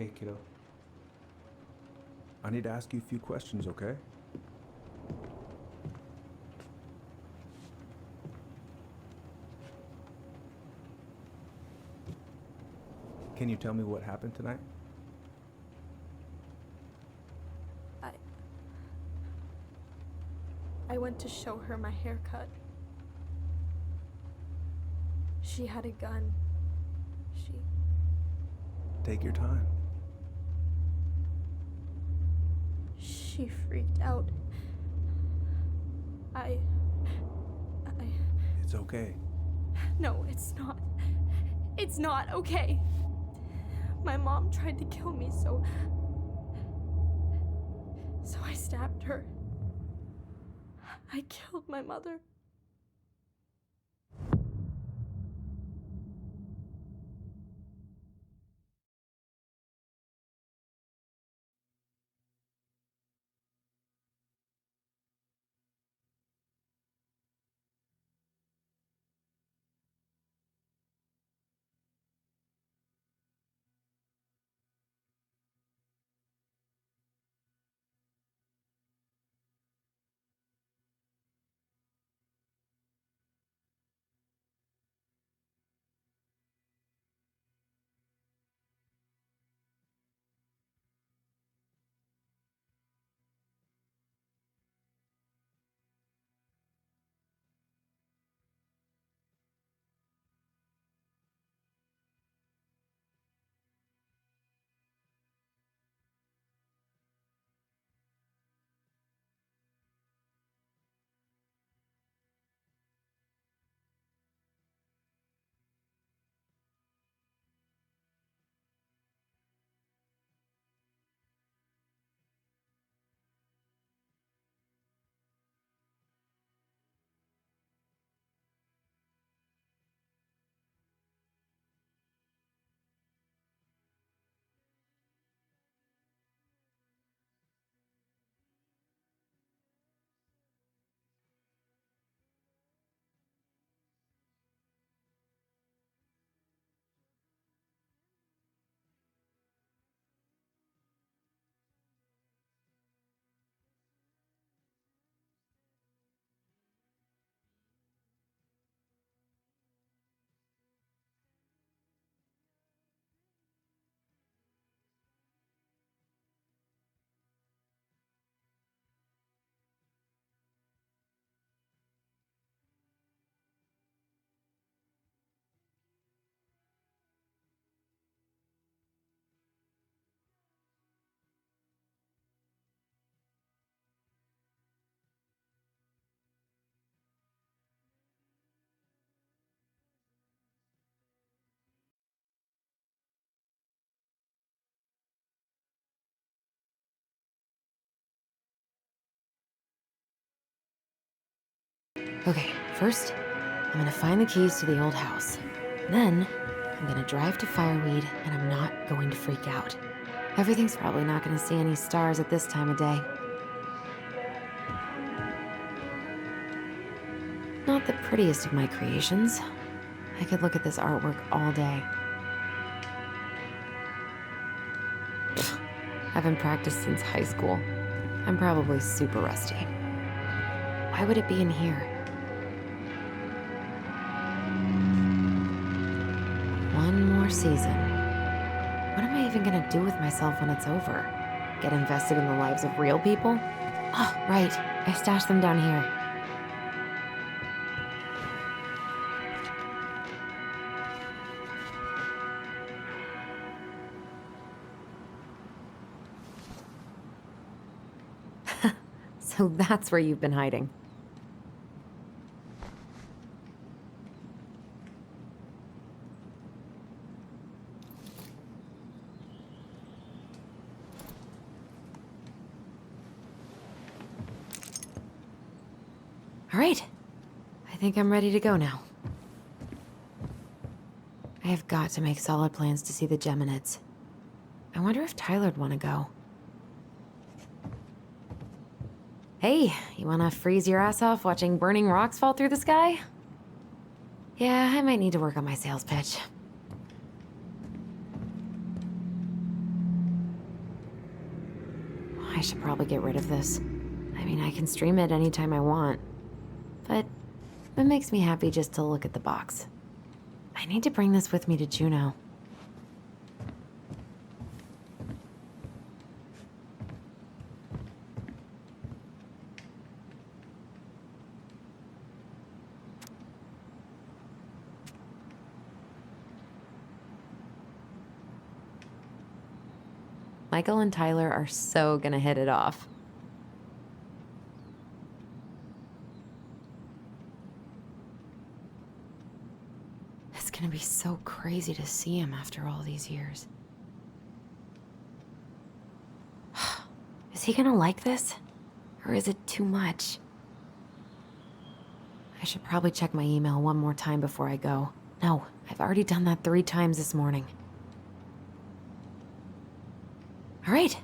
Hey, kiddo. I need to ask you a few questions, okay? Can you tell me what happened tonight? I went to show her my haircut. She had a gun. Take your time. She freaked out. It's okay. No, it's not. It's not okay. My mom tried to kill me, so I stabbed her. I killed my mother. Okay, first, I'm gonna find the keys to the old house. Then, I'm gonna drive to Fireweed, and I'm not going to freak out. Everything's probably not gonna see any stars at this time of day. Not the prettiest of my creations. I could look at this artwork all day. Haven't practiced since high school. I'm probably super rusty. Why would it be in here? One more season. What am I even gonna do with myself when it's over? Get invested in the lives of real people? Oh, right. I stashed them down here. So that's where you've been hiding. All right. I think I'm ready to go now. I have got to make solid plans to see the Geminids. I wonder if Tyler'd want to go. Hey, you wanna freeze your ass off watching burning rocks fall through the sky? Yeah, I might need to work on my sales pitch. should probably get rid of this. I mean, I can stream it anytime I want. But it makes me happy just to look at the box. I need to bring this with me to Juneau. Michael and Tyler are so gonna hit it off. It's gonna be so crazy to see him after all these years. Is he gonna like this? Or is it too much? I should probably check my email one more time before I go. No, I've already done that 3 times this morning. All right,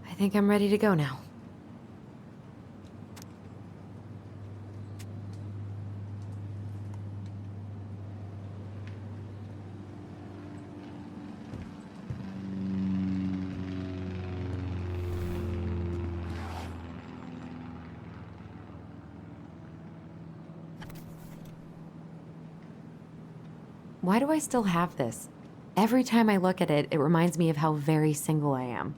I think I'm ready to go now. Why do I still have this? Every time I look at it, it reminds me of how very single I am.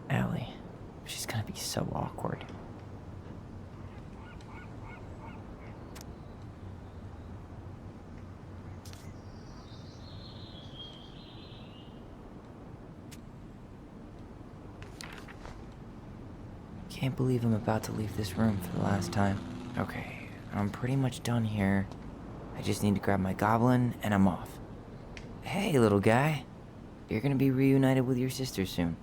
Allie, she's gonna be so awkward. Can't believe I'm about to leave this room for the last time. Okay, I'm pretty much done here. I just need to grab my goblin and I'm off. Hey, little guy. You're gonna be reunited with your sister soon.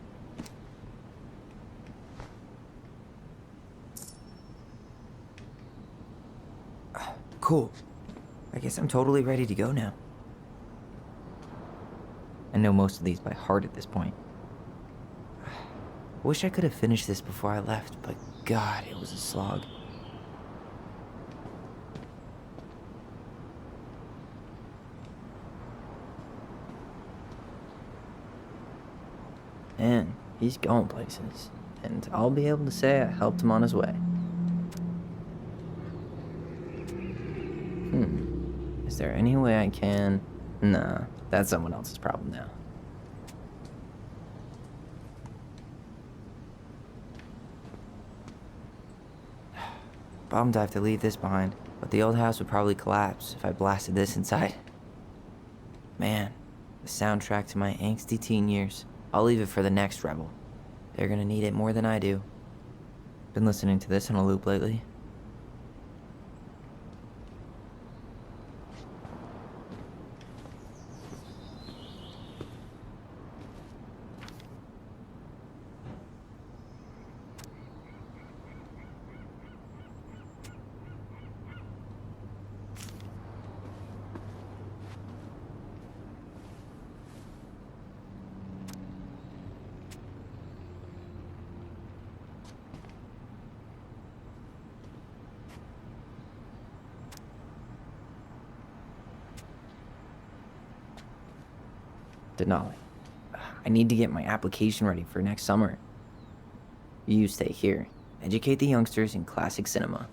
Cool. I guess I'm totally ready to go now. I know most of these by heart at this point. Wish I could have finished this before I left, but God, it was a slog. And he's going places, and I'll be able to say I helped him on his way. Is there any way I can... Nah, that's someone else's problem now. Bummed I have to leave this behind, but the old house would probably collapse if I blasted this inside. Man, the soundtrack to my angsty teen years. I'll leave it for the next rebel. They're gonna need it more than I do. Been listening to this on a loop lately. Denali. I need to get my application ready for next summer. You stay here. Educate the youngsters in classic cinema.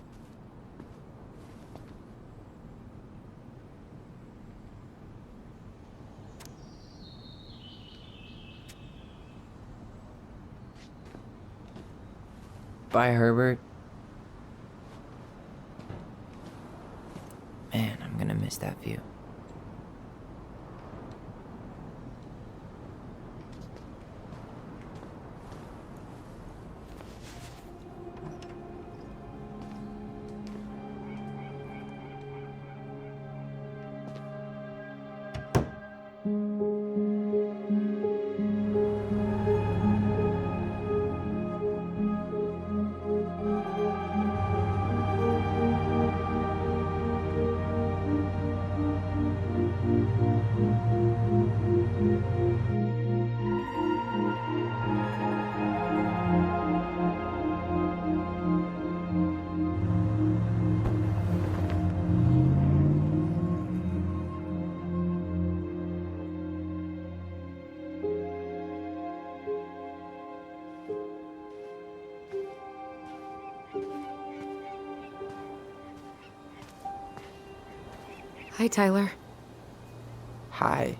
Bye, Herbert. Man, I'm gonna miss that view. Hi, Tyler. Hi.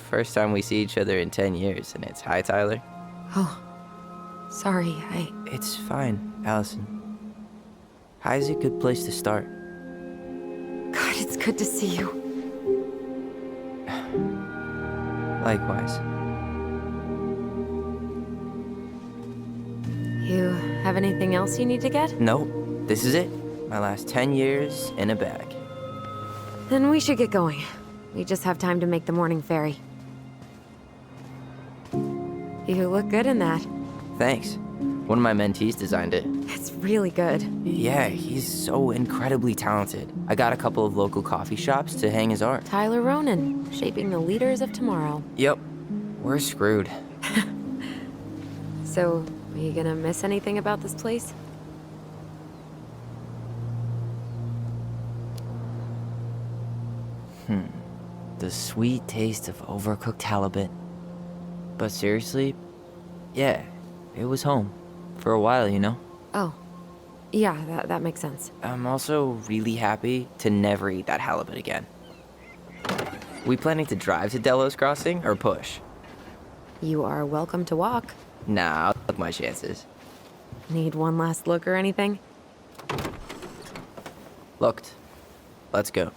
First time we see each other in 10 years, and it's hi, Tyler. Oh, sorry, It's fine, Alyson. Hi's a good place to start. God, it's good to see you. Likewise. You have anything else you need to get? Nope, this is it. My last 10 years in a bag. Then we should get going. We just have time to make the morning ferry. You look good in that. Thanks. One of my mentees designed it. It's really good. Yeah, he's so incredibly talented. I got a couple of local coffee shops to hang his art. Tyler Ronan, shaping the leaders of tomorrow. Yep, we're screwed. So, are you gonna miss anything about this place? The sweet taste of overcooked halibut. But seriously, yeah, it was home. For a while, you know? Oh, yeah, that makes sense. I'm also really happy to never eat that halibut again. We planning to drive to Delos Crossing or push? You are welcome to walk. Nah, I'll take my chances. Need one last look or anything? Looked. Let's go.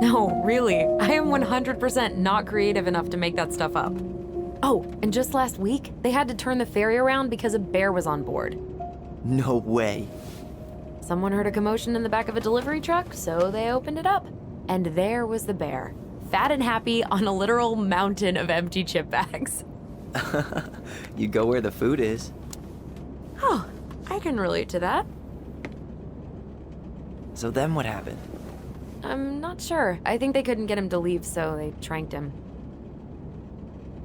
No, really. I am 100% not creative enough to make that stuff up. Oh, and just last week, they had to turn the ferry around because a bear was on board. No way. Someone heard a commotion in the back of a delivery truck, so they opened it up. And there was the bear, fat and happy on a literal mountain of empty chip bags. You go where the food is. Oh, I can relate to that. So then what happened? I'm not sure. I think they couldn't get him to leave, so they tranked him.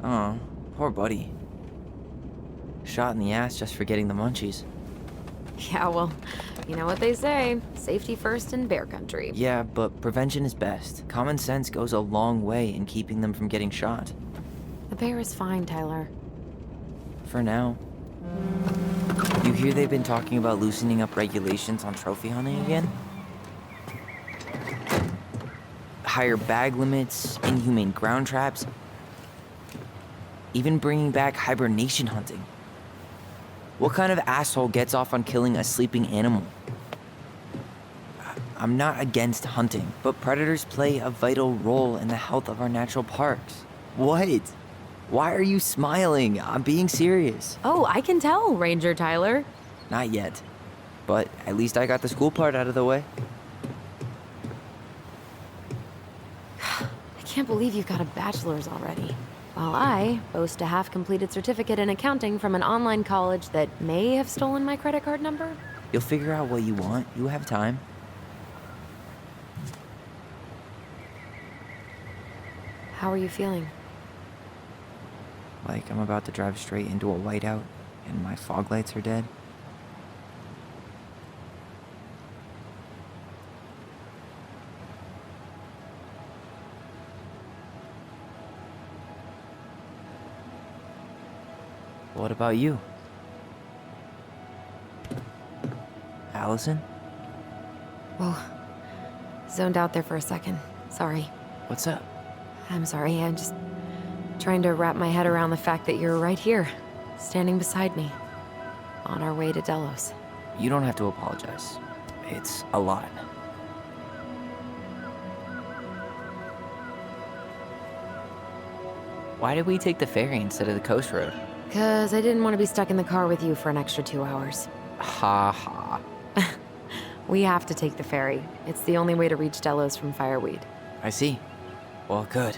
Oh, poor buddy. Shot in the ass just for getting the munchies. Yeah, well, you know what they say. Safety first in bear country. Yeah, but prevention is best. Common sense goes a long way in keeping them from getting shot. The bear is fine, Tyler. For now. You hear they've been talking about loosening up regulations on trophy hunting again? Higher bag limits, inhumane ground traps, even bringing back hibernation hunting. What kind of asshole gets off on killing a sleeping animal? I'm not against hunting, but predators play a vital role in the health of our natural parks. What? Why are you smiling? I'm being serious. Oh, I can tell, Ranger Tyler. Not yet, but at least I got the school part out of the way. I can't believe you've got a bachelor's already. While I boast a half-completed certificate in accounting from an online college that may have stolen my credit card number. You'll figure out what you want. You have time. How are you feeling? Like I'm about to drive straight into a whiteout and my fog lights are dead. What about you? Alyson? Whoa. Zoned out there for a second. Sorry. What's up? I'm sorry. I'm just trying to wrap my head around the fact that you're right here, standing beside me, on our way to Delos. You don't have to apologize. It's a lot. Why did we take the ferry instead of the coast road? 'Cause I didn't want to be stuck in the car with you for an extra 2 hours. Ha ha. We have to take the ferry. It's the only way to reach Delos from Fireweed. I see. Well, good.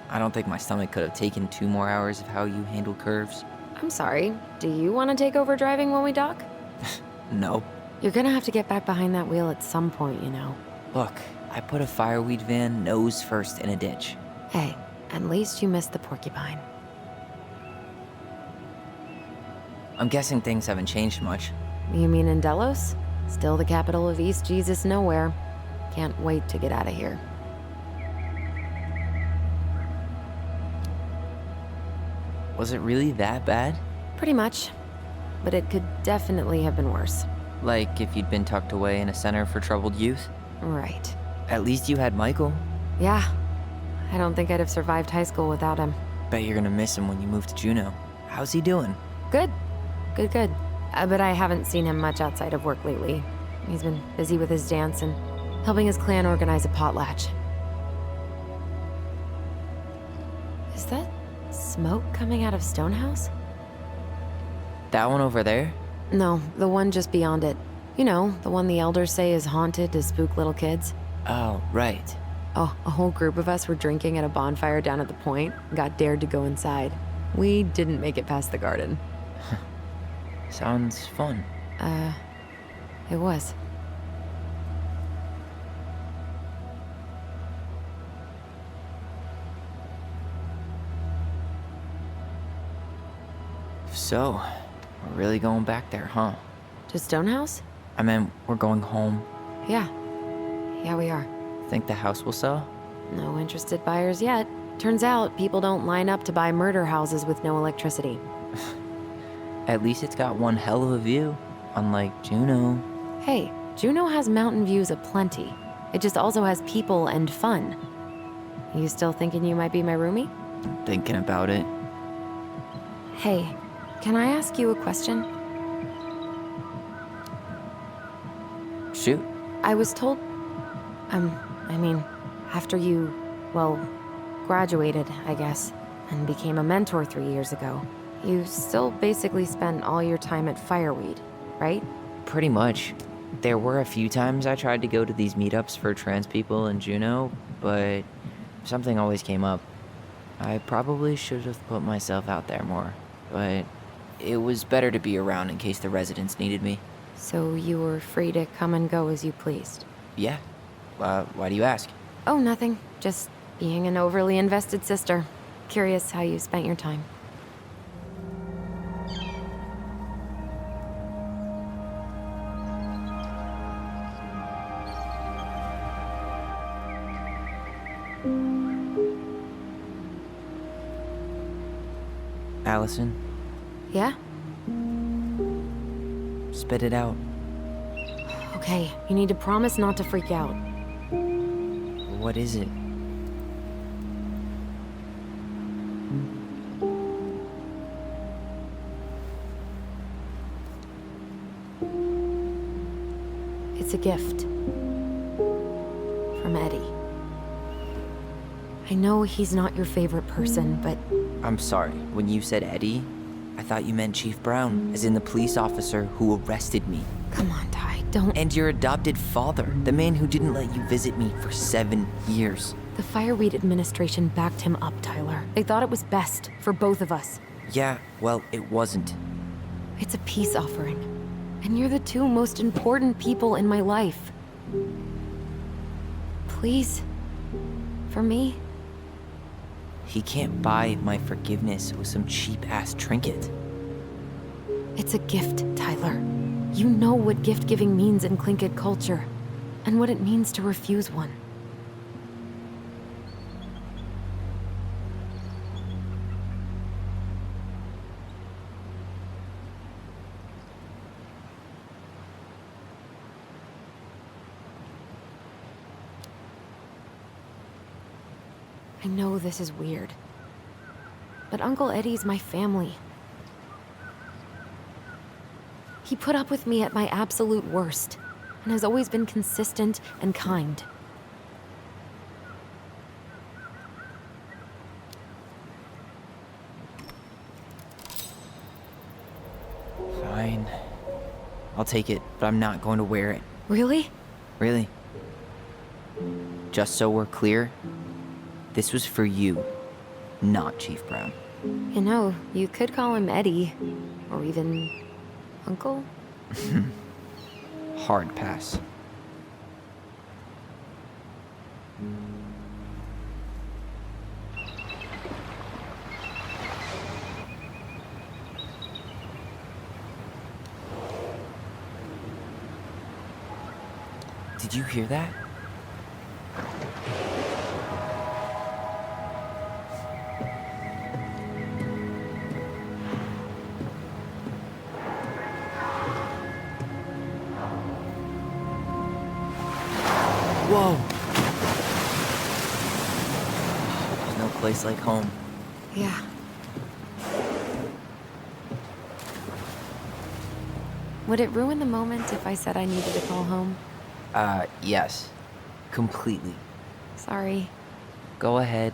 I don't think my stomach could have taken 2 more hours of how you handle curves. I'm sorry. Do you want to take over driving when we dock? No. You're gonna have to get back behind that wheel at some point, you know. Look, I put a fireweed van nose first in a ditch. Hey, at least you missed the porcupine. I'm guessing things haven't changed much. You mean in Delos? Still the capital of East Jesus Nowhere. Can't wait to get out of here. Was it really that bad? Pretty much. But it could definitely have been worse. Like if you'd been tucked away in a center for troubled youth? Right. At least you had Michael. Yeah. I don't think I'd have survived high school without him. Bet you're gonna miss him when you move to Juneau. How's he doing? Good. Good. But I haven't seen him much outside of work lately. He's been busy with his dance and helping his clan organize a potlatch. Is that smoke coming out of Stonehouse? That one over there? No, the one just beyond it. You know, the one the elders say is haunted to spook little kids. Oh, right. Oh, a whole group of us were drinking at a bonfire down at the point and got dared to go inside. We didn't make it past the garden. Sounds fun. It was. So, we're really going back there, huh? To Stonehouse? I mean, we're going home. Yeah. Yeah, we are. Think the house will sell? No interested buyers yet. Turns out people don't line up to buy murder houses with no electricity. At least it's got one hell of a view, unlike Juneau. Hey, Juneau has mountain views aplenty. It just also has people and fun. You still thinking you might be my roomie? Thinking about it. Hey, can I ask you a question? Shoot. I was told... after you, well, graduated, I guess, and became a mentor 3 years ago, you still basically spent all your time at Fireweed, right? Pretty much. There were a few times I tried to go to these meetups for trans people in Juneau, but something always came up. I probably should have put myself out there more, but it was better to be around in case the residents needed me. So you were free to come and go as you pleased? Yeah. Why do you ask? Oh, nothing. Just being an overly invested sister. Curious how you spent your time. Alyson, Yeah? spit it out. Okay, you need to promise not to freak out. What is it? It's a gift. From Eddie. I know he's not your favorite person, but I'm sorry. When you said Eddie, I thought you meant Chief Brown, as in the police officer who arrested me. come on, Ty, don't... And your adopted father, the man who didn't let you visit me for 7 years. The Fireweed administration backed him up, Tyler. They thought it was best for both of us. Yeah, well, it wasn't. It's a peace offering. And you're the two most important people in my life. Please. For me. He can't buy my forgiveness with some cheap-ass trinket. It's a gift, Tyler. You know what gift-giving means in Tlingit culture. And what it means to refuse one. I know this is weird, but Uncle Eddie's my family. He put up with me at my absolute worst, and has always been consistent and kind. Fine. I'll take it, but I'm not going to wear it. Really? Really. Just so we're clear, this was for you, not Chief Brown. You know, you could call him Eddie, or even Uncle? Hard pass. Did you hear that? Whoa! There's no place like home. Yeah. Would it ruin the moment if I said I needed to call home? Yes. Completely. Sorry. Go ahead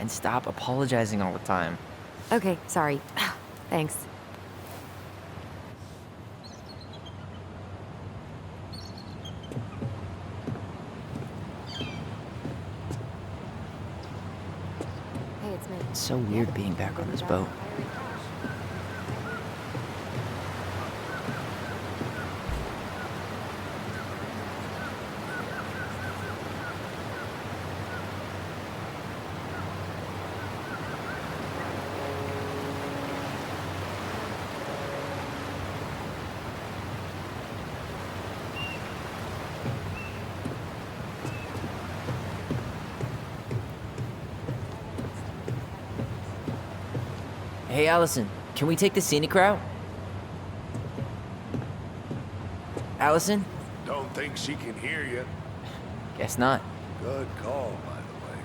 and stop apologizing all the time. Okay, sorry. Thanks. Hey, it's me. It's so weird being back on this boat. Hey, Alyson, can we take the scenic route? Alyson? Don't think she can hear you. Guess not. Good call, by the way.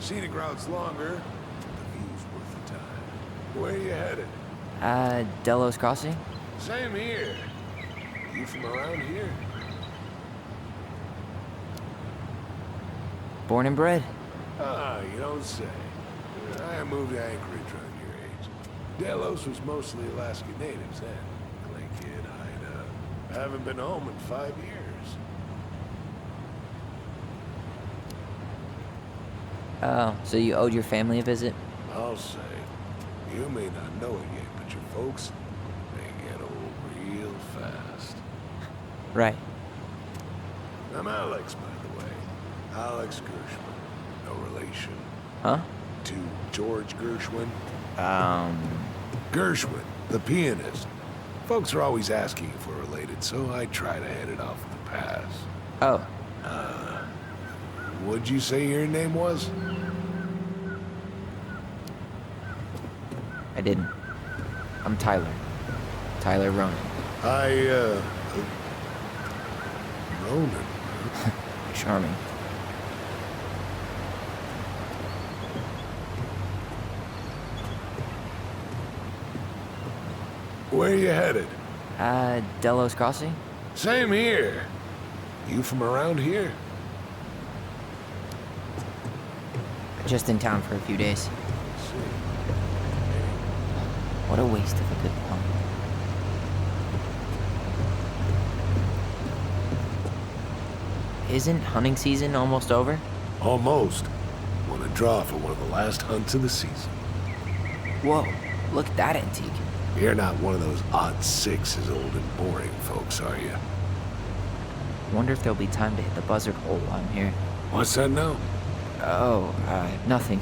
Scenic route's longer, the view's worth the time. Where you headed? Delos Crossing? Same here. You from around here? Born and bred. Ah, you don't say. I moved to Anchorage around your age. Delos was mostly Alaska natives then. Clay Kid, Ida. Haven't been home in 5 years. Oh, so you owed your family a visit? I'll say. You may not know it yet, but your folks, they get old real fast. Right. I'm Alex, by the way. Alex Gershwin. No relation. Huh? To George Gershwin. Gershwin. Gershwin, the pianist. Folks are always asking if we're related, so I try to head it off with the pass. Oh, What'd you say your name was? I didn't. I'm Tyler. Tyler Ronan. Ronan. Charming. Where you headed? Delos Crossing? Same here. You from around here? Just in town for a few days. See. What a waste of a good plum. Isn't hunting season almost over? Almost. Want to draw for one of the last hunts of the season. Whoa, look at that antique. You're not one of those odd sixes old and boring folks, are you? Wonder if there'll be time to hit the buzzard hole while I'm here. What's that now? Oh, nothing.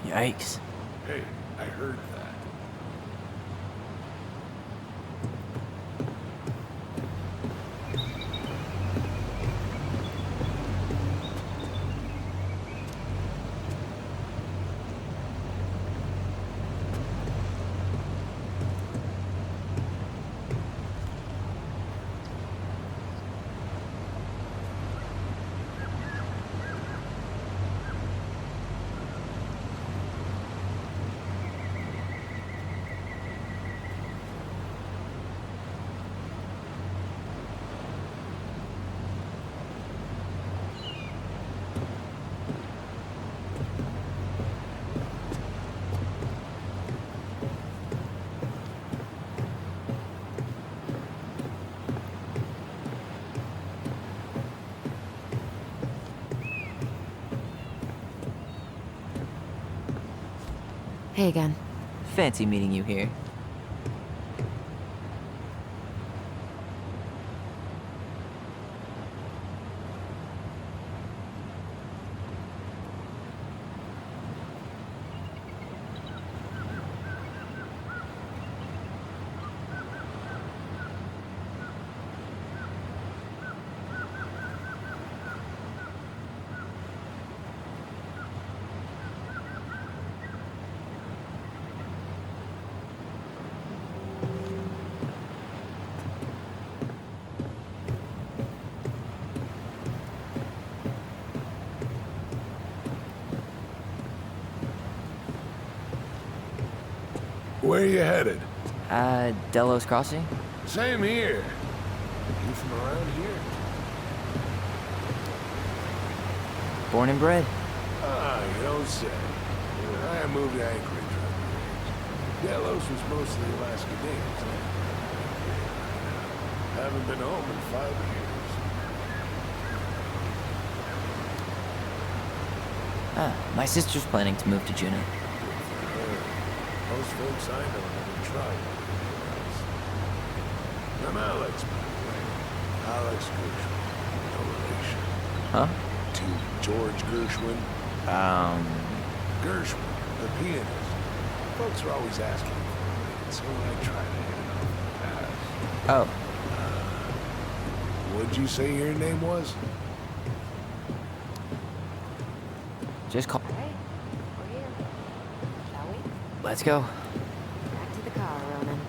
Yikes. Hey, I heard that. Hey again. Fancy meeting you here. Where you headed? Delos Crossing? Same here. You from around here? Born and bred. Ah, you don't say. I moved to Anchorage around your age. Delos was mostly Alaska natives, huh? Haven't been home in 5 years. My sister's planning to move to Juneau. Most folks I know haven't tried. I'm Alex, by the way. Alex Gershwin. No relation. Huh? To George Gershwin. Gershwin, the pianist. Folks are always asking for it, so I try to hit it off the pass. Oh, What'd you say your name was? just call. Alright, we're here. Shall we? Let's go. Back to the car, Ronan.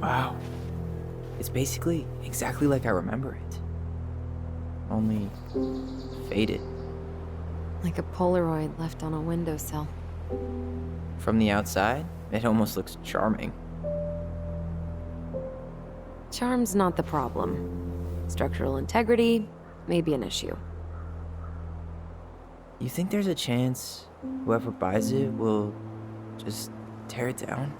Wow. It's basically exactly like I remember it. Only faded. Like a Polaroid left on a windowsill. From the outside, it almost looks charming. Charm's not the problem. Structural integrity may be an issue. You think there's a chance whoever buys it will just tear it down?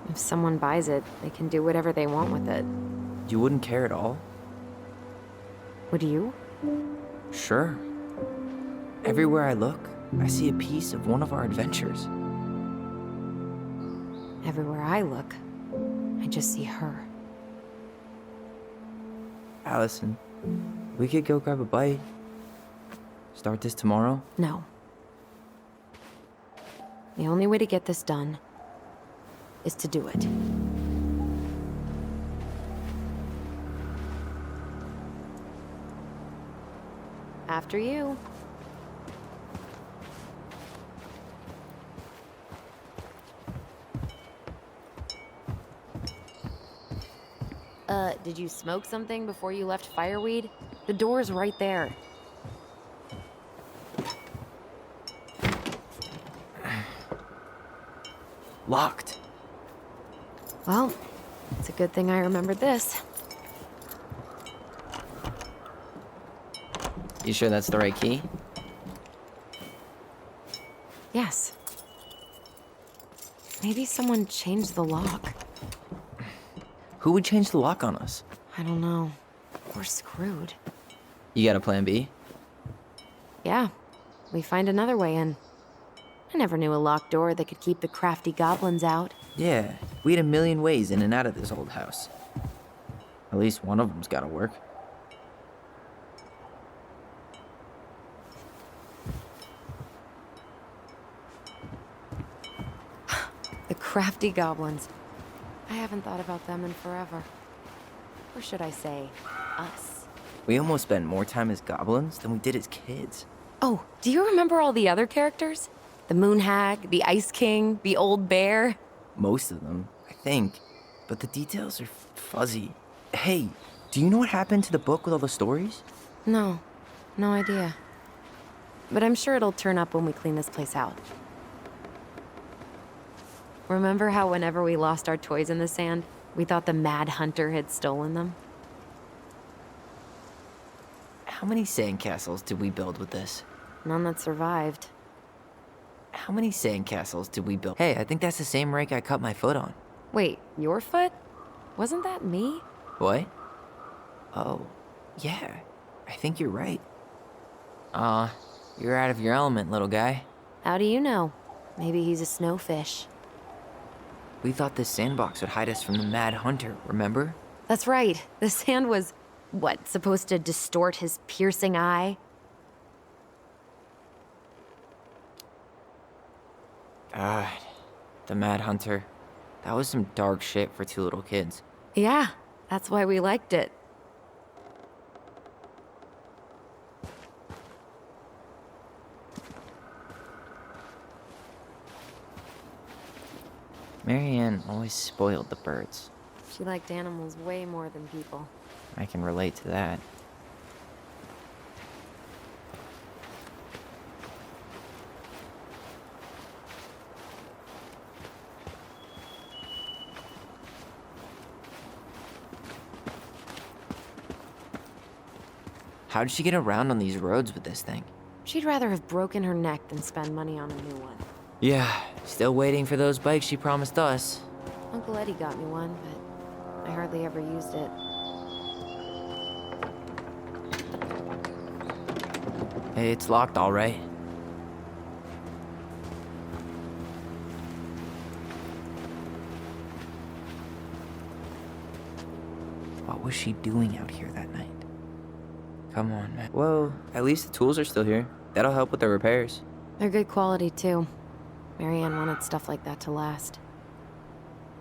If someone buys it, they can do whatever they want with it. You wouldn't care at all? Would you? Sure. Everywhere I look, I see a piece of one of our adventures. Everywhere I look, I just see her. Alyson, we could go grab a bite. Start this tomorrow? No. The only way to get this done is to do it. After you. Did you smoke something before you left Fireweed? The door's right there. Locked. Well, it's a good thing I remembered this. You sure that's the right key? Yes. Maybe someone changed the lock. Who would change the lock on us? I don't know. We're screwed. You got a plan B? Yeah, we find another way in. I never knew a locked door that could keep the crafty goblins out. Yeah, we had a million ways in and out of this old house. At least one of them's gotta work. The crafty goblins. I haven't thought about them in forever. Or should I say, us. We almost spent more time as goblins than we did as kids. Oh, do you remember all the other characters? The Moon Hag, the Ice King, the Old Bear? Most of them, I think. But the details are fuzzy. Hey, do you know what happened to the book with all the stories? No, no idea. But I'm sure it'll turn up when we clean this place out. Remember how whenever we lost our toys in the sand, we thought the Mad Hunter had stolen them? How many sandcastles did we build with this? None that survived. How many sandcastles did we build? Hey, I think that's the same rake I cut my foot on. Wait, your foot? Wasn't that me? What? Oh, yeah. I think you're right. You're out of your element, little guy. How do you know? Maybe he's a snowfish. We thought this sandbox would hide us from the Mad Hunter, remember? That's right. The sand was, what, supposed to distort his piercing eye? God, the Mad Hunter. That was some dark shit for two little kids. Yeah, that's why we liked it. Marianne always spoiled the birds. She liked animals way more than people. I can relate to that. How did she get around on these roads with this thing? She'd rather have broken her neck than spend money on a new one. Yeah, still waiting for those bikes she promised us. Uncle Eddie got me one, but I hardly ever used it. Hey, it's locked, all right. What was she doing out here that night? Come on, man. Whoa, at least the tools are still here. That'll help with the repairs. They're good quality, too. Marianne wanted stuff like that to last.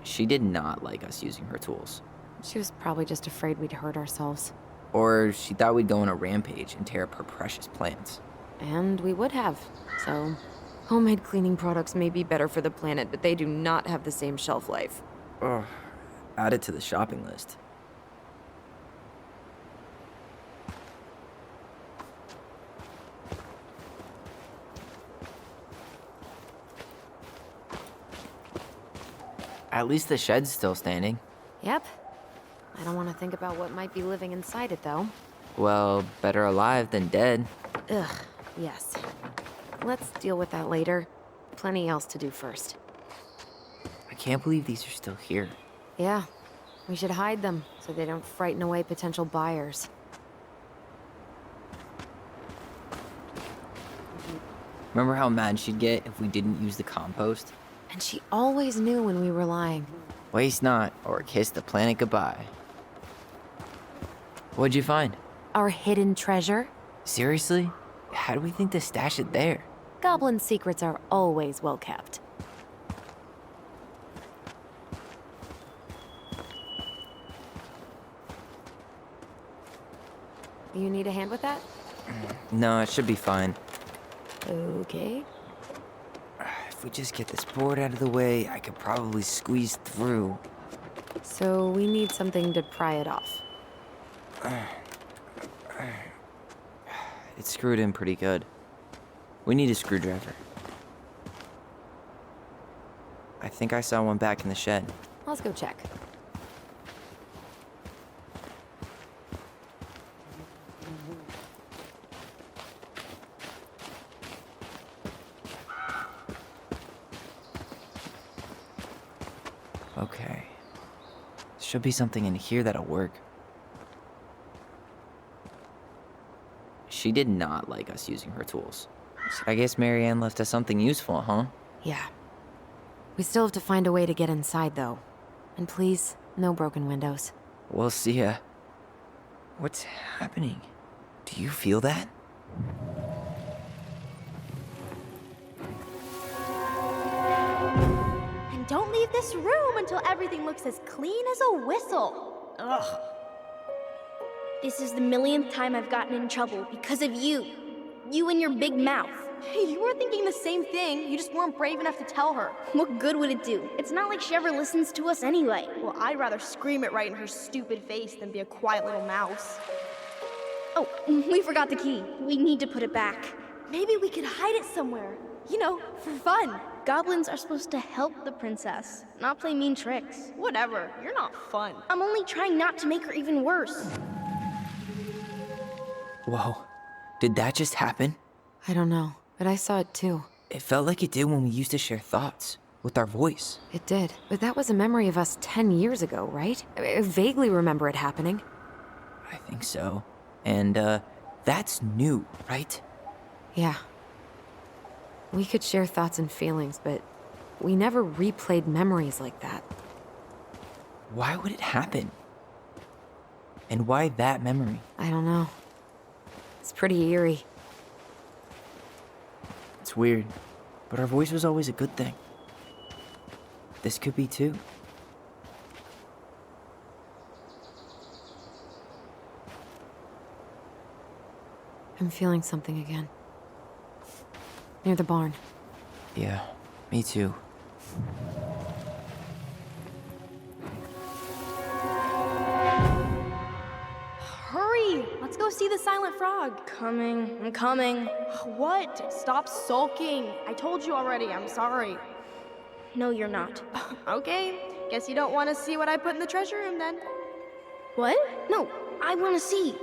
She did not like us using her tools. She was probably just afraid we'd hurt ourselves. Or she thought we'd go on a rampage and tear up her precious plants. And we would have, so... Homemade cleaning products may be better for the planet, but they do not have the same shelf life. Ugh. Add it to the shopping list. At least the shed's still standing. Yep. I don't want to think about what might be living inside it, though. Well, better alive than dead. Ugh, yes. Let's deal with that later. Plenty else to do first. I can't believe these are still here. Yeah, we should hide them so they don't frighten away potential buyers. Remember how mad she'd get if we didn't use the compost? And she always knew when we were lying. Waste not, or kiss the planet goodbye. What'd you find? Our hidden treasure? Seriously? How do we think to stash it there? Goblin secrets are always well kept. You need a hand with that? No, it should be fine. Okay. If we just get this board out of the way, I could probably squeeze through. So we need something to pry it off. It's screwed in pretty good. We need a screwdriver. I think I saw one back in the shed. Let's go check. Okay. Should be something in here that'll work. She did not like us using her tools. So I guess Marianne left us something useful, huh? Yeah. We still have to find a way to get inside, though. And please, no broken windows. We'll see ya. What's happening? Do you feel that? And don't leave this room until everything looks as clean as a whistle. Ugh. This is the millionth time I've gotten in trouble because of you. You and your big mouth. You were thinking the same thing, you just weren't brave enough to tell her. What good would it do? It's not like she ever listens to us anyway. Well, I'd rather scream it right in her stupid face than be a quiet little mouse. Oh, we forgot the key. We need to put it back. Maybe we could hide it somewhere. You know, for fun. Goblins are supposed to help the princess, not play mean tricks. Whatever, you're not fun. I'm only trying not to make her even worse. Whoa. Did that just happen? I don't know, but I saw it too. It felt like it did when we used to share thoughts with our voice. It did, but that was a memory of us 10 years ago, right? I vaguely remember it happening. I think so. And, that's new, right? Yeah. We could share thoughts and feelings, but we never replayed memories like that. Why would it happen? And why that memory? I don't know. It's pretty eerie. It's weird, but our voice was always a good thing. This could be too. I'm feeling something again. Near the barn. Yeah, me too. Hurry! Let's go see the silent frog. I'm coming. What? Stop sulking. I told you already, I'm sorry. No, you're not. Okay, guess you don't want to see what I put in the treasure room then. What? No, I want to see.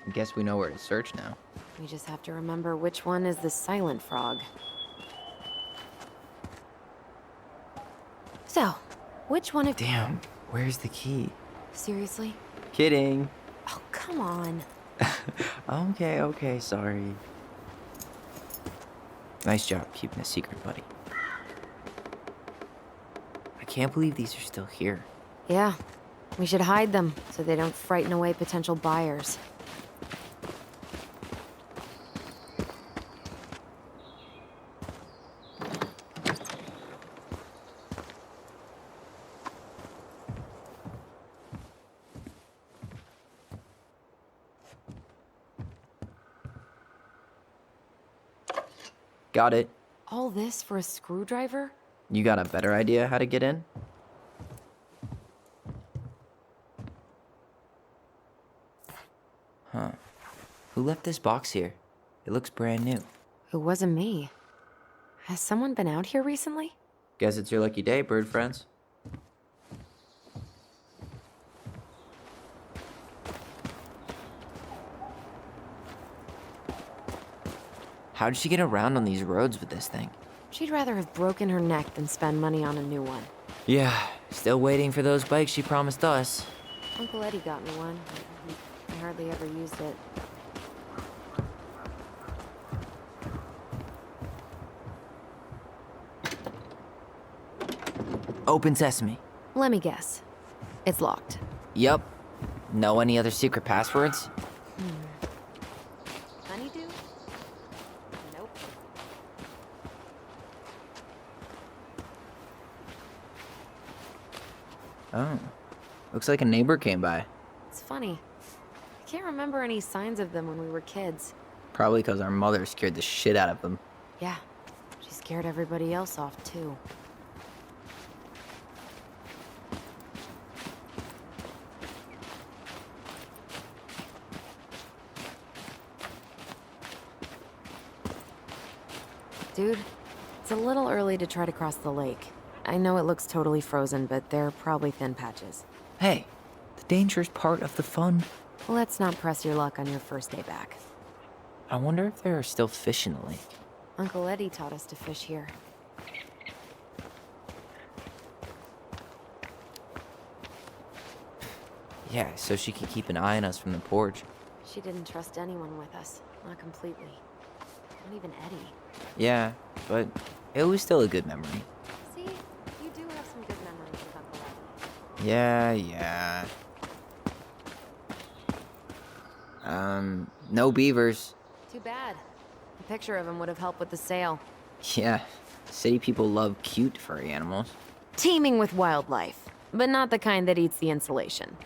I guess we know where to search now. We just have to remember which one is the silent frog. So, which one of... Damn, where's the key? Seriously? Kidding. Oh, come on. Okay, sorry. Nice job keeping a secret, buddy. I can't believe these are still here. Yeah, we should hide them so they don't frighten away potential buyers. Got it. All this for a screwdriver? You got a better idea how to get in? Huh. Who left this box here? It looks brand new. It wasn't me. Has someone been out here recently? Guess it's your lucky day, bird friends. How did she get around on these roads with this thing? She'd rather have broken her neck than spend money on a new one. Yeah, still waiting for those bikes she promised us. Uncle Eddie got me one. I hardly ever used it. Open sesame. Let me guess. It's locked. Yup. Know any other secret passwords? Honeydew? Nope. Oh. Looks like a neighbor came by. It's funny. I can't remember any signs of them when we were kids. Probably because our mother scared the shit out of them. Yeah, she scared everybody else off too. Dude, it's a little early to try to cross the lake. I know it looks totally frozen, but there are probably thin patches. Hey, the danger's part of the fun. Let's not press your luck on your first day back. I wonder if there are still fish in the lake. Uncle Eddie taught us to fish here. Yeah, so she could keep an eye on us from the porch. She didn't trust anyone with us. Not completely. Not even Eddie. Yeah, but it was still a good memory. See? You do have some good memories with Uncle Eddie. Yeah. No beavers. Too bad. A picture of him would have helped with the sale. Yeah, city people love cute furry animals. Teeming with wildlife, but not the kind that eats the insulation.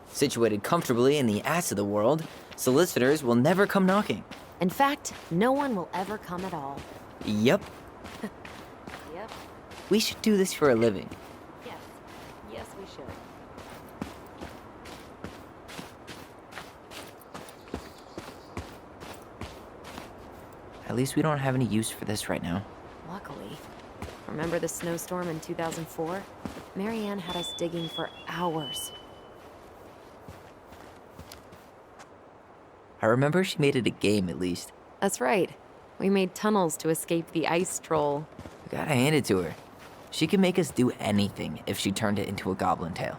Situated comfortably in the ass of the world, solicitors will never come knocking. In fact, no one will ever come at all. Yep, Yep. we should do this for a living. Yes. Yes, we should. At least we don't have any use for this right now. Luckily. Remember the snowstorm in 2004? Marianne had us digging for hours. I remember she made it a game at least. That's right. We made tunnels to escape the ice troll. We gotta hand it to her. She can make us do anything if she turned it into a goblin tail.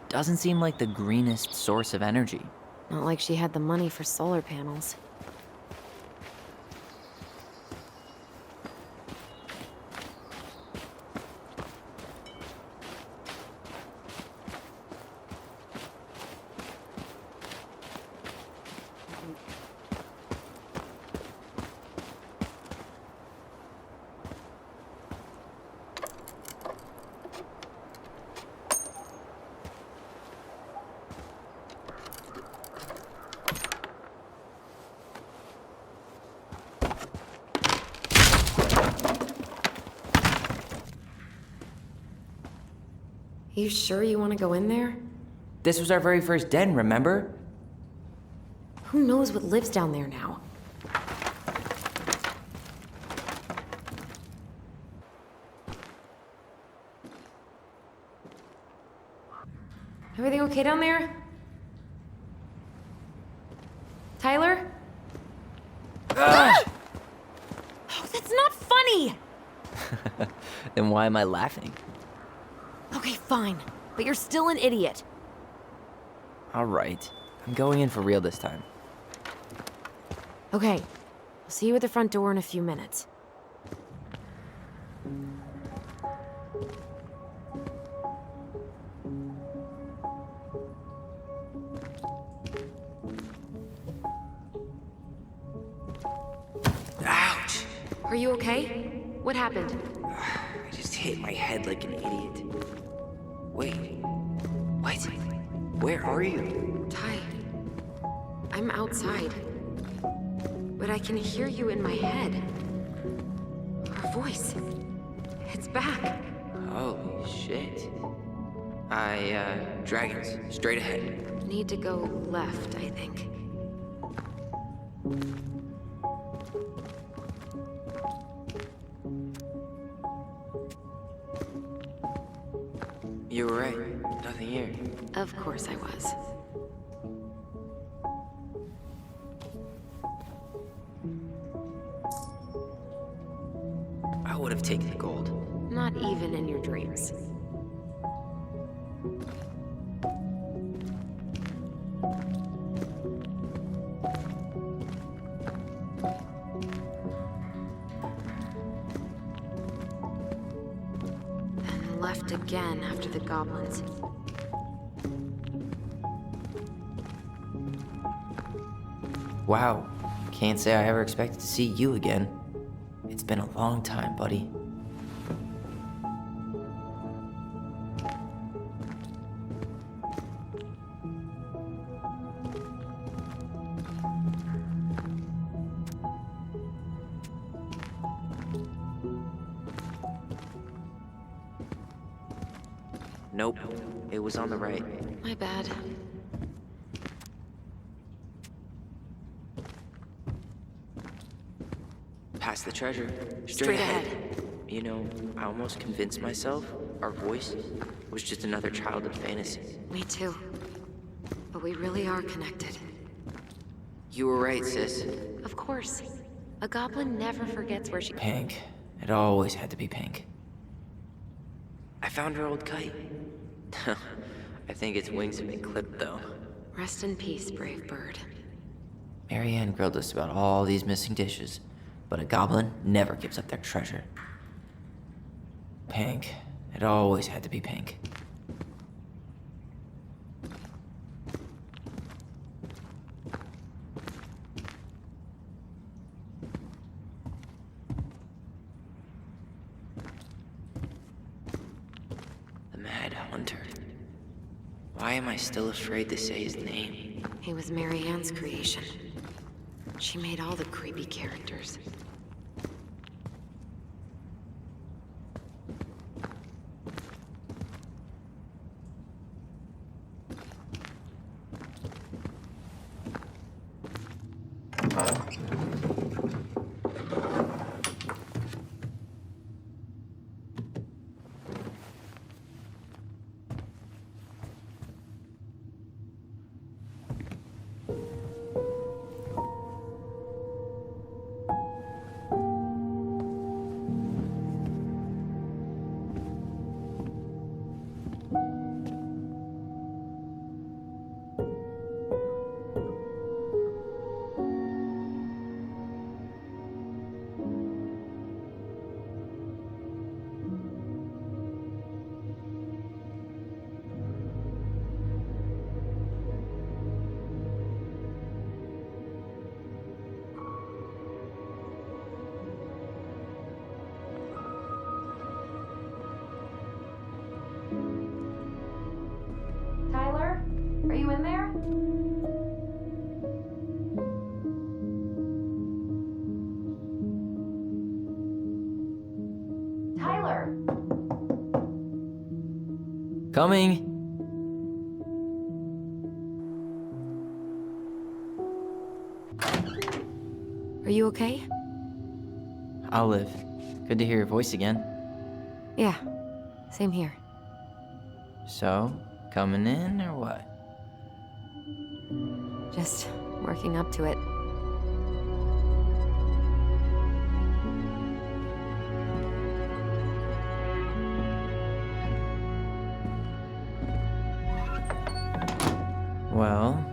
Doesn't seem like the greenest source of energy. Not like she had the money for solar panels. You sure you want to go in there? This was our very first den, remember? Who knows what lives down there now? Everything okay down there? Tyler? Oh, that's not funny! Then why am I laughing? Okay, fine. But you're still an idiot. All right, I'm going in for real this time. Okay. I'll see you at the front door in a few minutes. Ouch! Are you okay? What happened? I just hit my head like an idiot. Wait, what? Where are you? Ty, I'm outside. But I can hear you in my head. Our voice. It's back. Holy shit. Dragons, straight ahead. Need to go left, I think. You were right, nothing here. Of course I was. I would have taken the gold. Not even in your dreams. Then left again after the goblins. Wow, can't say I ever expected to see you again. It's been a long time, buddy. Nope, it was on the right. My bad. Past the treasure. Straight ahead. You know, I almost convinced myself our voice was just another childhood fantasy. Me too. But we really are connected. You were right, sis. Of course. A goblin never forgets where she... Pink. It always had to be pink. I found her old kite. I think its wings have been clipped, though. Rest in peace, brave bird. Marianne grilled us about all these missing dishes, but a goblin never gives up their treasure. Pink. It always had to be pink. The Mad Hunter. Why am I still afraid to say his name? He was Marianne's creation. She made all the creepy characters. Tyler, are you in there? Tyler! Coming! Are you okay? I'll live. Good to hear your voice again. Yeah, same here. So, coming in or what? Just working up to it. Well,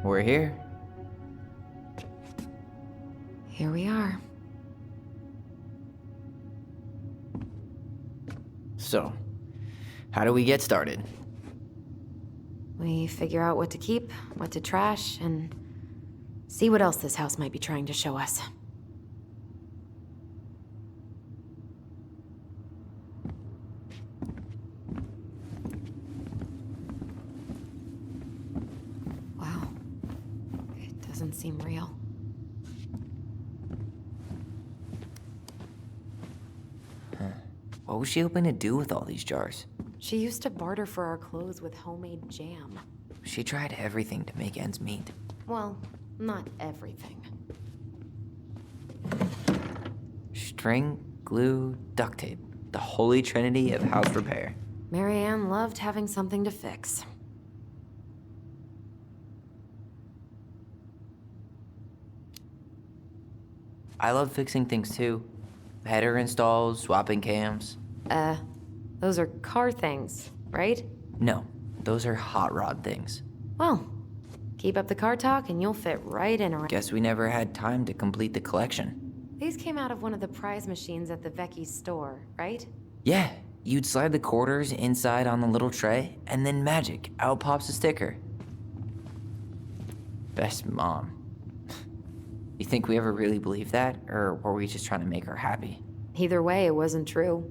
we're here. Here we are. So, how do we get started? We figure out what to keep, what to trash, and see what else this house might be trying to show us. Wow. It doesn't seem real. What was she hoping to do with all these jars? She used to barter for our clothes with homemade jam. She tried everything to make ends meet. Well, not everything. String, glue, duct tape. The holy trinity of house repair. Marianne loved having something to fix. I love fixing things too. Header installs, swapping cams. Those are car things, right? No, those are hot rod things. Well, keep up the car talk and you'll fit right in around. Guess we never had time to complete the collection. These came out of one of the prize machines at the Vecchi's store, right? Yeah, you'd slide the quarters inside on the little tray, and then magic, out pops a sticker. Best mom. You think we ever really believed that, or were we just trying to make her happy? Either way, it wasn't true.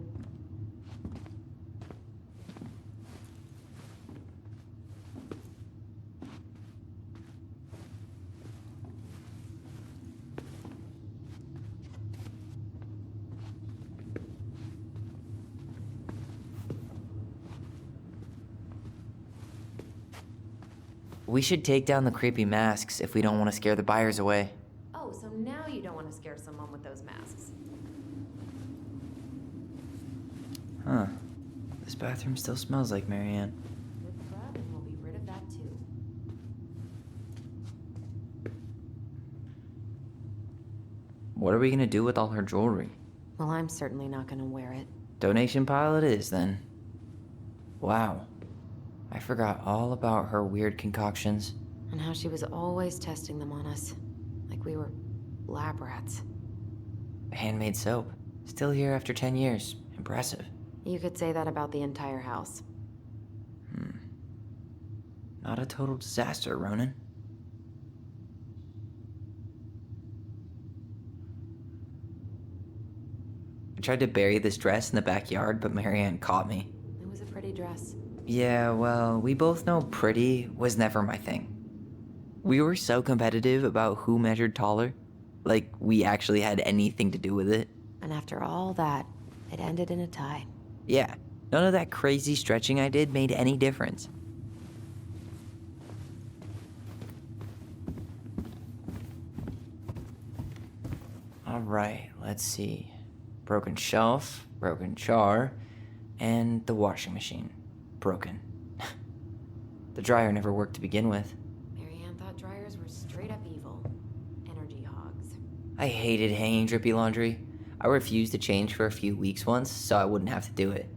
We should take down the creepy masks if we don't want to scare the buyers away. Oh, so now you don't want to scare someone with those masks. Huh. This bathroom still smells like Marianne. Good grub, and we'll be rid of that too. What are we gonna do with all her jewelry? Well, I'm certainly not gonna wear it. Donation pile it is, then. Wow. I forgot all about her weird concoctions. And how she was always testing them on us. Like we were lab rats. Handmade soap. Still here after 10 years. Impressive. You could say that about the entire house. Not a total disaster, Ronan. I tried to bury this dress in the backyard, but Marianne caught me. It was a pretty dress. Yeah, well, we both know pretty was never my thing. We were so competitive about who measured taller. Like, we actually had anything to do with it. And after all that, it ended in a tie. Yeah, none of that crazy stretching I did made any difference. Alright, let's see. Broken shelf, broken jar, and the washing machine. Broken. The dryer never worked to begin with. Marianne thought dryers were straight up evil. Energy hogs. I hated hanging drippy laundry. I refused to change for a few weeks once, so I wouldn't have to do it.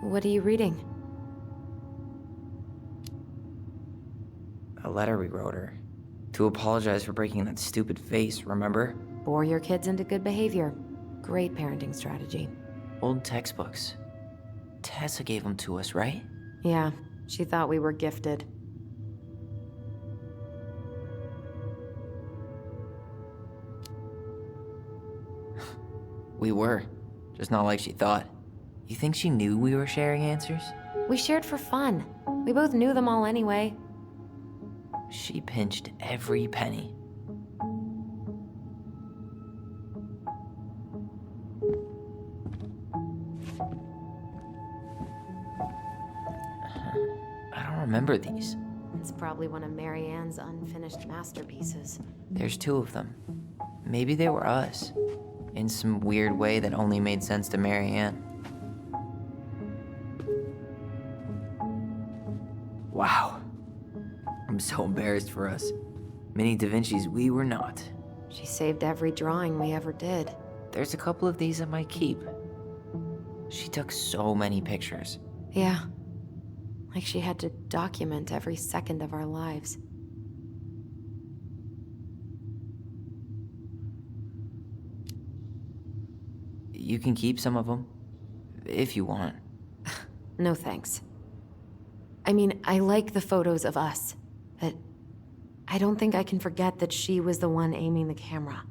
What are you reading? A letter we wrote her. To apologize for breaking that stupid vase, remember? Bore your kids into good behavior. Great parenting strategy. Old textbooks. Tessa gave them to us, right? Yeah, she thought we were gifted. We were. Just not like she thought. You think she knew we were sharing answers? We shared for fun. We both knew them all anyway. She pinched every penny. I don't remember these. It's probably one of Marianne's unfinished masterpieces. There's 2 of them. Maybe they were us. In some weird way that only made sense to Marianne. Wow. I'm so embarrassed for us. Mini Da Vinci's we were not. She saved every drawing we ever did. There's a couple of these I might keep. She took so many pictures. Yeah. Like she had to document every second of our lives. You can keep some of them, if you want. No thanks. I mean, I like the photos of us, but I don't think I can forget that she was the one aiming the camera.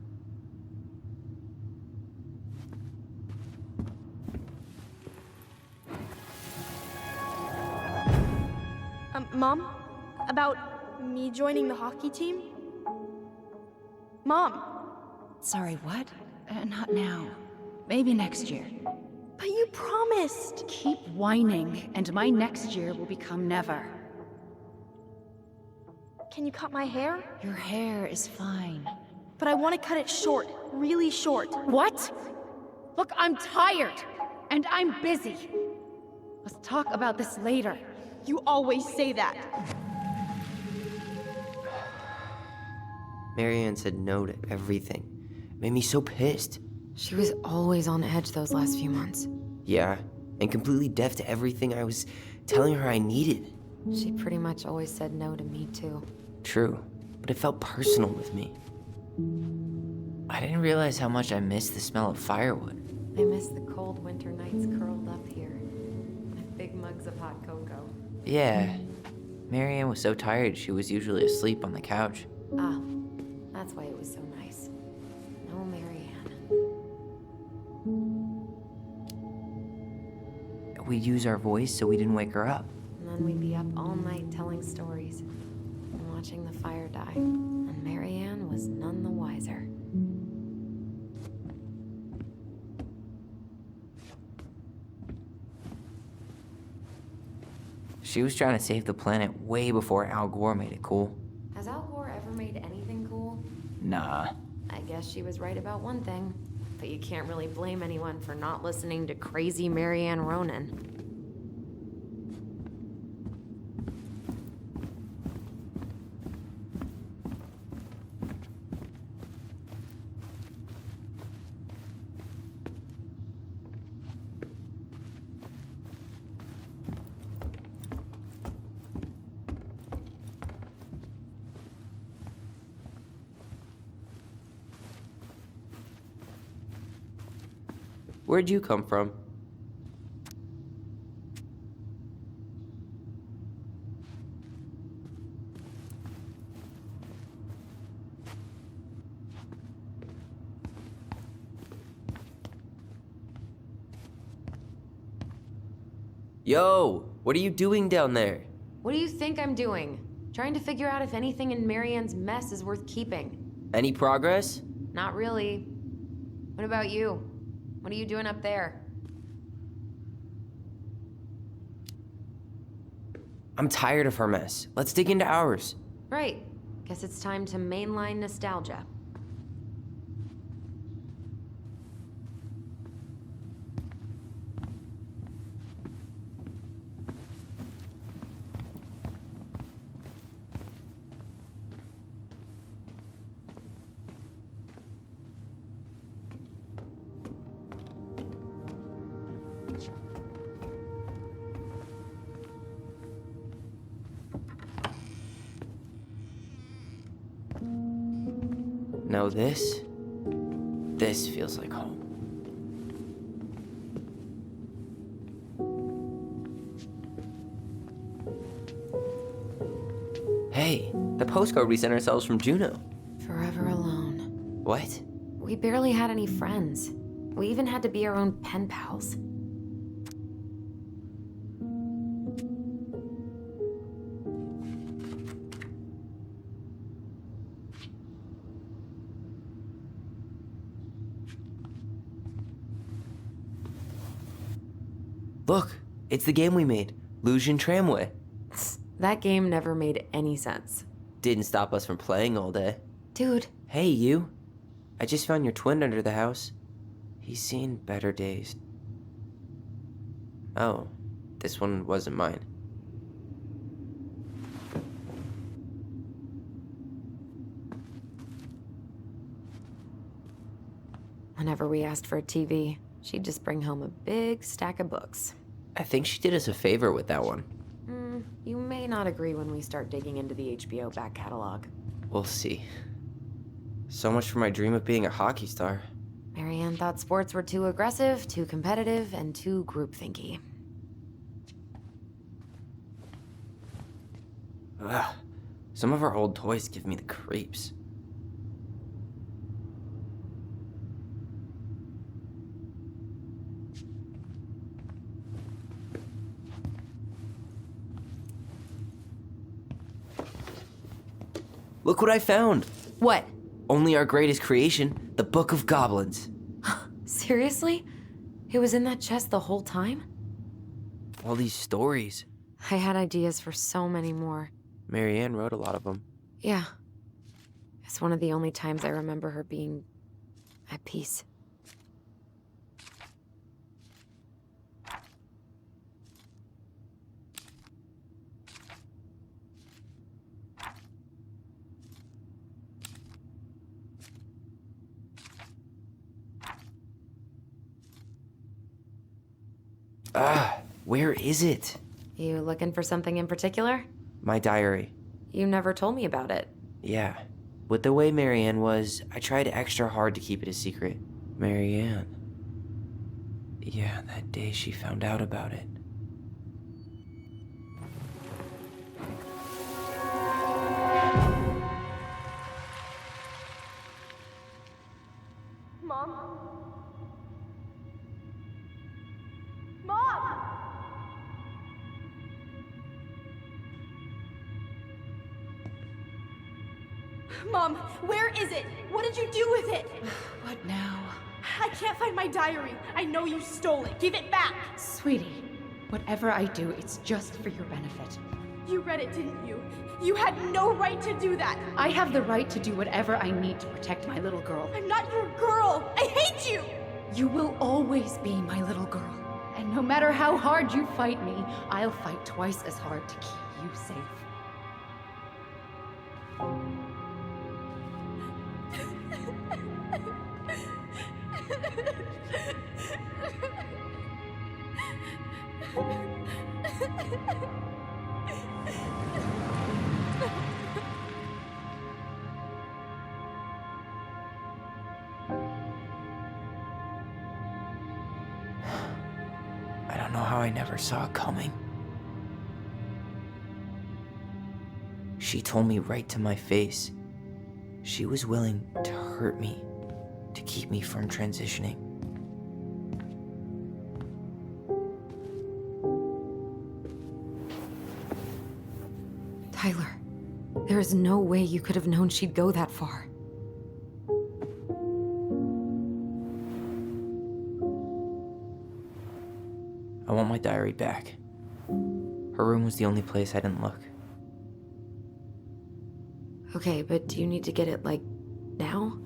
Mom? About me joining the hockey team? Mom! Sorry, what? Not now. Maybe next year. But you promised! Keep whining, and my next year will become never. Can you cut my hair? Your hair is fine. But I want to cut it short, really short. What? Look, I'm tired, and I'm busy. Let's talk about this later. You always say that. Marianne said no to everything. Made me so pissed. She was always on edge those last few months. Yeah, and completely deaf to everything I was telling her I needed. She pretty much always said no to me, too. True, but it felt personal with me. I didn't realize how much I missed the smell of firewood. I miss the cold winter nights curled up here with big mugs of hot cocoa. Yeah, Marianne was so tired she was usually asleep on the couch. Ah, that's why it was so nice. No Marianne. We'd use our voice so we didn't wake her up. And then we'd be up all night telling stories and watching the fire die. And Marianne was none the wiser. She was trying to save the planet way before Al Gore made it cool. Has Al Gore ever made anything cool? Nah. I guess she was right about one thing. But you can't really blame anyone for not listening to crazy Marianne Ronan. Where'd you come from? Yo, what are you doing down there? What do you think I'm doing? Trying to figure out if anything in Marianne's mess is worth keeping. Any progress? Not really. What about you? What are you doing up there? I'm tired of her mess. Let's dig into ours. Right. Guess it's time to mainline nostalgia. No, this feels like home. Hey, the postcard we sent ourselves from Juneau. Forever alone. What? We barely had any friends. We even had to be our own pen pals. Look, it's the game we made, Lusion Tramway. That game never made any sense. Didn't stop us from playing all day. Dude, Hey, you. I just found your twin under the house. He's seen better days. Oh, this one wasn't mine. whenever we asked for a TV, she'd just bring home a big stack of books. I think she did us a favor with that one. You may not agree when we start digging into the HBO back catalog. We'll see. So much for my dream of being a hockey star. Marianne thought sports were too aggressive, too competitive, and too groupthinky. Ugh. Some of our old toys give me the creeps. Look what I found! What? Only our greatest creation, the Book of Goblins. Seriously? It was in that chest the whole time? All these stories. I had ideas for so many more. Marianne wrote a lot of them. Yeah. It's one of the only times I remember her being at peace. Where is it? You looking for something in particular? My diary. You never told me about it. Yeah. With the way Marianne was, I tried extra hard to keep it a secret. Marianne. Yeah, that day she found out about it. Mom? Mom! Mom, where is it? What did you do with it? What now? I can't find my diary. I know you stole it. Give it back. Sweetie, whatever I do, it's just for your benefit. You read it, didn't you? You had no right to do that. I have the right to do whatever I need to protect my little girl. I'm not your girl. I hate you. You will always be my little girl. And no matter how hard you fight me, I'll fight twice as hard to keep you safe. I don't know how I never saw it coming. She told me right to my face. She was willing to hurt me, to keep me from transitioning. Tyler, there is no way you could have known she'd go that far. I want my diary back. Her room was the only place I didn't look. Okay, but do you need to get it, like, now?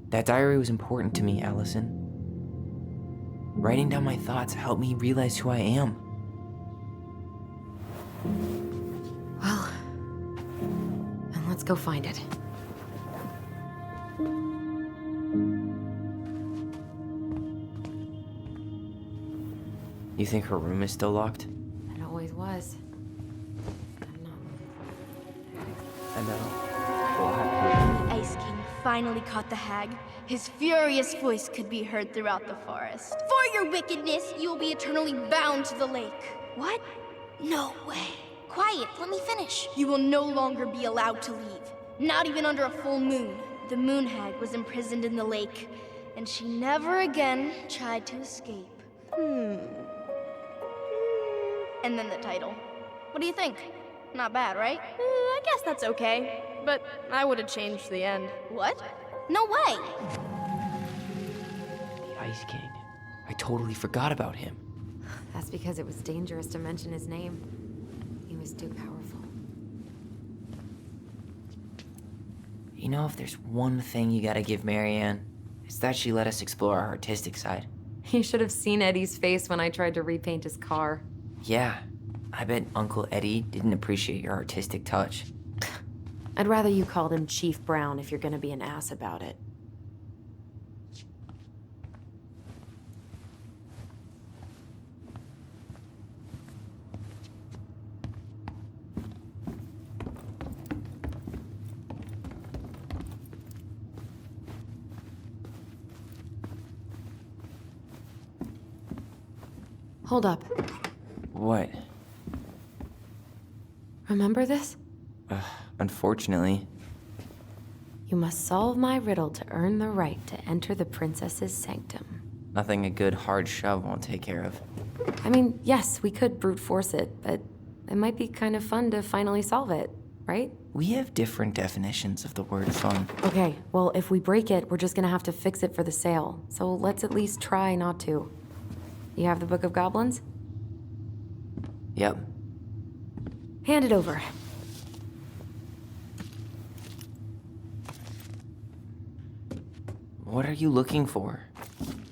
That diary was important to me, Alyson. Writing down my thoughts helped me realize who I am. Well, then let's go find it. You think her room is still locked? It always was. I'm not. I know. We'll have The Ice King finally caught the hag. His furious voice could be heard throughout the forest. For your wickedness, you will be eternally bound to the lake. What? No way. Quiet, let me finish. You will no longer be allowed to leave. Not even under a full moon. The moon hag was imprisoned in the lake, and she never again tried to escape. And then the title. What do you think? Not bad, right? I guess that's okay. But I would have changed the end. What? No way! The Ice King. I totally forgot about him. That's because it was dangerous to mention his name. He was too powerful. You know, if there's one thing you gotta give Marianne, it's that she let us explore our artistic side. You should have seen Eddie's face when I tried to repaint his car. Yeah, I bet Uncle Eddie didn't appreciate your artistic touch. I'd rather you called him Chief Brown if you're gonna be an ass about it. Hold up. What? Remember this? Unfortunately. You must solve my riddle to earn the right to enter the princess's sanctum. Nothing a good hard shove won't take care of. I mean, yes, we could brute force it, but it might be kind of fun to finally solve it, right? We have different definitions of the word fun. Okay, well, if we break it, we're just gonna have to fix it for the sale. So let's at least try not to. You have the Book of Goblins? Yep. Hand it over. What are you looking for?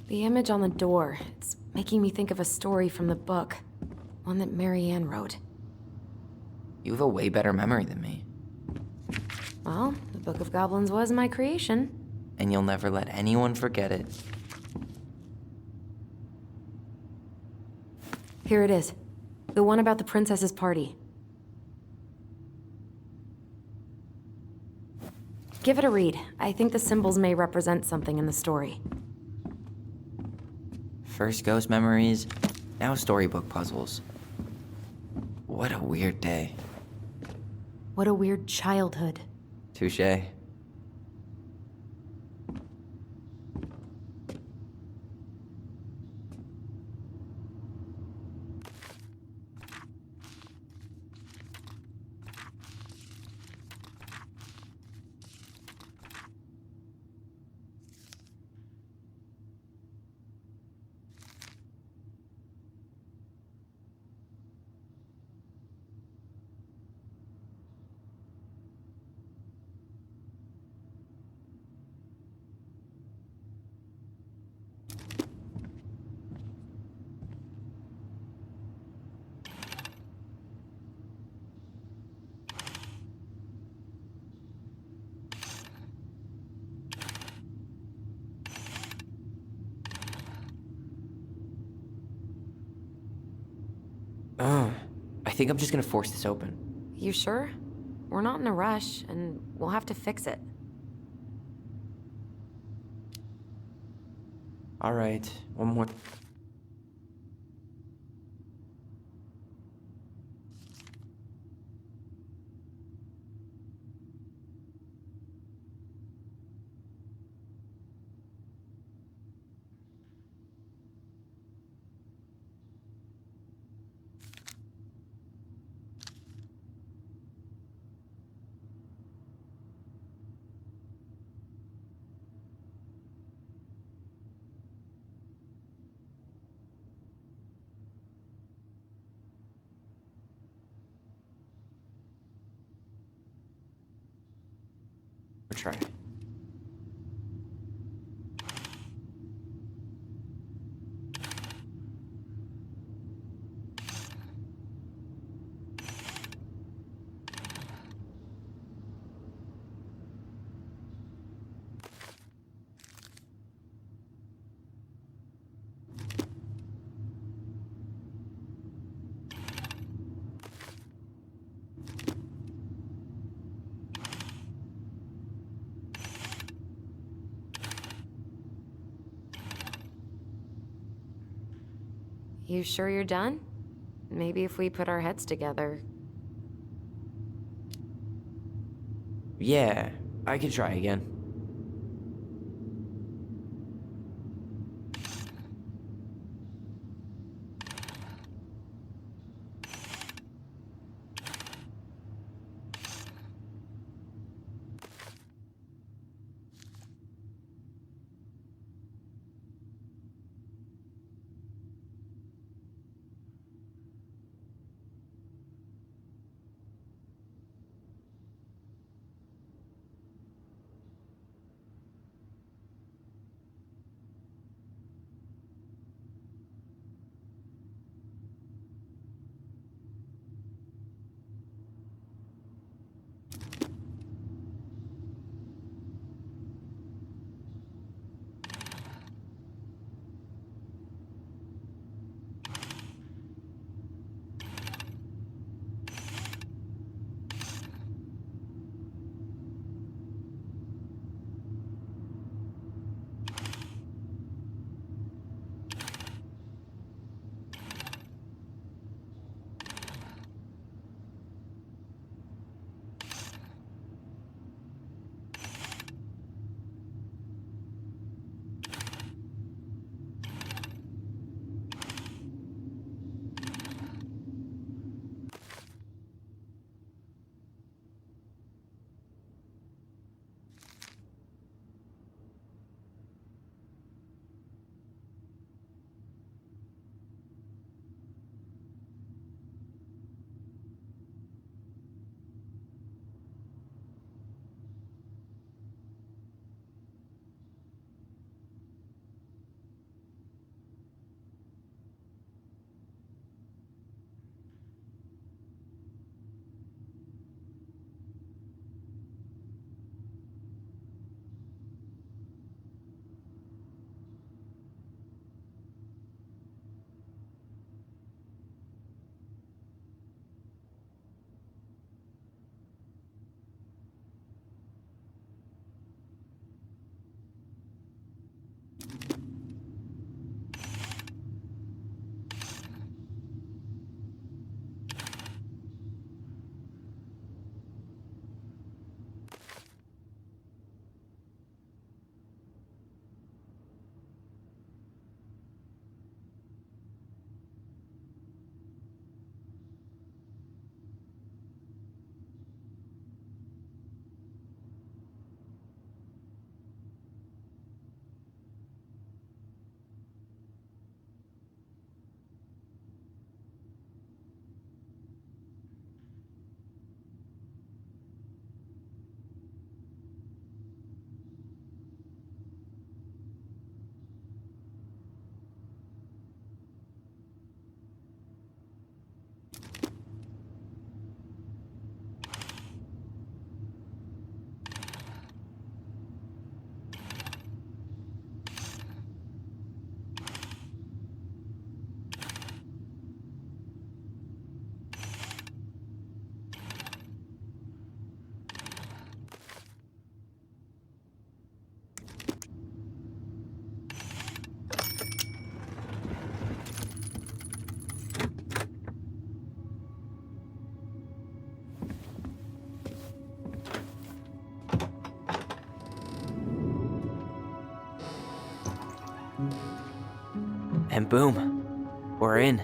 The image on the door. It's making me think of a story from the book. One that Marianne wrote. You have a way better memory than me. Well, the Book of Goblins was my creation. And you'll never let anyone forget it. Here it is. The one about the princess's party. Give it a read. I think the symbols may represent something in the story. First ghost memories, now storybook puzzles. What a weird day. What a weird childhood. Touché. I think I'm just gonna force this open. You sure? We're not in a rush, and we'll have to fix it. All right, one more. Try. You sure you're done? Maybe if we put our heads together. Yeah, I could try again. And boom, we're in.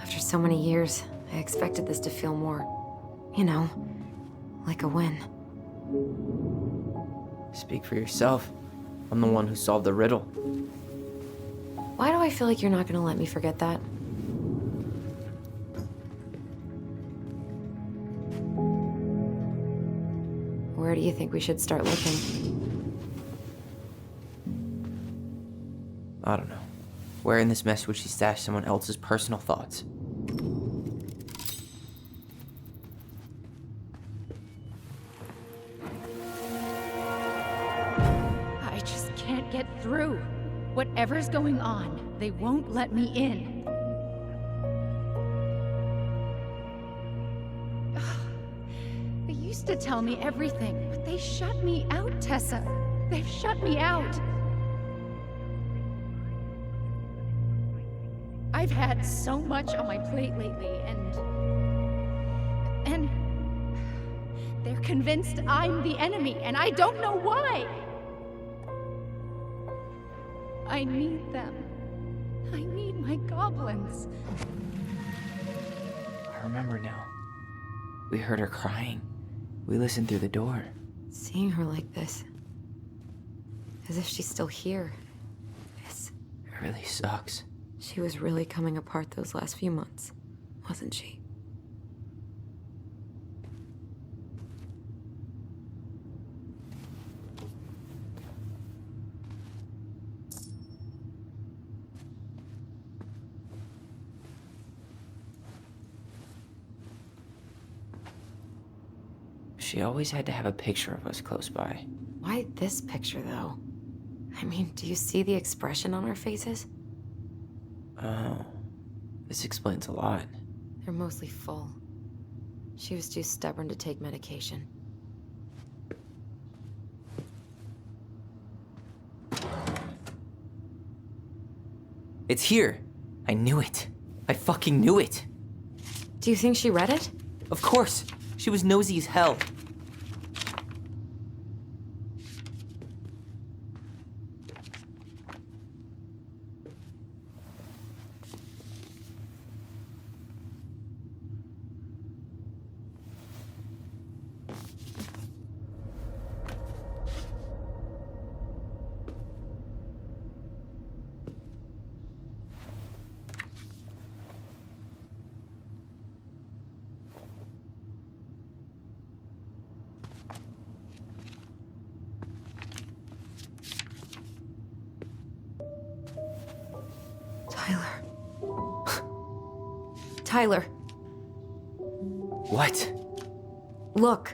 After so many years, I expected this to feel more, you know, like a win. Speak for yourself. I'm the one who solved the riddle. Why do I feel like you're not gonna let me forget that? Where do you think we should start looking? I don't know. Where in this mess would she stash someone else's personal thoughts? I just can't get through. Whatever's going on, they won't let me in. They used to tell me everything, but they shut me out, Tessa. They've shut me out. I've had so much on my plate lately, and they're convinced I'm the enemy, and I don't know why. I need them. I need my goblins. I remember now. We heard her crying. We listened through the door. Seeing her like this, as if she's still here, It really sucks. she was really coming apart those last few months, wasn't she? She always had to have a picture of us close by. Why this picture, though? I mean, do you see the expression on our faces? Oh, this explains a lot. They're mostly full. She was too stubborn to take medication. It's here. I knew it. I fucking knew it. Do you think she read it? Of course. She was nosy as hell. Tyler. What? Look.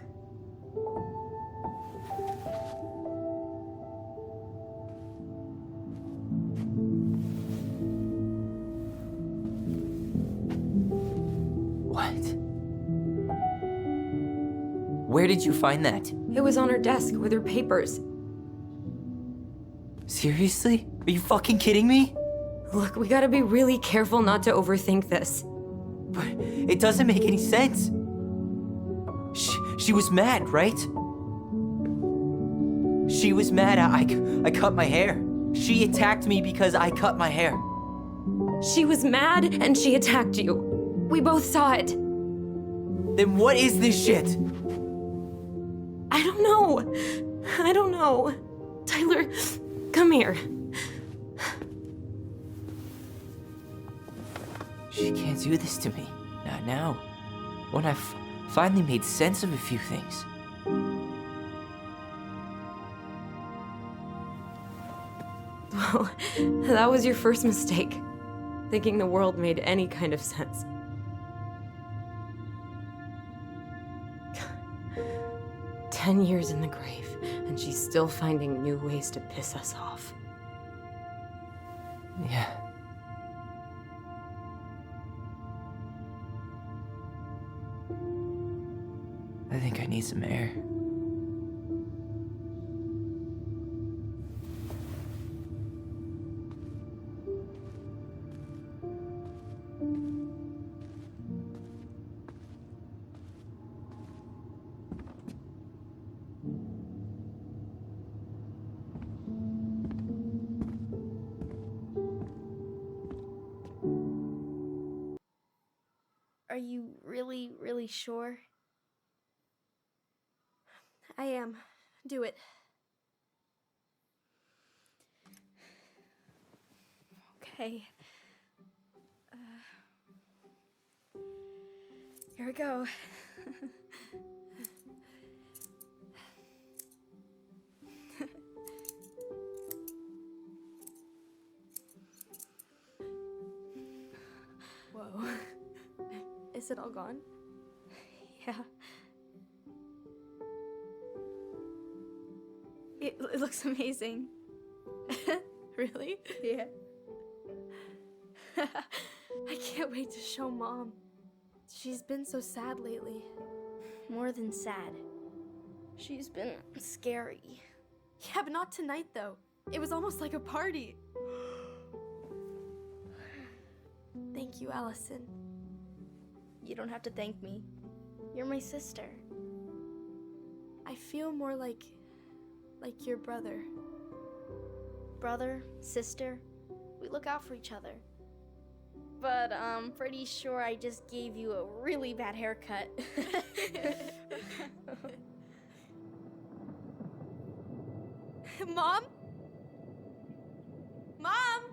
What? Where did you find that? It was on her desk with her papers. Seriously? Are you fucking kidding me? Look, we gotta be really careful not to overthink this. But it doesn't make any sense. She was mad, right? She was mad I cut my hair. She attacked me because I cut my hair. She was mad and she attacked you. We both saw it. Then what is this shit? I don't know. I don't know. Tyler, come here. She can't do this to me. Not now. When I've finally made sense of a few things. Well, that was your first mistake. Thinking the world made any kind of sense. "10 years in the grave, and she's still finding new ways to piss us off." Yeah. need some air. Are you really, really sure? I am. Do it. Okay. Here we go. Whoa. Is it all gone? Yeah. It looks amazing. Really? Yeah. I can't wait to show Mom. She's been so sad lately. More than sad. She's been scary. Yeah, but not tonight, though. It was almost like a party. Thank you, Alyson. You don't have to thank me. You're my sister. I feel more like your brother. Brother, sister, we look out for each other. But I'm pretty sure I just gave you a really bad haircut. Mom? Mom?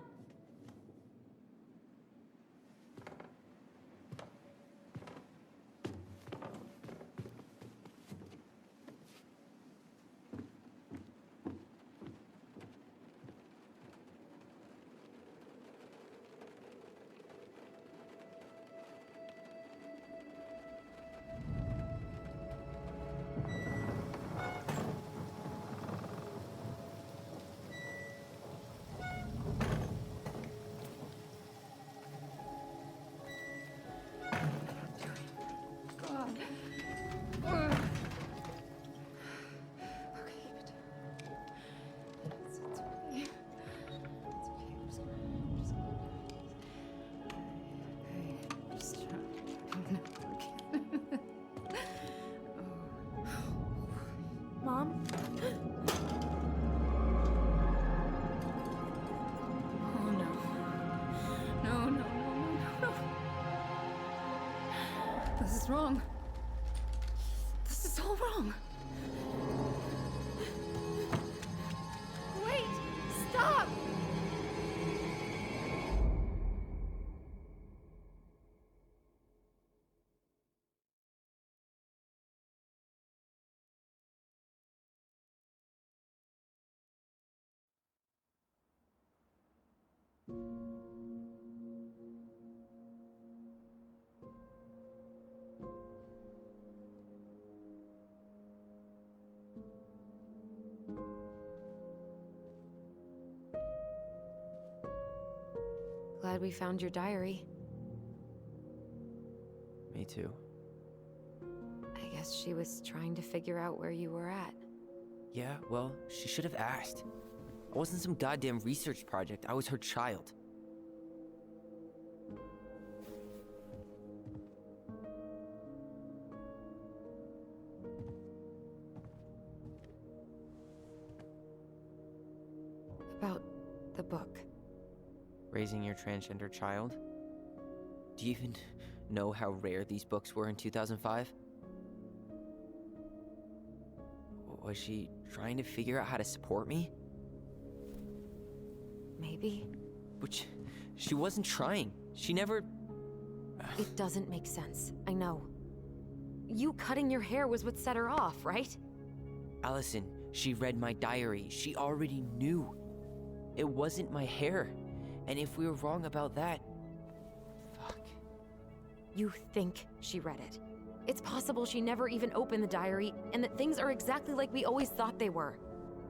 Mom? Oh no. No, no, no, no, no. This is wrong. This is all wrong. Wait! Stop! Glad we found your diary. Me too. I guess she was trying to figure out where you were at. Yeah, well, she should have asked. I wasn't some goddamn research project. I was her child. About the book. Raising your transgender child? Do you even know how rare these books were in 2005? Was she trying to figure out how to support me? Maybe. But she wasn't trying. She never... It doesn't make sense. I know. You cutting your hair was what set her off, right? Alyson, she read my diary. She already knew. It wasn't my hair. And if we were wrong about that... Fuck. You think she read it. It's possible she never even opened the diary, and that things are exactly like we always thought they were.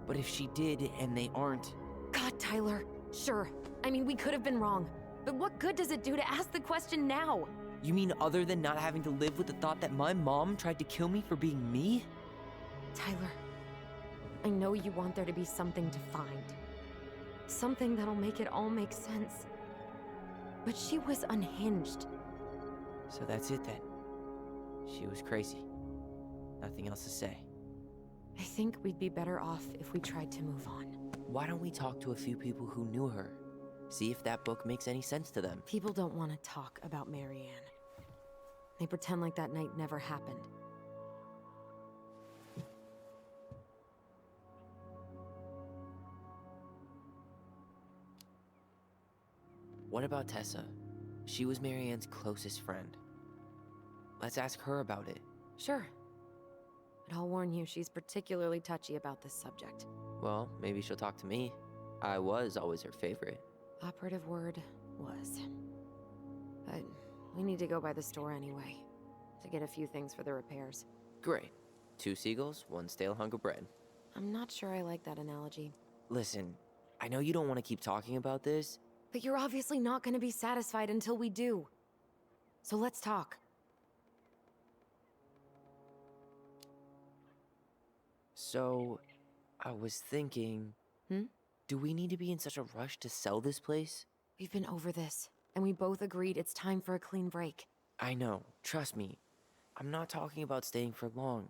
But if she did, and they aren't... God, Tyler. Sure. I mean, we could have been wrong. But what good does it do to ask the question now? You mean other than not having to live with the thought that my mom tried to kill me for being me? Tyler, I know you want there to be something to find. Something that'll make it all make sense. But she was unhinged. So that's it then. She was crazy. Nothing else to say. I think we'd be better off if we tried to move on. Why don't we talk to a few people who knew her? See if that book makes any sense to them. People don't want to talk about Marianne. They pretend like that night never happened. What about Tessa? She was Marianne's closest friend. Let's ask her about it. Sure. But I'll warn you, she's particularly touchy about this subject. Well, maybe she'll talk to me. I was always her favorite. Operative word was. But we need to go by the store anyway, to get a few things for the repairs. Great. 2 seagulls, 1 stale hunk of bread. I'm not sure I like that analogy. Listen, I know you don't want to keep talking about this. But you're obviously not going to be satisfied until we do. So let's talk. So, I was thinking... Do we need to be in such a rush to sell this place? We've been over this, and we both agreed it's time for a clean break. I know, trust me. I'm not talking about staying for long.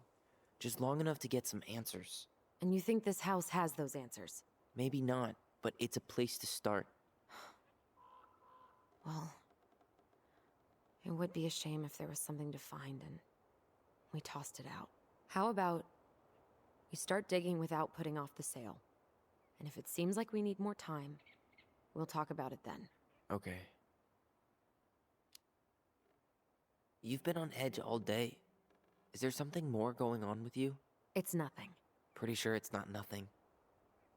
Just long enough to get some answers. And you think this house has those answers? Maybe not, but it's a place to start. Well, it would be a shame if there was something to find and we tossed it out. How about we start digging without putting off the sale? And if it seems like we need more time, we'll talk about it then. Okay. You've been on edge all day. Is there something more going on with you? It's nothing. Pretty sure it's not nothing.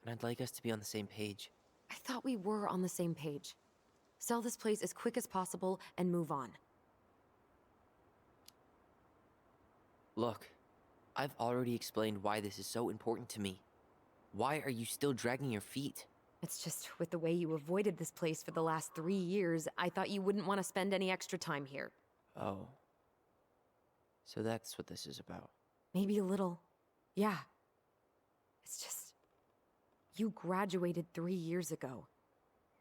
And I'd like us to be on the same page. I thought we were on the same page. Sell this place as quick as possible and move on. Look, I've already explained why this is so important to me. Why are you still dragging your feet? It's just with the way you avoided this place for the last 3 years, I thought you wouldn't want to spend any extra time here. Oh. So that's what this is about. Maybe a little. Yeah. It's just... You graduated 3 years ago.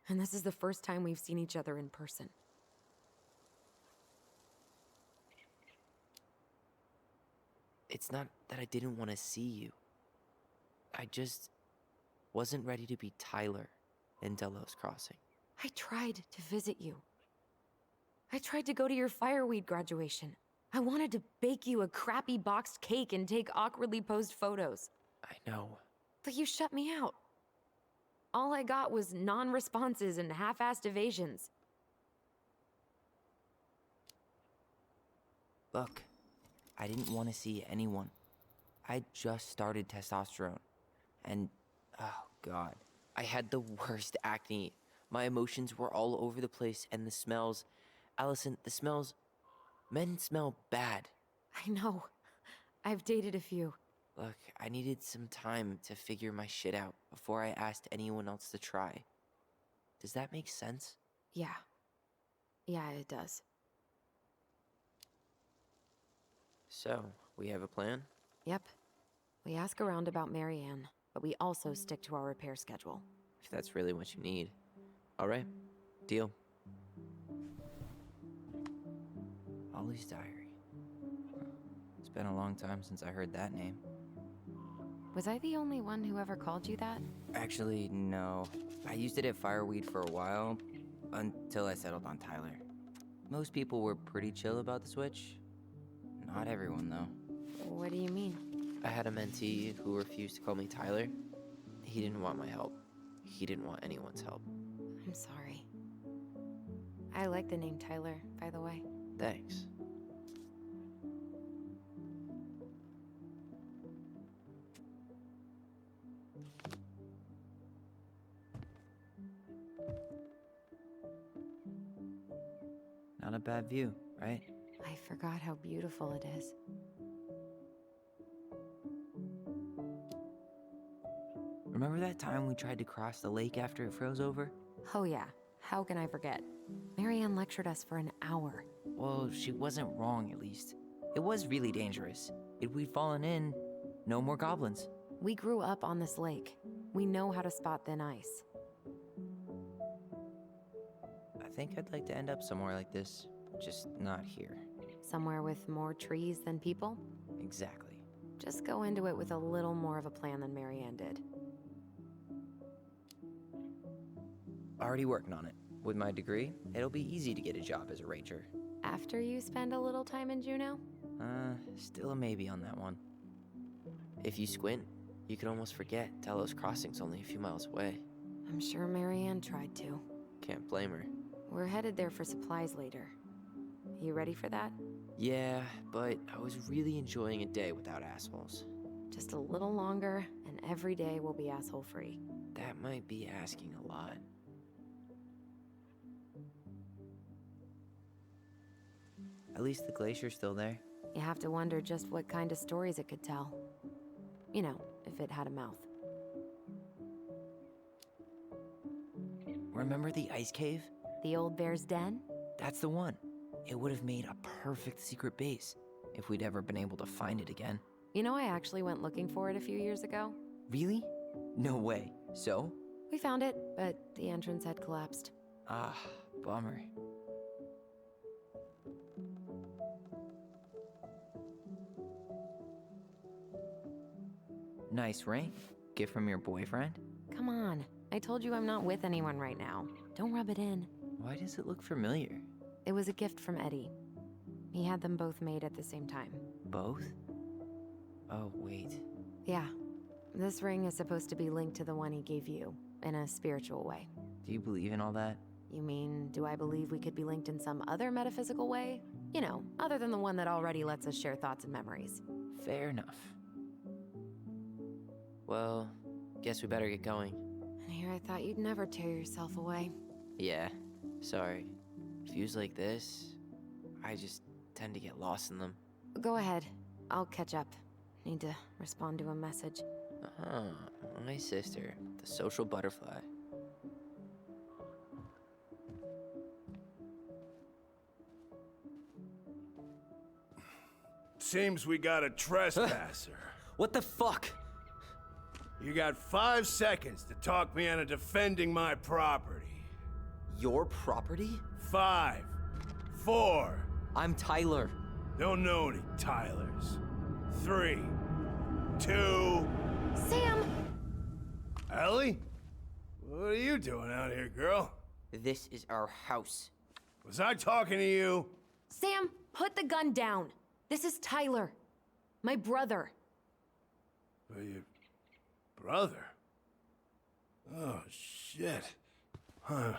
And this is the first time we've seen each other in person. It's not that I didn't want to see you. I just wasn't ready to be Tyler in Delos Crossing. I tried to visit you. I tried to go to your fireweed graduation. I wanted to bake you a crappy boxed cake and take awkwardly posed photos. I know. But you shut me out. All I got was non-responses and half-assed evasions. Look, I didn't want to see anyone. I just started testosterone. And, oh god, I had the worst acne. My emotions were all over the place, and the smells... Alyson, the smells... Men smell bad. I know. I've dated a few. Look, I needed some time to figure my shit out before I asked anyone else to try. Does that make sense? Yeah. Yeah, it does. So, we have a plan? Yep. We ask around about Marianne, but we also stick to our repair schedule. If that's really what you need. Alright, deal. Ollie's Diary. It's been a long time since I heard that name. Was I the only one who ever called you that? Actually, no. I used it at Fireweed for a while, until I settled on Tyler. Most people were pretty chill about the switch. Not everyone, though. What do you mean? I had a mentee who refused to call me Tyler. He didn't want my help. He didn't want anyone's help. I'm sorry. I like the name Tyler, by the way. Thanks. Not a bad view, right? I forgot how beautiful it is. Remember that time we tried to cross the lake after it froze over? Oh yeah, how can I forget? Marianne lectured us for an hour. Well, she wasn't wrong, at least. It was really dangerous. If we'd fallen in, no more goblins. We grew up on this lake. We know how to spot thin ice. I think I'd like to end up somewhere like this, just not here. Somewhere with more trees than people? Exactly. Just go into it with a little more of a plan than Marianne did. Already working on it. With my degree, it'll be easy to get a job as a ranger. After you spend a little time in Juneau? Still a maybe on that one. If you squint, you can almost forget Delos Crossing's only a few miles away. I'm sure Marianne tried to. Can't blame her. We're headed there for supplies later. You ready for that? Yeah, but I was really enjoying a day without assholes. Just a little longer, and every day will be asshole-free. That might be asking a lot. At least the glacier's still there. You have to wonder just what kind of stories it could tell. You know, if it had a mouth. Remember the ice cave? The old bear's den? That's the one. It would have made a perfect secret base if we'd ever been able to find it again. You know, I actually went looking for it a few years ago. Really? No way. So? We found it, but the entrance had collapsed. Ah, bummer. Nice ring. Gift from your boyfriend? Come on. I told you I'm not with anyone right now. Don't rub it in. Why does it look familiar? It was a gift from Eddie. He had them both made at the same time. Both? Oh, wait. Yeah. This ring is supposed to be linked to the one he gave you, in a spiritual way. Do you believe in all that? You mean, do I believe we could be linked in some other metaphysical way? You know, other than the one that already lets us share thoughts and memories. Fair enough. Well, guess we better get going. And here I thought you'd never tear yourself away. Yeah, sorry. Views like this, I just tend to get lost in them. Go ahead. I'll catch up. Need to respond to a message. My sister, the social butterfly. Seems we got a trespasser. What the fuck? You got 5 seconds to talk me into defending my property. Your property? 5, 4. I'm Tyler. Don't know any Tylers. 3, 2. Sam! Ellie? What are you doing out here, girl? This is our house. Was I talking to you? Sam, put the gun down. This is Tyler. My brother. Your brother? Oh, shit. Huh.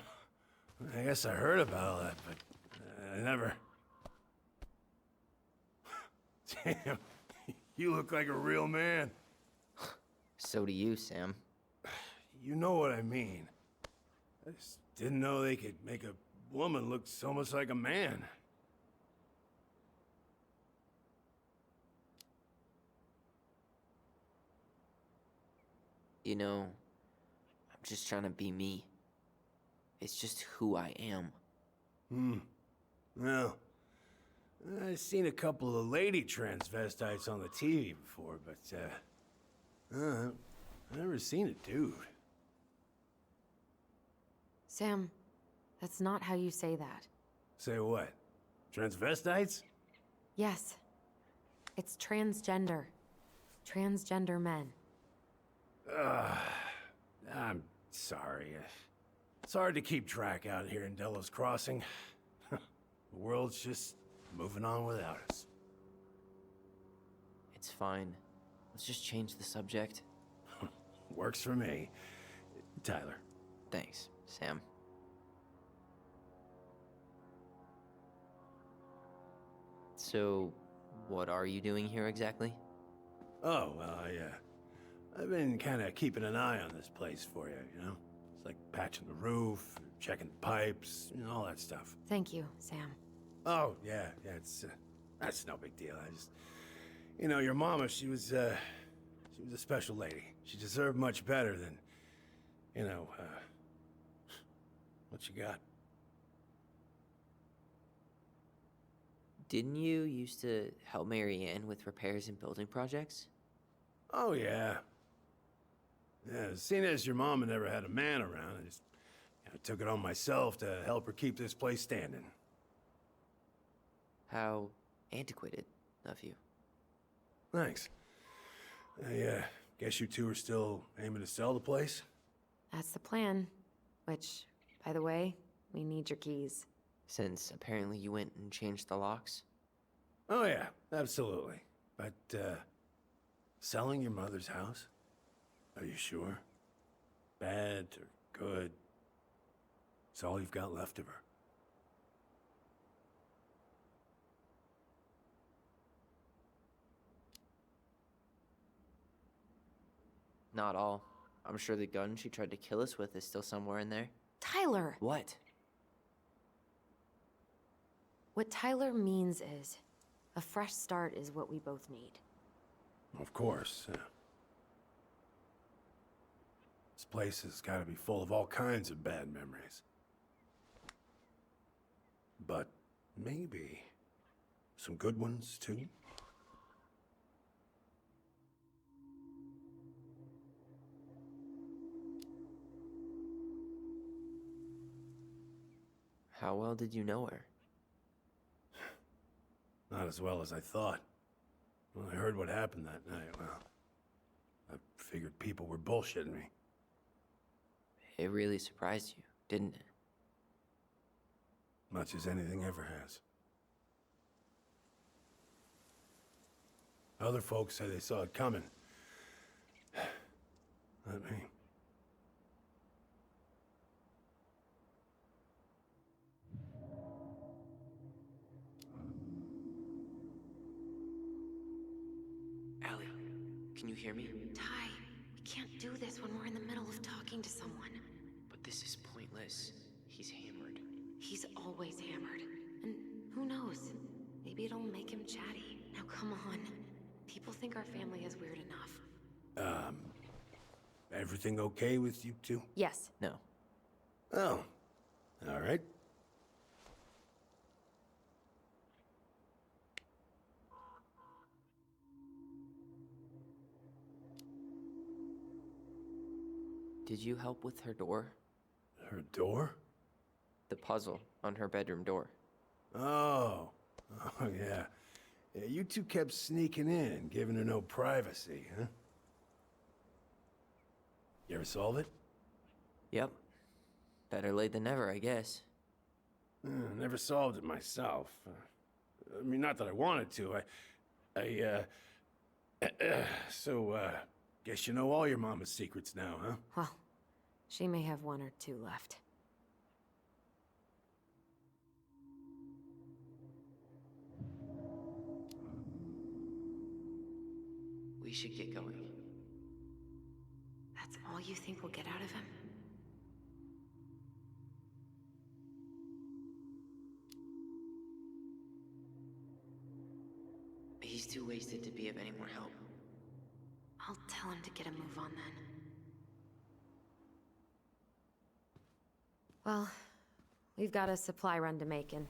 I guess I heard about all that, but I never... Damn, you look like a real man. So do you, Sam. You know what I mean. I just didn't know they could make a woman look so much like a man. You know, I'm just trying to be me. It's just who I am. Well, I've seen a couple of lady transvestites on the TV before, but, I've never seen a dude. Sam, that's not how you say that. Say what? Transvestites? Yes. It's transgender. Transgender men. I'm sorry. It's hard to keep track out here in Delos Crossing. The world's just moving on without us. It's fine. Let's just change the subject. Works for me. Tyler. Thanks, Sam. So, what are you doing here exactly? Oh, well, I've been kind of keeping an eye on this place for you, you know? It's like patching the roof, checking the pipes, you know, all that stuff. Thank you, Sam. Oh, yeah, that's no big deal. I just, you know, your mama, she was a special lady. She deserved much better than, you know, what you got. Didn't you used to help Mary Ann with repairs and building projects? Oh, yeah. Yeah, seeing as your mom had never had a man around, I just took it on myself to help her keep this place standing. How antiquated of you. Thanks. I guess you two are still aiming to sell the place? That's the plan. Which, by the way, we need your keys. Since apparently you went and changed the locks? Oh, yeah, absolutely. But, selling your mother's house? Are you sure? Bad or good? It's all you've got left of her. Not all. I'm sure the gun she tried to kill us with is still somewhere in there. Tyler! What? What Tyler means is, a fresh start is what we both need. Of course. This place has got to be full of all kinds of bad memories. But maybe some good ones, too? How well did you know her? Not as well as I thought. When I heard what happened that night, well, I figured people were bullshitting me. It really surprised you, didn't it? Much as anything ever has. Other folks say they saw it coming. Not me. Allie, can you hear me? Ty, we can't do this when we're in the middle of talking to someone. But this is pointless. He's hammered. He's always hammered. And who knows? Maybe it'll make him chatty. Now come on. People think our family is weird enough. Everything okay with you two? Yes. No. Oh, all right. Did you help with her door? Her door? The puzzle on her bedroom door. Oh, yeah. Yeah, you two kept sneaking in, giving her no privacy, huh? You ever solve it? Yep. Better late than never, I guess. Never solved it myself. I mean, not that I wanted to. So, guess you know all your mama's secrets now, huh? Well, she may have one or two left. We should get going. That's all you think we'll get out of him? He's too wasted to be of any more help. I'll tell him to get a move on then. Well, we've got a supply run to make, and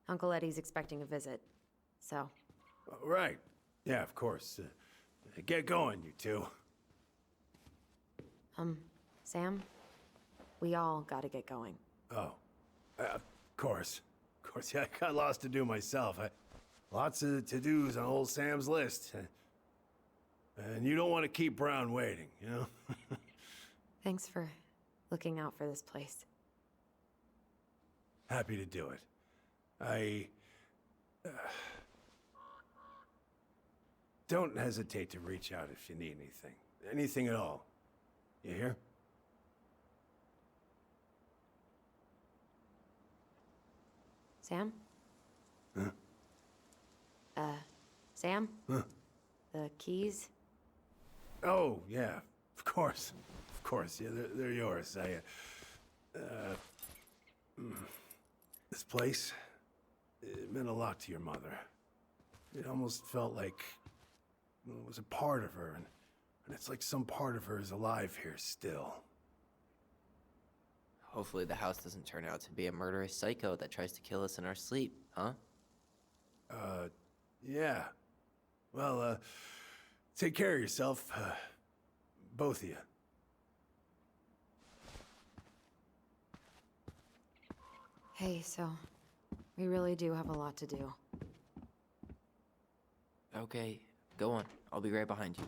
Uncle Eddie's expecting a visit. So, Right. Yeah, of course. Get going, you two. Sam? We all gotta get going. Oh, of course. Of course, yeah, I got lots to do myself. Lots of to-dos on old Sam's list. And you don't want to keep Brown waiting, you know? Thanks for looking out for this place. Happy to do it. Don't hesitate to reach out if you need anything. Anything at all. You hear? Sam? Huh? Sam? Huh? The keys? Oh, yeah. Of course. Of course. Yeah, they're yours. This place, it meant a lot to your mother. It almost felt like it was a part of her, and it's like some part of her is alive here still. Hopefully the house doesn't turn out to be a murderous psycho that tries to kill us in our sleep, huh? Yeah. Well, take care of yourself, both of you. Hey, so we really do have a lot to do. Okay, go on. I'll be right behind you.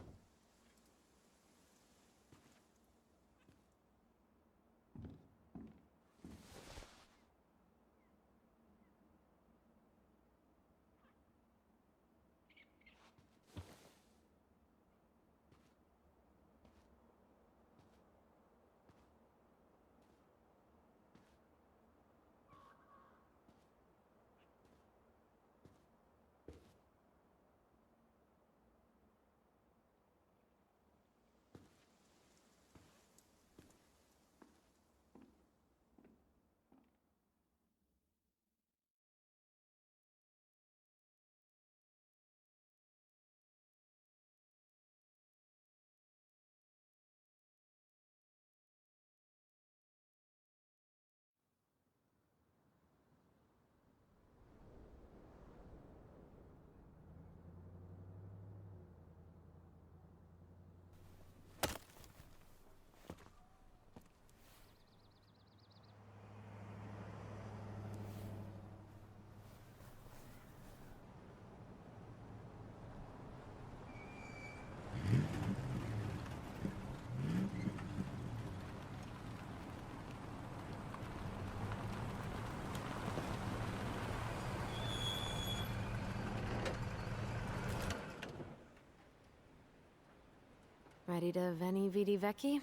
Ready to Veni Vidi Vecchi?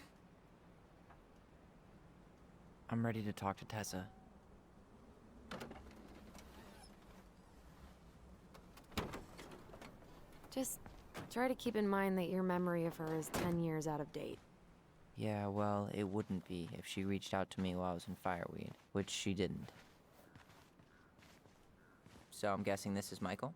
I'm ready to talk to Tessa. Just try to keep in mind that your memory of her is 10 years out of date. Yeah, well, it wouldn't be if she reached out to me while I was in Fireweed, which she didn't. So I'm guessing this is Michael?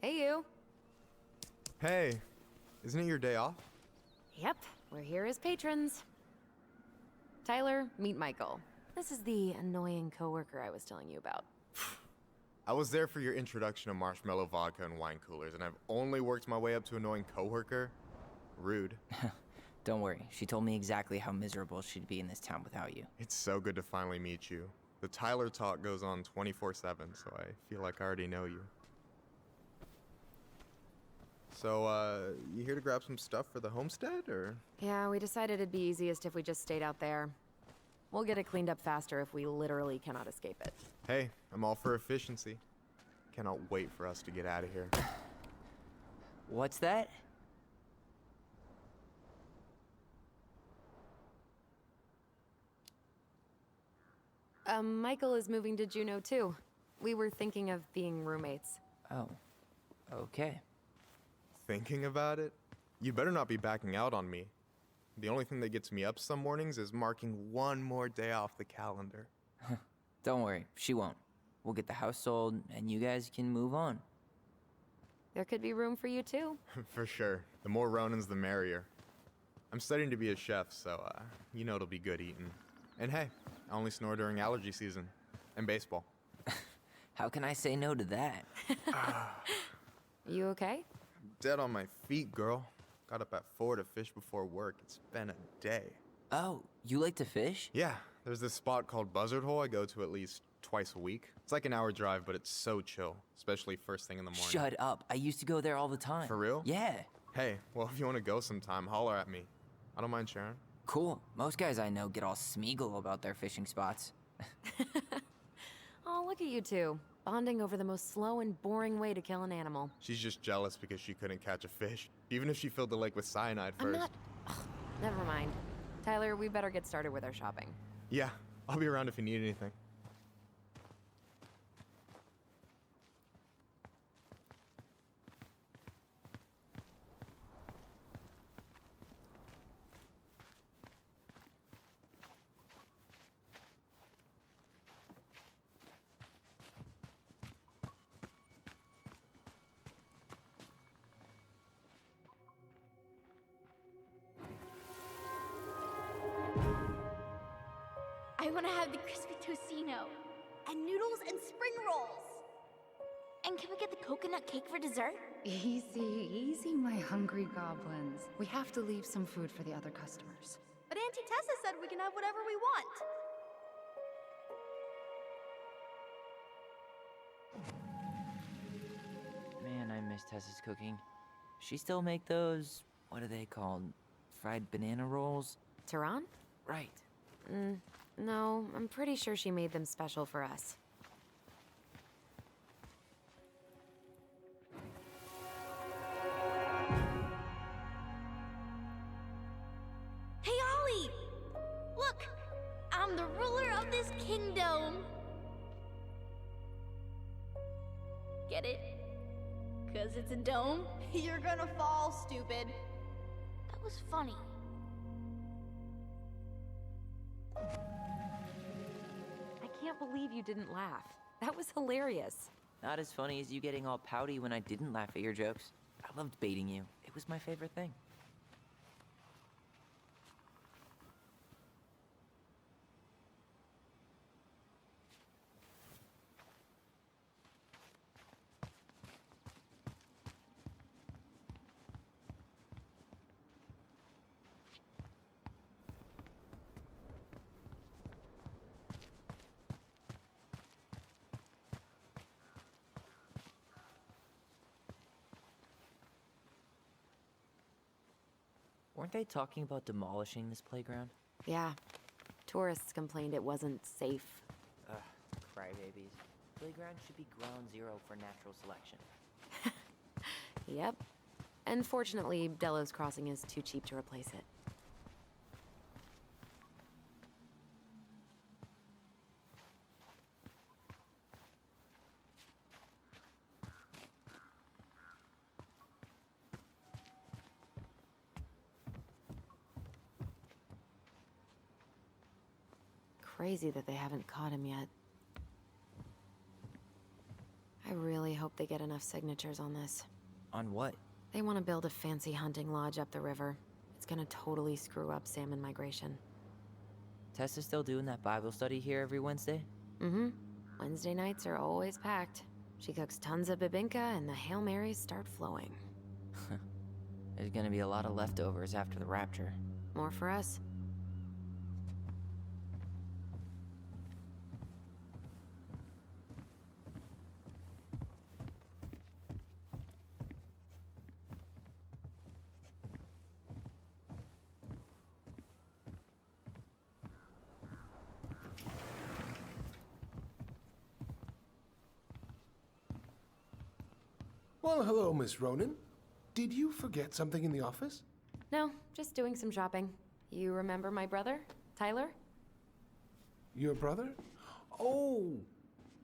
Hey, you. Hey, isn't it your day off? Yep, we're here as patrons. Tyler, meet Michael. This is the annoying coworker I was telling you about. I was there for your introduction to marshmallow vodka and wine coolers, and I've only worked my way up to annoying coworker. Rude. Don't worry, she told me exactly how miserable she'd be in this town without you. It's so good to finally meet you. The Tyler talk goes on 24/7, so I feel like I already know you. So, you here to grab some stuff for the homestead, or? Yeah, we decided it'd be easiest if we just stayed out there. We'll get it cleaned up faster if we literally cannot escape it. Hey, I'm all for efficiency. Cannot wait for us to get out of here. What's that? Michael is moving to Juneau too. We were thinking of being roommates. Oh, okay. Thinking about it? You better not be backing out on me. The only thing that gets me up some mornings is marking one more day off the calendar. Don't worry, she won't. We'll get the house sold, and you guys can move on. There could be room for you too. For sure. The more Ronans, the merrier. I'm studying to be a chef, so, you know it'll be good eating. And hey, I only snore during allergy season. And baseball. How can I say no to that? You okay? Dead on my feet, girl. Got up at 4 to fish before work. It's been a day. Oh, you like to fish? Yeah, there's this spot called Buzzard Hole I go to at least twice a week. It's like an hour drive, but it's so chill, especially first thing in the morning. Shut up. I used to go there all the time. For real? Yeah. Hey, well, if you want to go sometime, holler at me. I don't mind sharing. Cool. Most guys I know get all Smeagol about their fishing spots. Oh, look at you two. Bonding over the most slow and boring way to kill an animal. She's just jealous because she couldn't catch a fish, even if she filled the lake with cyanide I'm first. not... Ugh, never mind. Tyler, we better get started with our shopping. Yeah, I'll be around if you need anything. I want to have the crispy tocino, and noodles and spring rolls. And can we get the coconut cake for dessert? Easy, easy, my hungry goblins. We have to leave some food for the other customers. But Auntie Tessa said we can have whatever we want. Man, I miss Tessa's cooking. She still make those, what are they called? Fried banana rolls? Tehran? Right. No, I'm pretty sure she made them special for us. Hey, Ollie! Look! I'm the ruler of this kingdom! Get it? 'Cause it's a dome? You're gonna fall, stupid. That was funny. I can't believe you didn't laugh. That was hilarious. Not as funny as you getting all pouty when I didn't laugh at your jokes. I loved baiting you. It was my favorite thing. Weren't they talking about demolishing this playground? Yeah. Tourists complained it wasn't safe. Ugh, crybabies. Playground should be ground zero for natural selection. Yep. And fortunately, Delos Crossing is too cheap to replace it. Crazy that they haven't caught him yet. I really hope they get enough signatures on this. On what? They want to build a fancy hunting lodge up the river. It's gonna totally screw up salmon migration. Tessa's still doing that Bible study here every Wednesday? Mm-hmm. Wednesday nights are always packed. She cooks tons of bibinka and the Hail Marys start flowing. There's gonna be a lot of leftovers after the rapture. More for us. Well, hello, Miss Ronan. Did you forget something in the office? No, just doing some shopping. You remember my brother, Tyler? Your brother? Oh,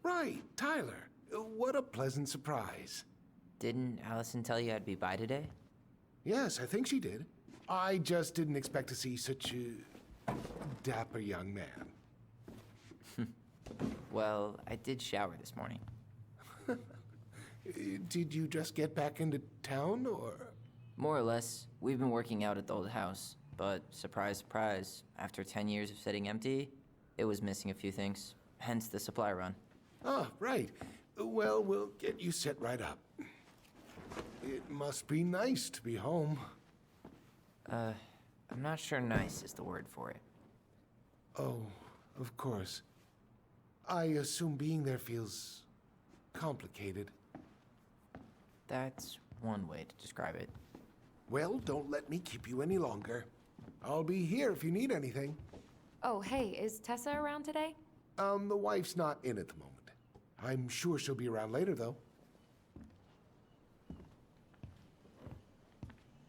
right, Tyler. What a pleasant surprise. Didn't Alyson tell you I'd be by today? Yes, I think she did. I just didn't expect to see such a dapper young man. Well, I did shower this morning. Did you just get back into town, or? More or less. We've been working out at the old house, but surprise, surprise, after 10 years of sitting empty, it was missing a few things, hence the supply run. Ah, right. Well, we'll get you set right up. It must be nice to be home. I'm not sure nice is the word for it. Oh, of course. I assume being there feels complicated. That's one way to describe it. Well, don't let me keep you any longer. I'll be here if you need anything. Oh, hey, is Tessa around today? The wife's not in at the moment. I'm sure she'll be around later, though.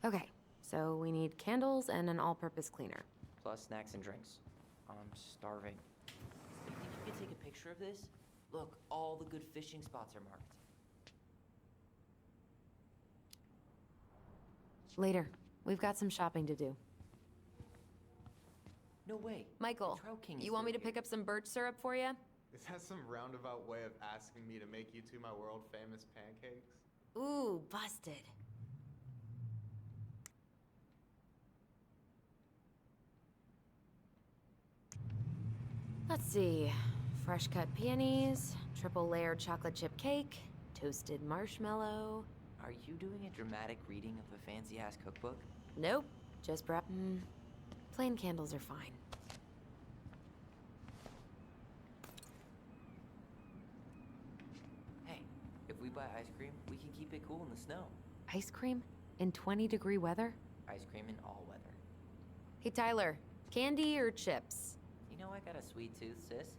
Okay, so we need candles and an all-purpose cleaner. Plus snacks and drinks. I'm starving. take a picture of this? Look, all the good fishing spots are marked. Later. We've got some shopping to do. No way. Michael, The Trout King is you want me to still pick up some birch syrup for you? Is that some roundabout way of asking me to make you two my world famous pancakes? Ooh, busted. Let's see. Fresh cut peonies, triple layered chocolate chip cake, toasted marshmallow. Are you doing a dramatic reading of a fancy-ass cookbook? Nope, just prep. Plain candles are fine. Hey, if we buy ice cream, we can keep it cool in the snow. Ice cream? In 20-degree weather? Ice cream in all weather. Hey, Tyler, candy or chips? You know I got a sweet tooth, sis.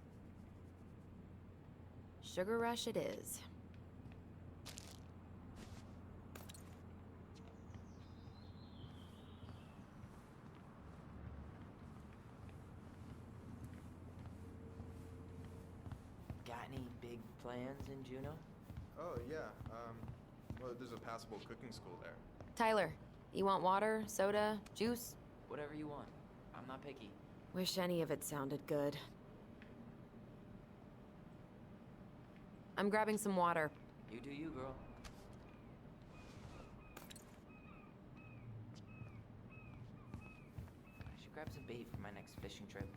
Sugar rush it is. Got any big plans in Juneau? Oh, yeah. Well, there's a passable cooking school there. Tyler, you want water, soda, juice? Whatever you want. I'm not picky. Wish any of it sounded good. I'm grabbing some water. You do you, girl. I should grab some bait for my next fishing trip.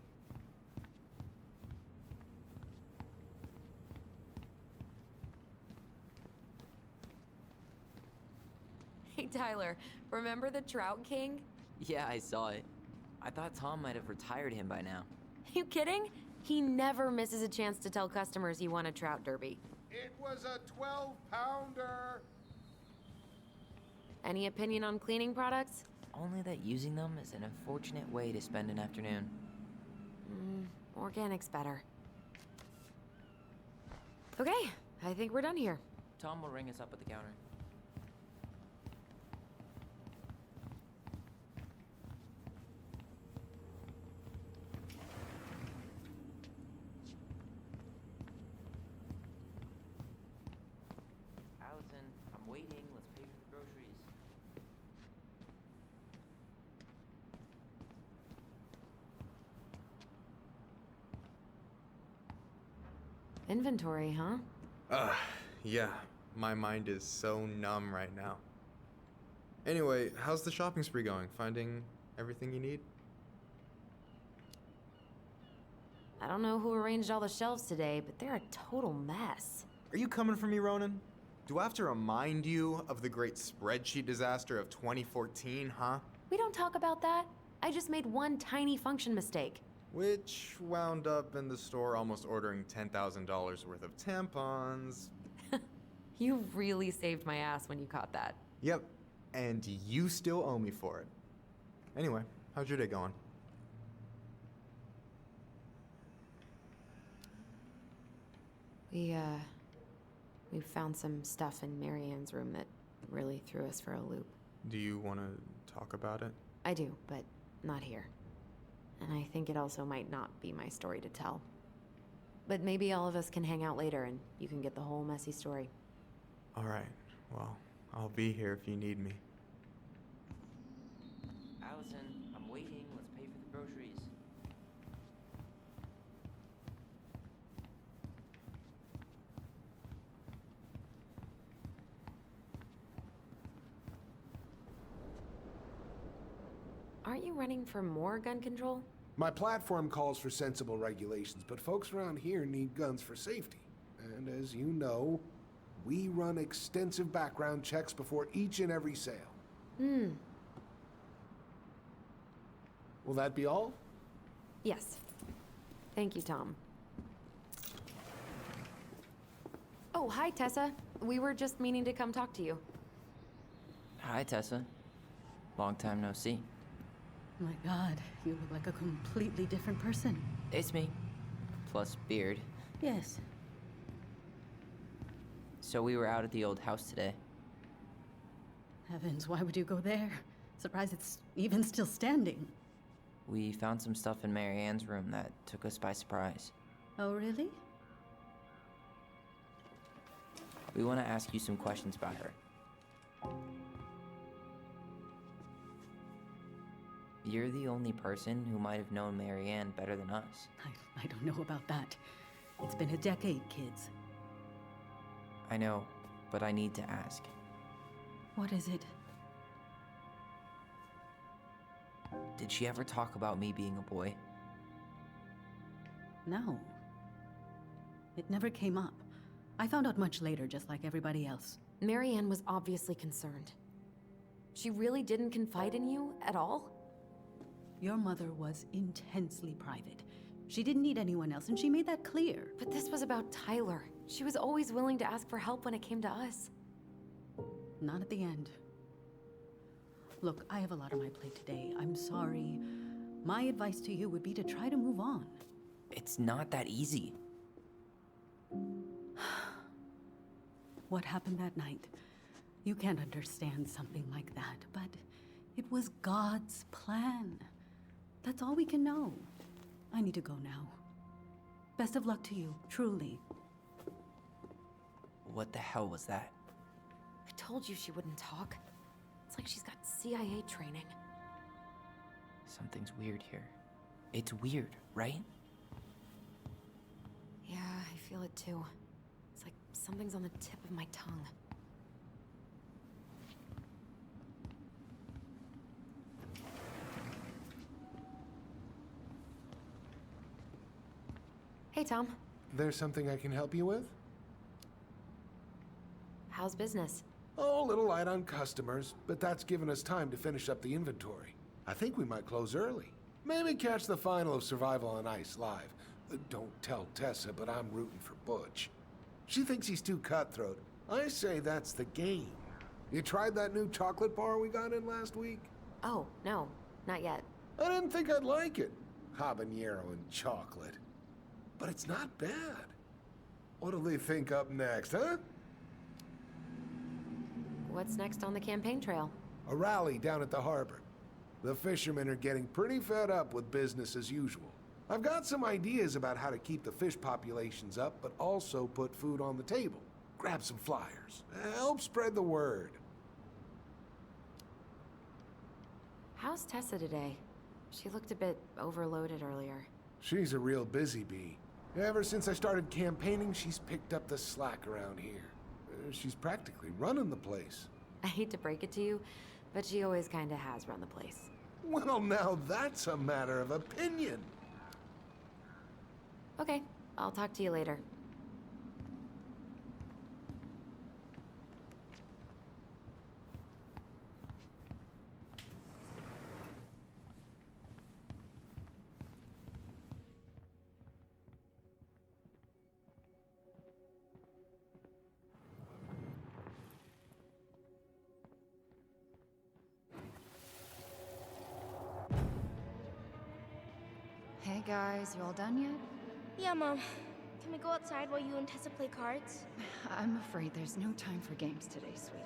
Hey, Tyler, remember the Trout King? Yeah, I saw it. I thought Tom might have retired him by now. You kidding? He never misses a chance to tell customers he won a trout derby. It was a 12-pounder. Any opinion on cleaning products? Only that using them is an unfortunate way to spend an afternoon. Organic's better. Okay, I think we're done here. Tom will ring us up at the counter. Allison, I'm waiting. Let's pay for the groceries. Inventory, huh? Yeah. My mind is so numb right now. Anyway, how's the shopping spree going? Finding everything you need? I don't know who arranged all the shelves today, but they're a total mess. Are you coming for me, Ronan? Do I have to remind you of the great spreadsheet disaster of 2014, huh? We don't talk about that. I just made one tiny function mistake. Which wound up in the store almost ordering $10,000 worth of tampons. You really saved my ass when you caught that. Yep, and you still owe me for it. Anyway, how's your day going? We found some stuff in Marianne's room that really threw us for a loop. Do you want to talk about it? I do, but not here. And I think it also might not be my story to tell. But maybe all of us can hang out later and you can get the whole messy story. All right, well, I'll be here if you need me. Allison, I'm waiting. Let's pay for the groceries. Aren't you running for more gun control? My platform calls for sensible regulations, but folks around here need guns for safety. And as you know, we run extensive background checks before each and every sale. Will that be all? Yes. Thank you, Tom. Oh, hi, Tessa. We were just meaning to come talk to you. Hi, Tessa. Long time no see. My God, you look like a completely different person. It's me. Plus beard. Yes. So we were out at the old house today. Heavens, why would you go there? Surprised it's even still standing. We found some stuff in Mary Ann's room that took us by surprise. Oh, really? We want to ask you some questions about her. You're the only person who might have known Marianne better than us. I don't know about that. It's been a decade, kids. I know, but I need to ask. What is it? Did she ever talk about me being a boy? No. It never came up. I found out much later, just like everybody else. Marianne was obviously concerned. She really didn't confide in you at all? Your mother was intensely private. She didn't need anyone else, and she made that clear. But this was about Tyler. She was always willing to ask for help when it came to us. Not at the end. Look, I have a lot on my plate today. I'm sorry. My advice to you would be to try to move on. It's not that easy. What happened that night? You can't understand something like that, but it was God's plan. That's all we can know. I need to go now. Best of luck to you, truly. What the hell was that? I told you she wouldn't talk. It's like she's got CIA training. Something's weird here. It's weird, right? Yeah, I feel it too. It's like something's on the tip of my tongue. Hey, Tom. There's something I can help you with? How's business? Oh, a little light on customers, but that's given us time to finish up the inventory. I think we might close early. Maybe catch the final of Survival on Ice live. Don't tell Tessa, but I'm rooting for Butch. She thinks he's too cutthroat. I say that's the game. You tried that new chocolate bar we got in last week? Oh, no, not yet. I didn't think I'd like it. Habanero and chocolate. But it's not bad. What'll they think up next, huh? What's next on the campaign trail? A rally down at the harbor. The fishermen are getting pretty fed up with business as usual. I've got some ideas about how to keep the fish populations up, but also put food on the table. Grab some flyers. Help spread the word. How's Tessa today? She looked a bit overloaded earlier. She's a real busy bee. Ever since I started campaigning, she's picked up the slack around here. She's practically running the place. I hate to break it to you, but she always kinda has run the place. Well, now that's a matter of opinion. Okay, I'll talk to you later. Hey guys, you all done yet? Yeah, Mom. Can we go outside while you and Tessa play cards? I'm afraid there's no time for games today, sweetie.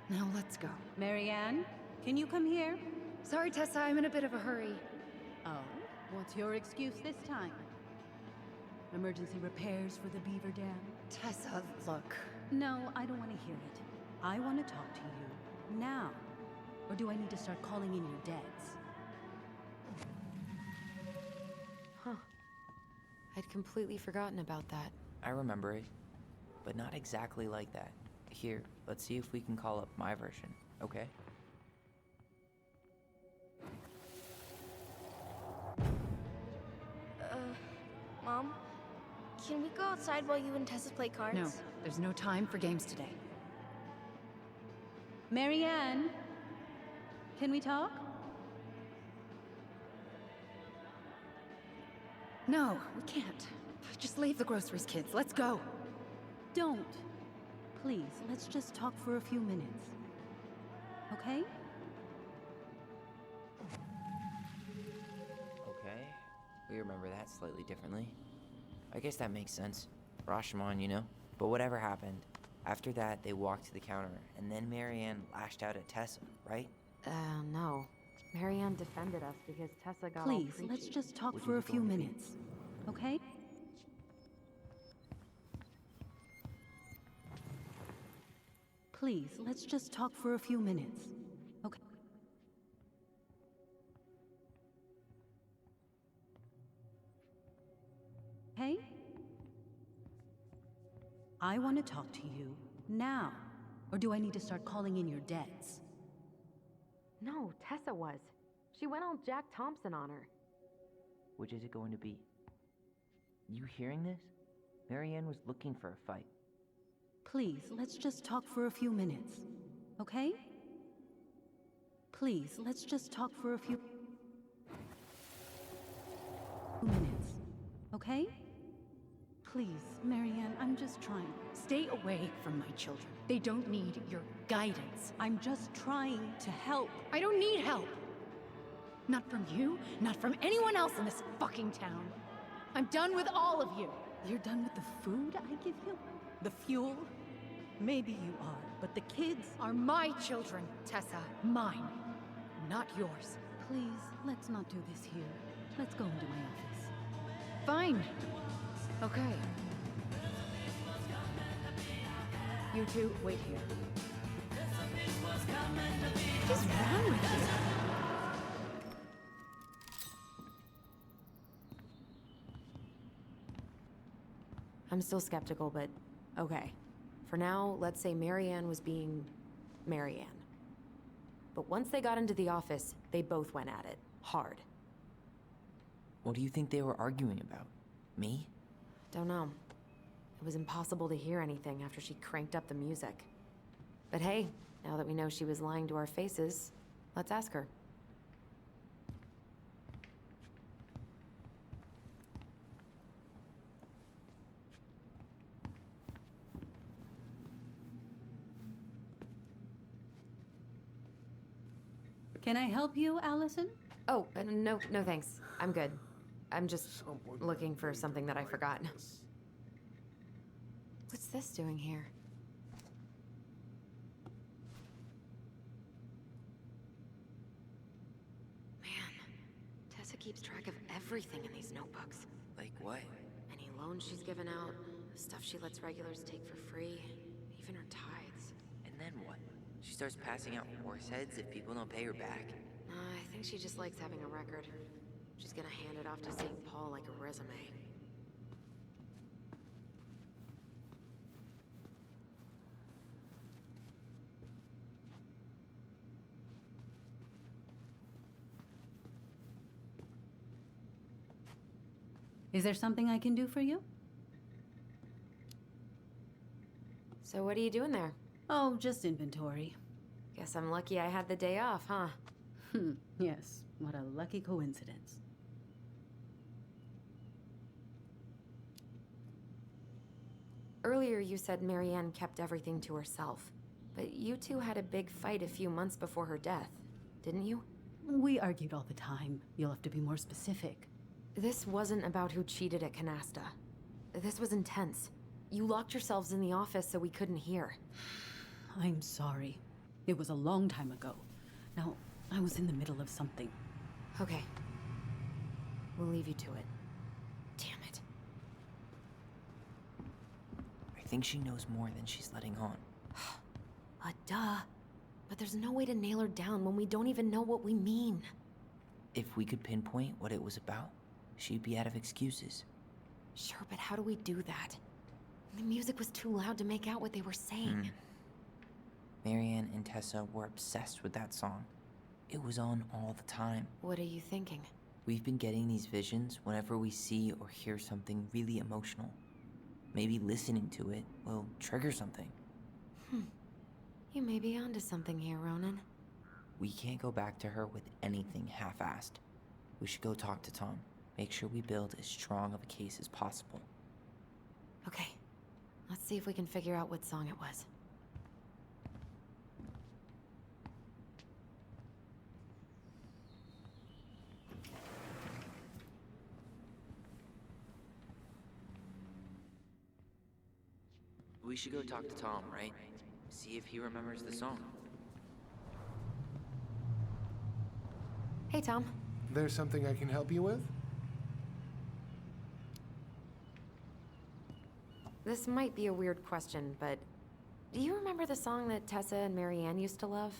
Now let's go. Marianne, can you come here? Sorry, Tessa, I'm in a bit of a hurry. Oh, what's your excuse this time? Emergency repairs for the beaver dam? Tessa, look. No, I don't want to hear it. I want to talk to you now. Or do I need to start calling in your dads? Huh. I'd completely forgotten about that. I remember it, but not exactly like that. Here, let's see if we can call up my version, okay? Mom? Can we go outside while you and Tessa play cards? No, there's no time for games today. Marianne, can we talk? No, we can't. Just leave the groceries, kids. Let's go. Don't. Please, let's just talk for a few minutes. Okay? Okay, we remember that slightly differently. I guess that makes sense. Rashomon, you know? But whatever happened, after that, they walked to the counter, and then Marianne lashed out at Tessa, right? No. Marianne defended us because Tessa got all Please, preachy. let's just talk Would for you a be few going with me? minutes. Okay? Please, let's just talk for a few minutes. Okay. Hey? I want to talk to you now. Or do I need to start calling in your debts? No, Tessa was. She went all Jack Thompson on her. Which is it going to be? You hearing this? Marianne was looking for a fight. Please, let's just talk for a few minutes. Okay? Please, let's just talk for a few minutes. Okay? Please, Marianne, I'm just trying. Stay away from my children. They don't need your guidance. I'm just trying to help. I don't need help. Not from you, not from anyone else in this fucking town. I'm done with all of you. You're done with the food I give you? The fuel? Maybe you are, but the kids Are my children, Tessa. Mine, not yours. Please, let's not do this here. Let's go into my office. Fine. Okay. You two, wait here. What is wrong with you? I'm still skeptical, but okay. For now, let's say Marianne was being Marianne. But once they got into the office, they both went at it. Hard. What do you think they were arguing about? Me? Don't know. It was impossible to hear anything after she cranked up the music. But hey, now that we know she was lying to our faces, let's ask her. Can I help you, Alyson? Oh, no thanks. I'm good. I'm just looking for something that I forgot. What's this doing here? Man, Tessa keeps track of everything in these notebooks. Like what? Any loans she's given out, stuff she lets regulars take for free, even her tithes. And then what? She starts passing out horse heads if people don't pay her back? I think she just likes having a record. She's gonna hand it off to St. Paul like a resume. Is there something I can do for you? So what are you doing there? Oh, just inventory. Guess I'm lucky I had the day off, huh? Yes, what a lucky coincidence. Earlier you said Marianne kept everything to herself. But you two had a big fight a few months before her death, didn't you? We argued all the time. You'll have to be more specific. This wasn't about who cheated at Canasta. This was intense. You locked yourselves in the office so we couldn't hear. I'm sorry. It was a long time ago. Now, I was in the middle of something. Okay. We'll leave you to it. Damn it. I think she knows more than she's letting on. Duh. But there's no way to nail her down when we don't even know what we mean. If we could pinpoint what it was about, she'd be out of excuses. Sure, but how do we do that? The music was too loud to make out what they were saying. Marianne and Tessa were obsessed with that song. It was on all the time. What are you thinking? We've been getting these visions whenever we see or hear something really emotional. Maybe listening to it will trigger something. You may be onto something here, Ronan. We can't go back to her with anything half-assed. We should go talk to Tom. Make sure we build as strong of a case as possible. Okay. Let's see if we can figure out what song it was. We should go talk to Tom, right? See if he remembers the song. Hey, Tom. There's something I can help you with? This might be a weird question, but Do you remember the song that Tessa and Marianne used to love?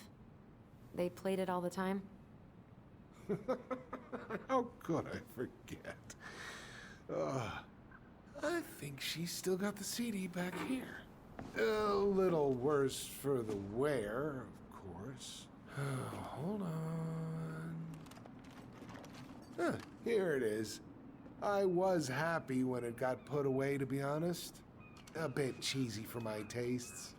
They played it all the time. How could I forget? I think she's still got the CD back here. A little worse for the wear, of course. Hold on. Here it is. I was happy when it got put away, to be honest. A bit cheesy for my tastes.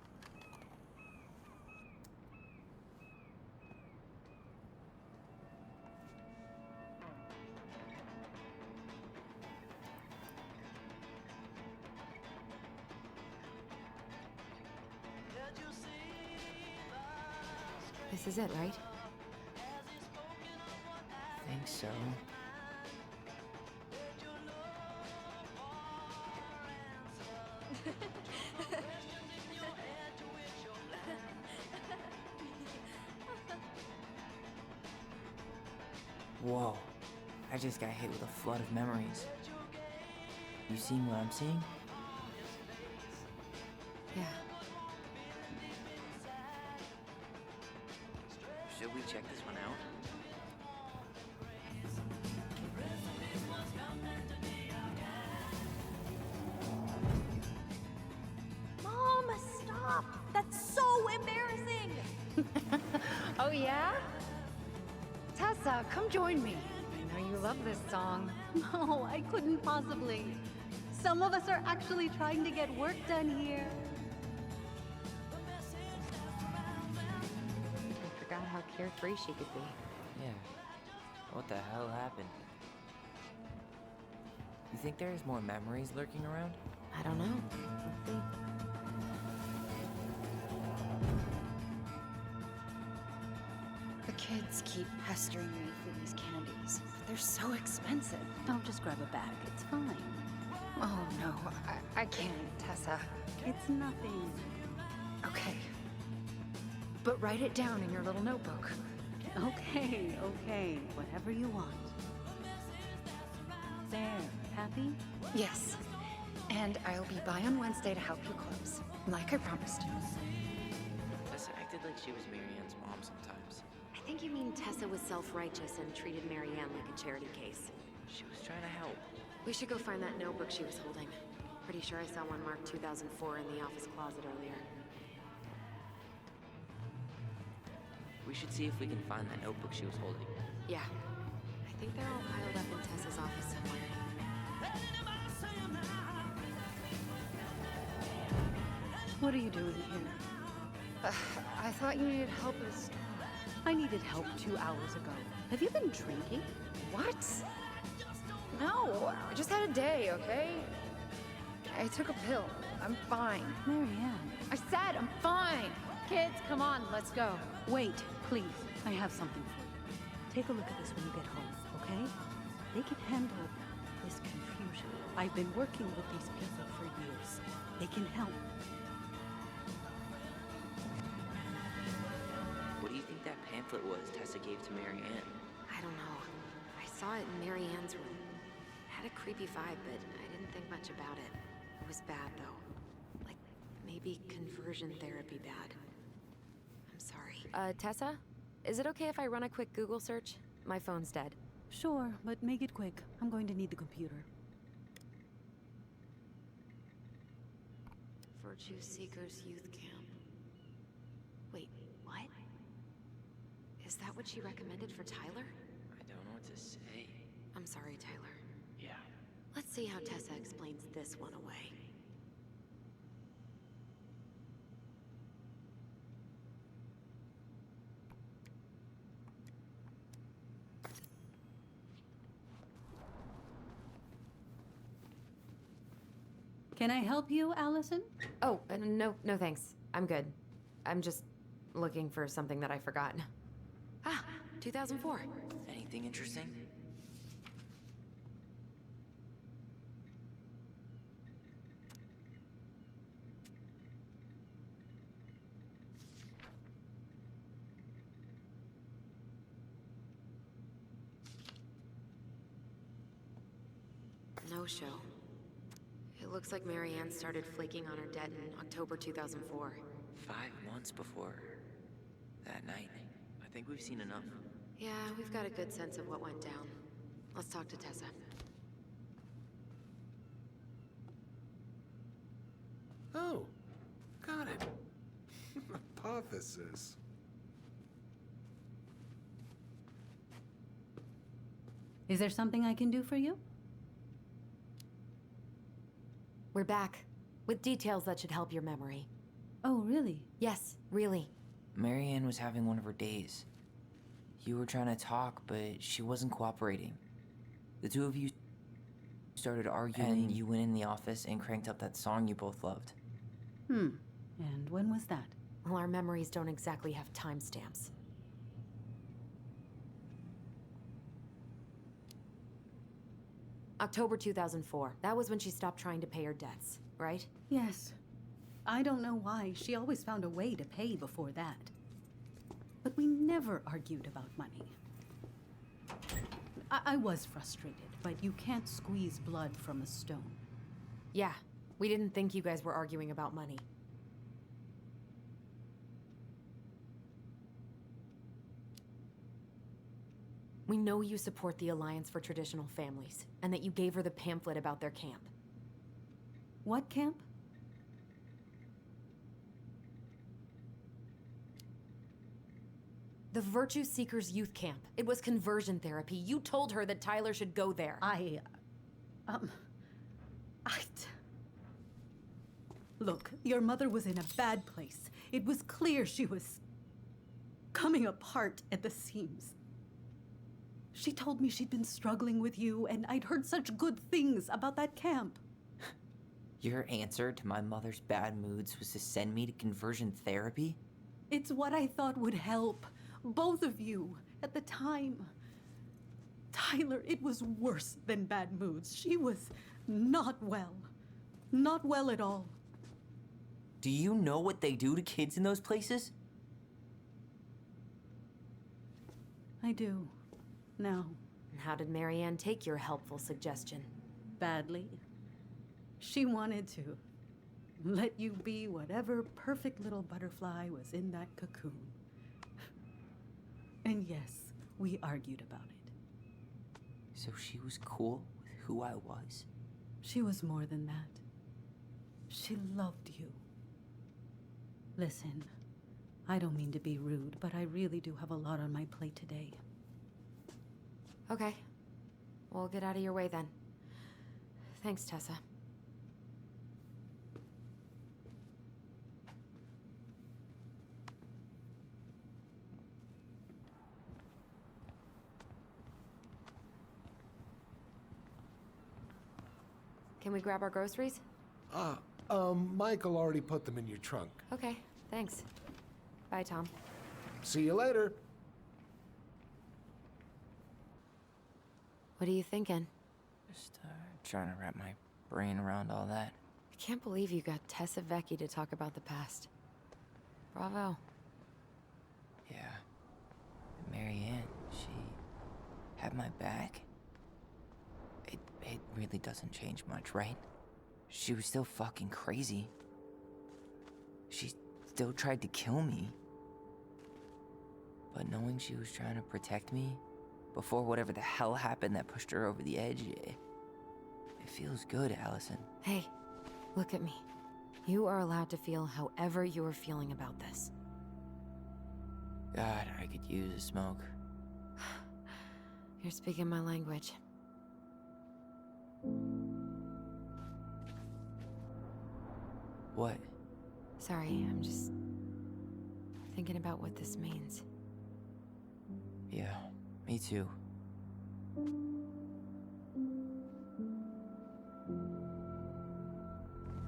This is it, right? Think so. Whoa. I just got hit with a flood of memories. You seeing what I'm seeing? Yeah. Should we check this one out? Mom, stop! That's so embarrassing! Oh, yeah? Tessa, come join me. I know you love this song. No, I couldn't possibly. Some of us are actually trying to get work done here. I forgot how carefree she could be. Yeah. What the hell happened? You think there's more memories lurking around? I don't know. Let's see. The kids keep pestering me for these candies. They're so expensive. Don't just grab a bag, it's fine. Oh, no, I can't, Tessa. It's nothing. Okay. But write it down in your little notebook. Okay, okay, whatever you want. There, happy? Yes. And I'll be by on Wednesday to help you close, like I promised. Tessa acted like she was Marianne's mom sometimes. I think you mean Tessa was self-righteous and treated Marianne like a charity case. She was trying to help. We should go find that notebook she was holding. Pretty sure I saw one marked 2004 in the office closet earlier. We should see if we can find that notebook she was holding. Yeah. I think they're all piled up in Tessa's office somewhere. What are you doing here? I thought you needed help at the store. I needed help 2 hours ago. Have you been drinking? What? No, I just had a day, okay? I took a pill. I'm fine. Marianne. I said I'm fine. Kids, come on, let's go. Wait, please. I have something for you. Take a look at this when you get home, okay? They can handle this confusion. I've been working with these people for years. They can help. What do you think that pamphlet was Tessa gave to Marianne? I don't know. I saw it in Marianne's room. It had a creepy vibe, but I didn't think much about it. It was bad, though. Like, maybe conversion therapy bad. I'm sorry. Tessa? Is it okay if I run a quick Google search? My phone's dead. Sure, but make it quick. I'm going to need the computer. Virtue Seekers Youth Camp. Wait, what? Is that what she recommended for Tyler? I don't know what to say. I'm sorry, Tyler. Yeah. Let's see how Tessa explains this one away. Can I help you, Alyson? Oh, no thanks. I'm good. I'm just looking for something that I forgot. Ah, 2004. Anything interesting? No show. It looks like Marianne started flaking on her debt in October 2004. 5 months before that night. I think we've seen enough. Yeah, we've got a good sense of what went down. Let's talk to Tessa. Oh, got it. Hypothesis. Is there something I can do for you? We're back, with details that should help your memory. Oh, really? Yes, really. Marianne was having one of her days. You were trying to talk, but she wasn't cooperating. The two of you started arguing, and you went in the office and cranked up that song you both loved. And when was that? Well, our memories don't exactly have timestamps. October 2004. That was when she stopped trying to pay her debts, right? Yes. I don't know why. She always found a way to pay before that. But we never argued about money. I was frustrated, but you can't squeeze blood from a stone. Yeah, we didn't think you guys were arguing about money. We know you support the Alliance for Traditional Families, and that you gave her the pamphlet about their camp. What camp? The Virtue Seekers Youth Camp. It was conversion therapy. You told her that Tyler should go there. Look, your mother was in a bad place. It was clear she was coming apart at the seams. She told me she'd been struggling with you, and I'd heard such good things about that camp. Your answer to my mother's bad moods was to send me to conversion therapy? It's what I thought would help both of you at the time. Tyler, it was worse than bad moods. She was not well. Not well at all. Do you know what they do to kids in those places? I do. Now. How did Marianne take your helpful suggestion? Badly. She wanted to let you be whatever perfect little butterfly was in that cocoon. And yes, we argued about it. So she was cool with who I was? She was more than that. She loved you. Listen, I don't mean to be rude, but I really do have a lot on my plate today. Okay. We'll get out of your way then. Thanks, Tessa. Can we grab our groceries? Michael already put them in your trunk. Okay, thanks. Bye, Tom. See you later. What are you thinking? Just trying to wrap my brain around all that. I can't believe you got Tessa Vecchi to talk about the past. Bravo. Yeah. Marianne, she had my back. It really doesn't change much, right? She was still fucking crazy. She still tried to kill me. But knowing she was trying to protect me before whatever the hell happened that pushed her over the edge, it feels good, Alyson. Hey, look at me. You are allowed to feel however you are feeling about this. God, I could use a smoke. You're speaking my language. What? Sorry, I'm just thinking about what this means. Yeah, me too.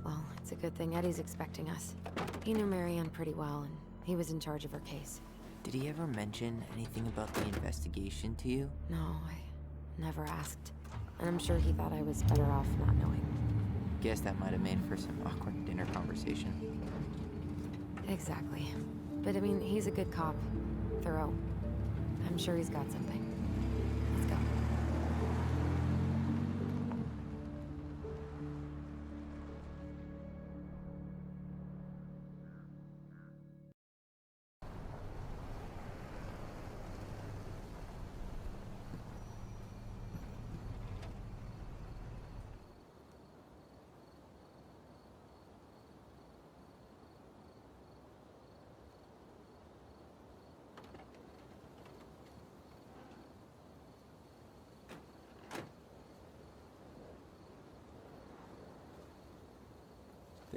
Well, it's a good thing Eddie's expecting us. He knew Marianne pretty well, and he was in charge of her case. Did he ever mention anything about the investigation to you? No, I never asked. And I'm sure he thought I was better off not knowing. Guess that might have made for some awkward dinner conversation. Exactly. But I mean, he's a good cop. Thorough. I'm sure he's got something. Let's go.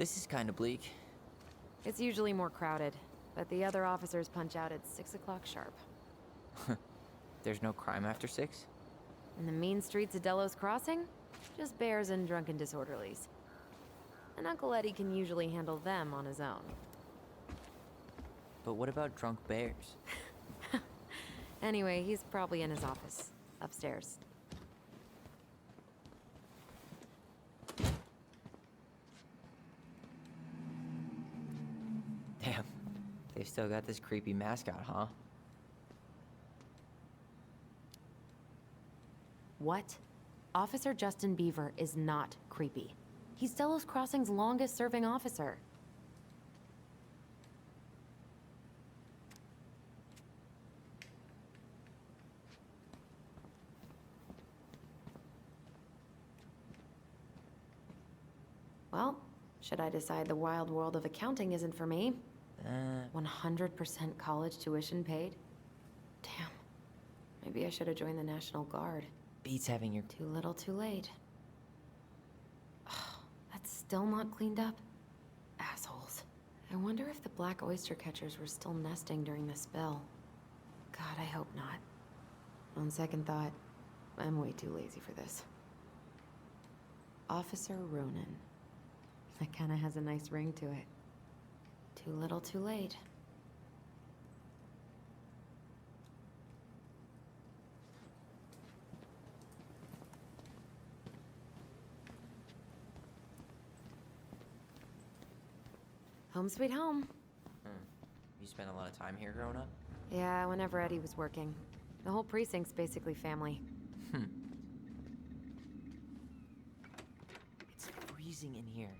This is kind of bleak. It's usually more crowded, but the other officers punch out at 6 o'clock sharp. There's no crime after 6? In the mean streets of Delos Crossing, just bears and drunken disorderlies. And Uncle Eddie can usually handle them on his own. But what about drunk bears? Anyway, he's probably in his office, upstairs. Damn, they've still got this creepy mascot, huh? What? Officer Justin Beaver is not creepy. He's Delos Crossing's longest-serving officer. Well, should I decide the wild world of accounting isn't for me? 100% college tuition paid? Damn. Maybe I should have joined the National Guard. Beats having your... Too little, too late. That's still not cleaned up? Assholes. I wonder if the black oyster catchers were still nesting during the spill. God, I hope not. On second thought, I'm way too lazy for this. Officer Ronan. That kinda has a nice ring to it. Too little, too late. Home sweet home. You spent a lot of time here growing up? Yeah, whenever Eddie was working. The whole precinct's basically family. It's freezing in here.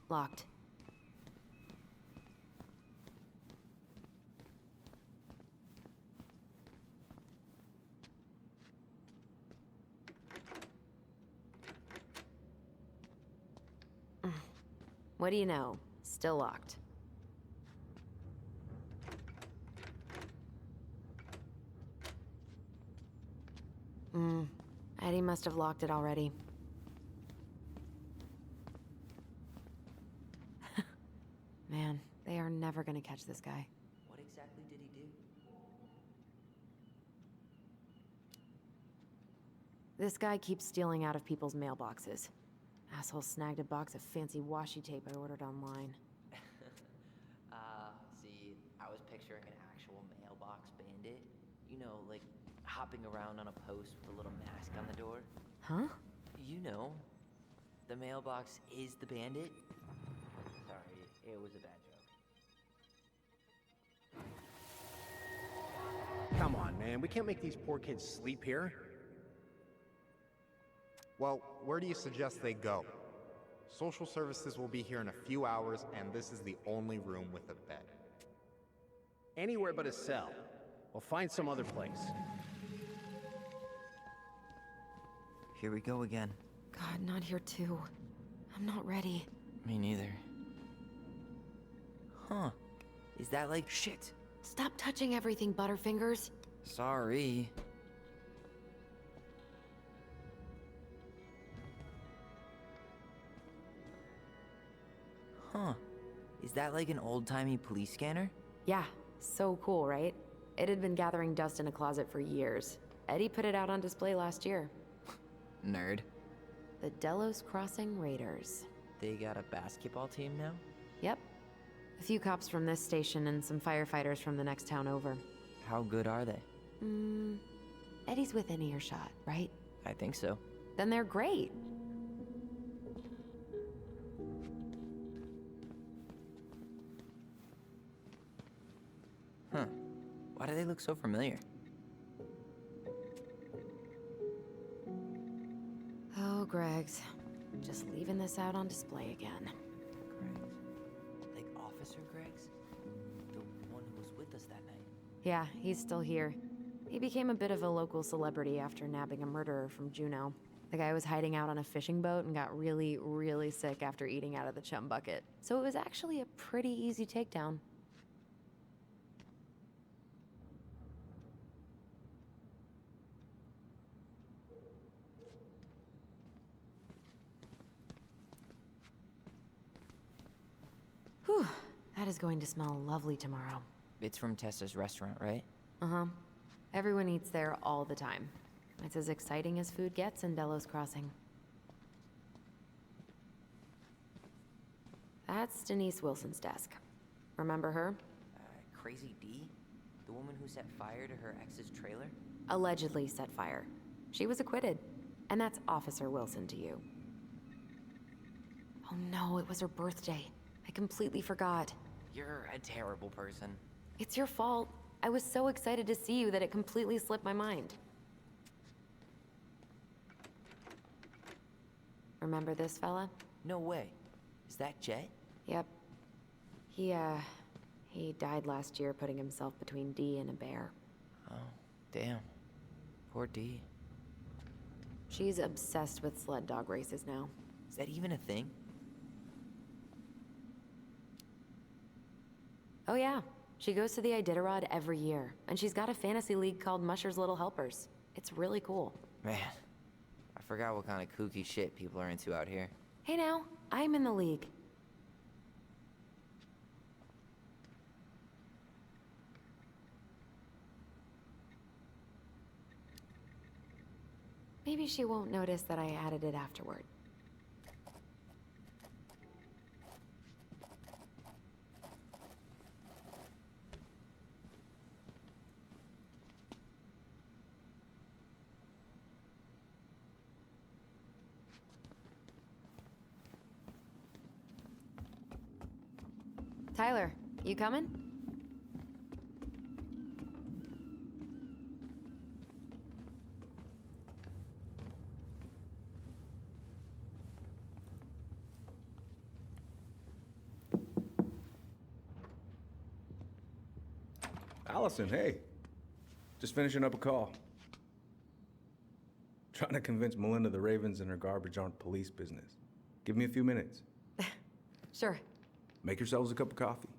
Locked. What do you know? Still locked. Eddie must have locked it already. Man, they are never gonna catch this guy. What exactly did he do? This guy keeps stealing out of people's mailboxes. Asshole snagged a box of fancy washi tape I ordered online. See, I was picturing an actual mailbox bandit. You know, like hopping around on a post with a little mask on the door. Huh? You know, the mailbox is the bandit. Sorry, it was a bad joke. Come on, man. We can't make these poor kids sleep here. Well, where do you suggest they go? Social services will be here in a few hours, and this is the only room with a bed. Anywhere but a cell. We'll find some other place. Here we go again. God, not here too. I'm not ready. Me neither. Huh. Is that like shit? Stop touching everything, Butterfingers. Sorry. Huh. Is that like an old-timey police scanner? Yeah, so cool, right? It had been gathering dust in a closet for years. Eddie put it out on display last year. Nerd. The Delos Crossing Raiders. They got a basketball team now? Yep. A few cops from this station and some firefighters from the next town over. How good are they? Eddie's within earshot, right? I think so. Then they're great. Huh. Why do they look so familiar? Oh, Greg's. Just leaving this out on display again. Greg's? Like Officer Greg's? The one who was with us that night? Yeah, he's still here. He became a bit of a local celebrity after nabbing a murderer from Juneau. The guy was hiding out on a fishing boat and got really, really sick after eating out of the chum bucket. So it was actually a pretty easy takedown. is going to smell lovely tomorrow. It's from Tessa's restaurant, right? Uh-huh. Everyone eats there all the time. It's as exciting as food gets in Delos Crossing. That's Denise Wilson's desk. Remember her? Crazy D? The woman who set fire to her ex's trailer? Allegedly set fire. She was acquitted. And that's Officer Wilson to you. Oh no, it was her birthday. I completely forgot. You're a terrible person. It's your fault. I was so excited to see you that it completely slipped my mind. Remember this fella? No way. Is that Jet? Yep. He died last year putting himself between D and a bear. Oh, damn. Poor D. She's obsessed with sled dog races now. Is that even a thing? Oh yeah. She goes to the Iditarod every year, and she's got a fantasy league called Musher's Little Helpers. It's really cool. Man, I forgot what kind of kooky shit people are into out here. Hey now, I'm in the league. Maybe she won't notice that I added it afterward. Tyler, you coming? Alyson, hey. Just finishing up a call. Trying to convince Melinda the Ravens and her garbage aren't police business. Give me a few minutes. Sure. Make yourselves a cup of coffee.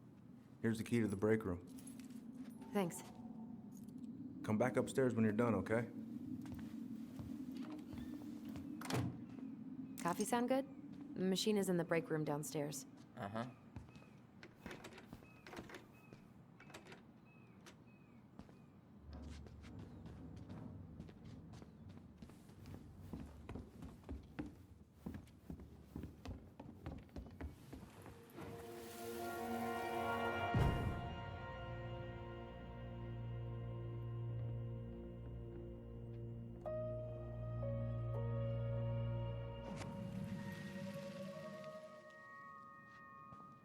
Here's the key to the break room. Thanks. Come back upstairs when you're done, okay? Coffee sound good? The machine is in the break room downstairs. Uh-huh.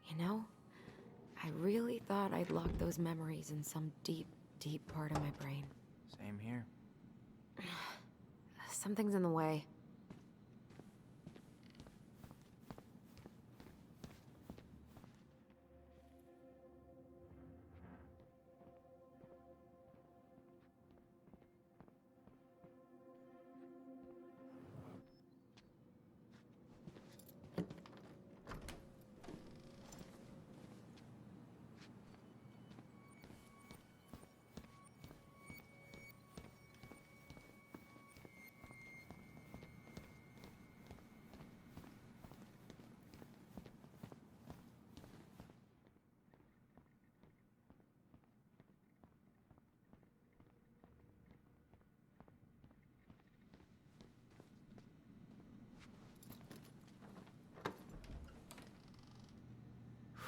You know, I really thought I'd locked those memories in some deep, deep part of my brain. Same here. Something's in the way.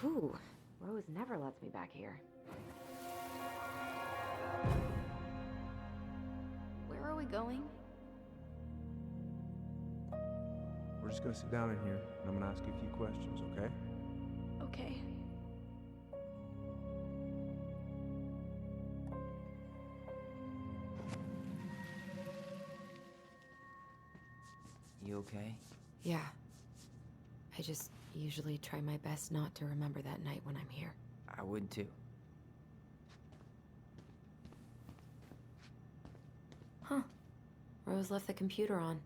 Whew. Rose never lets me back here. Where are we going? We're just gonna sit down in here, and I'm gonna ask you a few questions, okay? Okay. You okay? Yeah. I just usually try my best not to remember that night when I'm here. I would too. Huh. Rose left the computer on.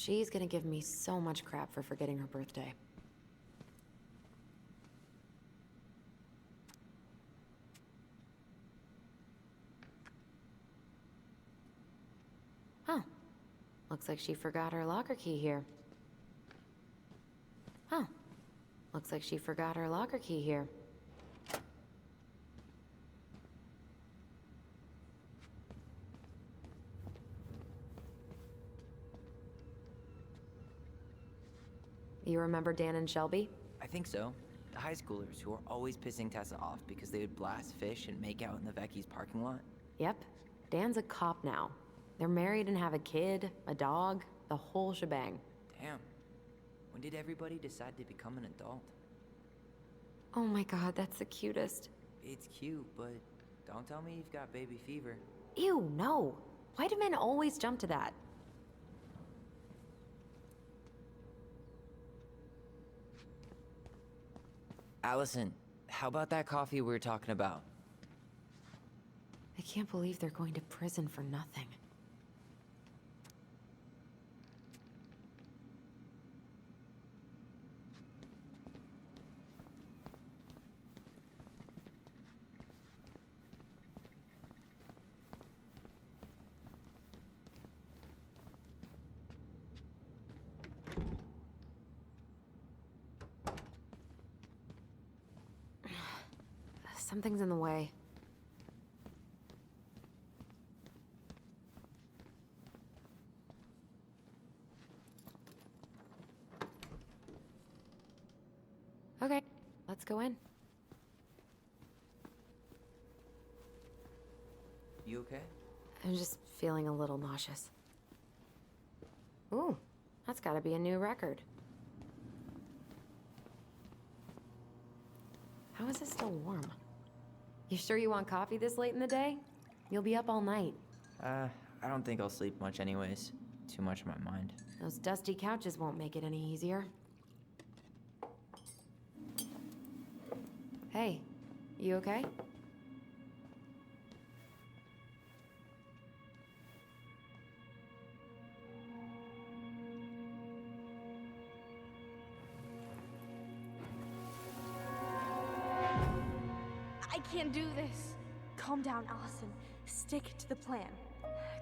She's gonna give me so much crap for forgetting her birthday. Huh. Looks like she forgot her locker key here. Huh. Looks like she forgot her locker key here. You remember Dan and Shelby? I think so. The high schoolers who were always pissing Tessa off because they would blast fish and make out in the Vecchi's parking lot. Yep. Dan's a cop now. They're married and have a kid, a dog, the whole shebang. Damn. When did everybody decide to become an adult? Oh my god, that's the cutest. It's cute, but don't tell me you've got baby fever. Ew, no. Why do men always jump to that? Alyson, how about that coffee we were talking about? I can't believe they're going to prison for nothing. Something's in the way. Okay, let's go in. You okay? I'm just feeling a little nauseous. Ooh, that's gotta be a new record. How is it still warm? You sure you want coffee this late in the day? You'll be up all night. I don't think I'll sleep much anyways. Too much on my mind. Those dusty couches won't make it any easier. Hey, you okay? I can't do this. Calm down, Alyson. Stick to the plan.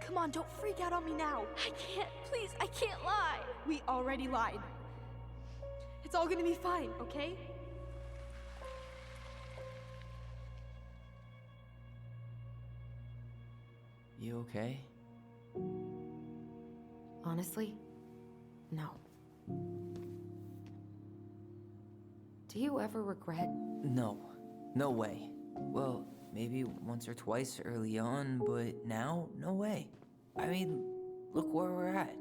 Come on, don't freak out on me now. I can't, please, I can't lie. We already lied. It's all gonna be fine, okay? You okay? Honestly, no. Do you ever regret? No. No way. Well, maybe once or twice early on, but now, no way. I mean, look where we're at.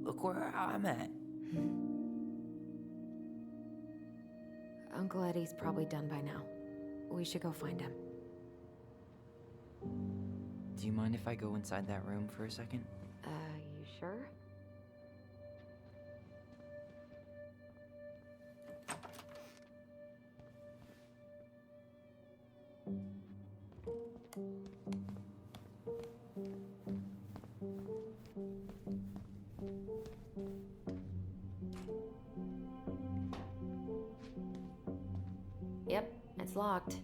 Look where I'm at. Uncle Eddie's probably done by now. We should go find him. Do you mind if I go inside that room for a second? You sure? Yep, it's locked.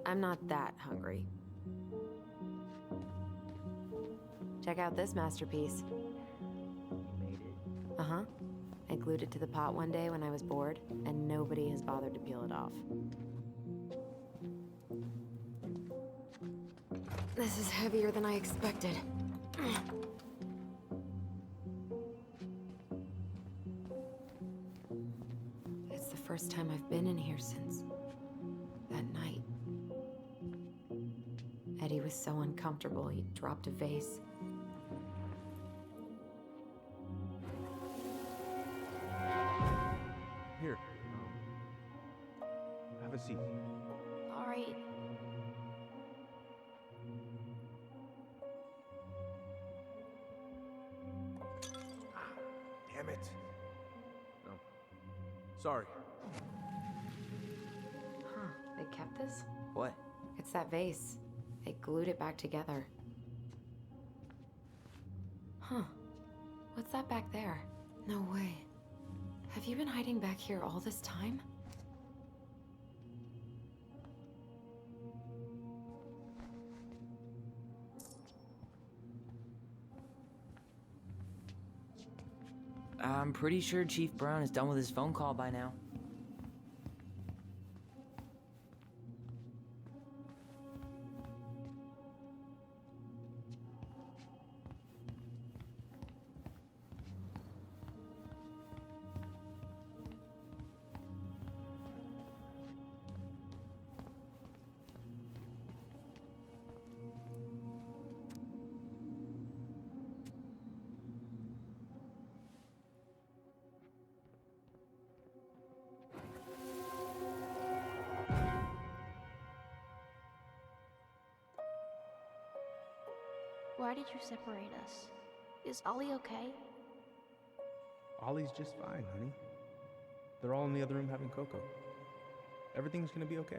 I'm not that hungry. Check out this masterpiece. You made it. Uh-huh. I glued it to the pot one day when I was bored, and nobody has bothered to peel it off. This is heavier than I expected. It's the first time I've been in here since that night. Eddie was so uncomfortable, he dropped a vase. Here. Have a seat. All right. Damn it. No. Sorry. Huh, they kept this? What? It's that vase. They glued it back together. Huh. What's that back there? No way. Have you been hiding back here all this time? I'm pretty sure Chief Brown is done with his phone call by now. Why did you separate us? Is Ollie okay? Ollie's just fine, honey. They're all in the other room having cocoa. Everything's gonna be okay.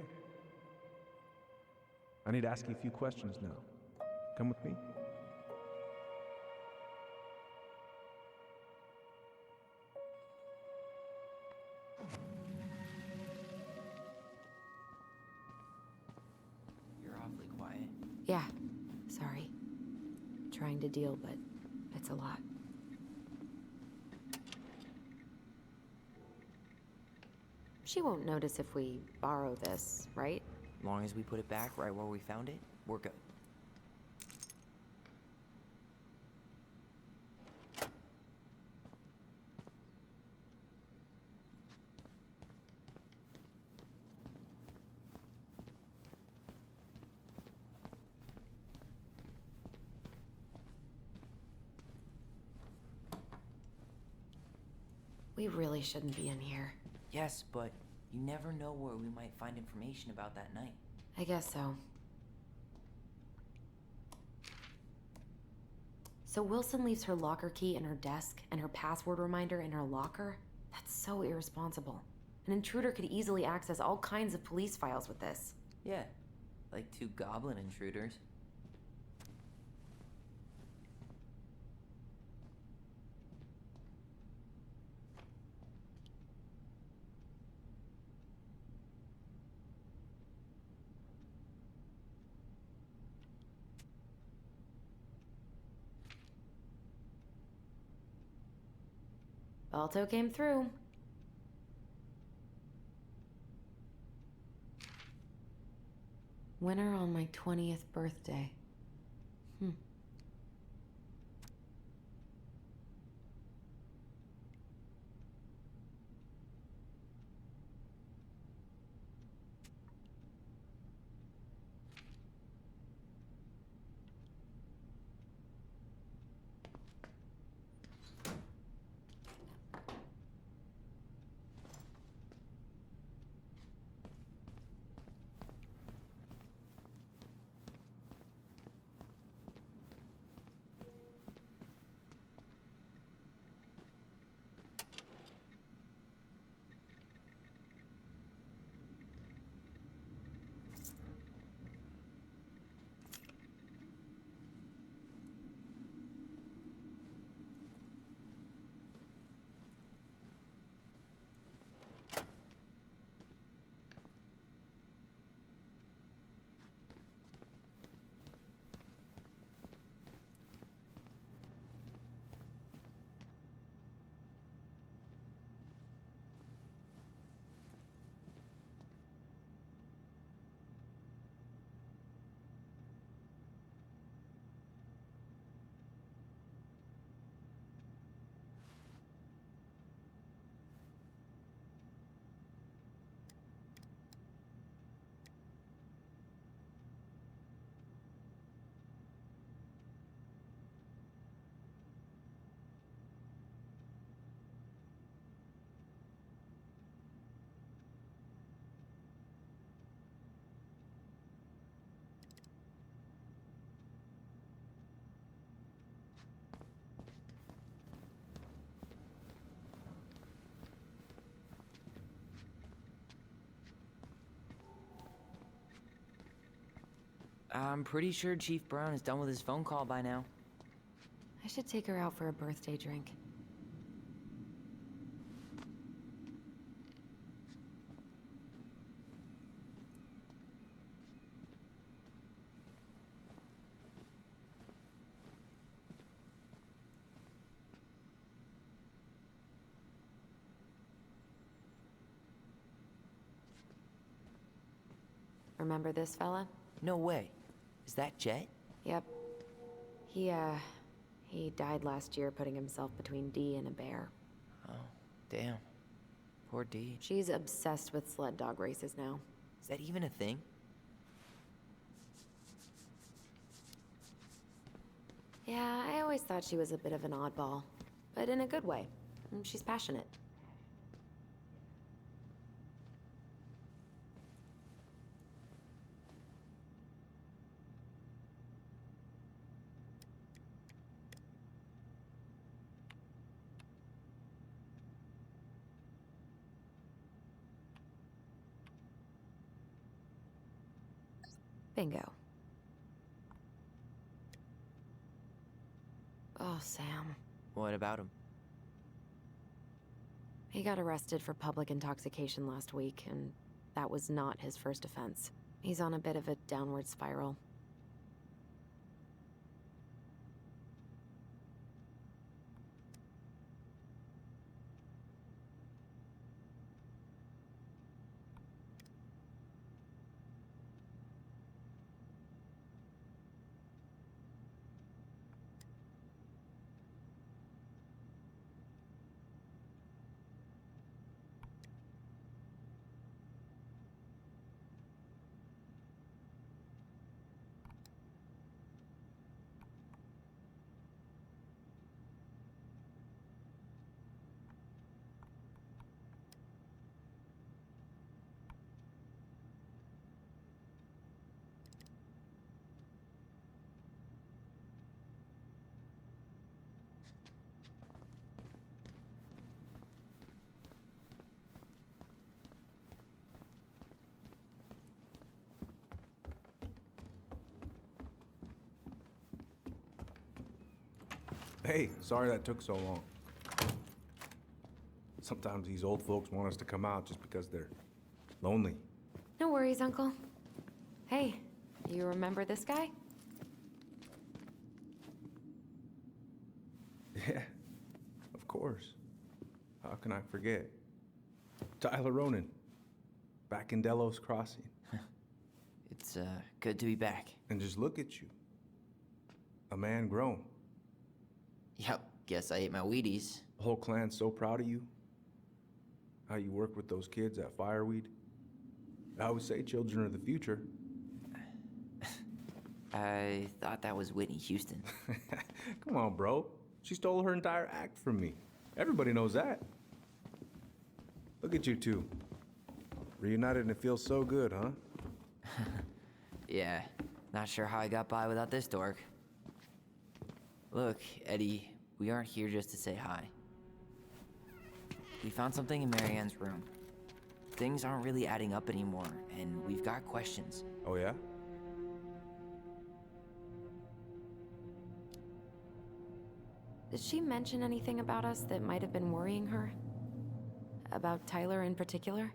I need to ask you a few questions now. Come with me? You're awfully quiet. Yeah. Sorry. Trying to deal, but it's a lot. She won't notice if we borrow this, right? Long as we put it back right where we found it, we're good. We really shouldn't be in here. Yes, but you never know where we might find information about that night. I guess so. So Wilson leaves her locker key in her desk and her password reminder in her locker? That's so irresponsible. An intruder could easily access all kinds of police files with this. Yeah, like 2 goblin intruders. Balto came through. Winner on my 20th birthday. I'm pretty sure Chief Brown is done with his phone call by now. I should take her out for a birthday drink. Remember this fella? No way. Is that Jet? Yep. He died last year putting himself between Dee and a bear. Oh, damn. Poor Dee. She's obsessed with sled dog races now. Is that even a thing? Yeah, I always thought she was a bit of an oddball, but in a good way. She's passionate. Bingo. Oh, Sam. What about him? He got arrested for public intoxication last week, and that was not his first offense. He's on a bit of a downward spiral. Hey, sorry that took so long. Sometimes these old folks want us to come out just because they're lonely. No worries, Uncle. Hey, you remember this guy? Yeah, of course. How can I forget? Tyler Ronan, back in Delos Crossing. It's, good to be back. And just look at you. A man grown. Yep, guess I ate my Wheaties. The whole clan's so proud of you. How you work with those kids at Fireweed. I always say children are the future. I thought that was Whitney Houston. Come on, bro. She stole her entire act from me. Everybody knows that. Look at you two. Reunited and it feels so good, huh? Yeah, not sure how I got by without this dork. Look, Eddie, we aren't here just to say hi. We found something in Marianne's room. Things aren't really adding up anymore, and we've got questions. Oh, yeah? Did she mention anything about us that might have been worrying her? About Tyler in particular?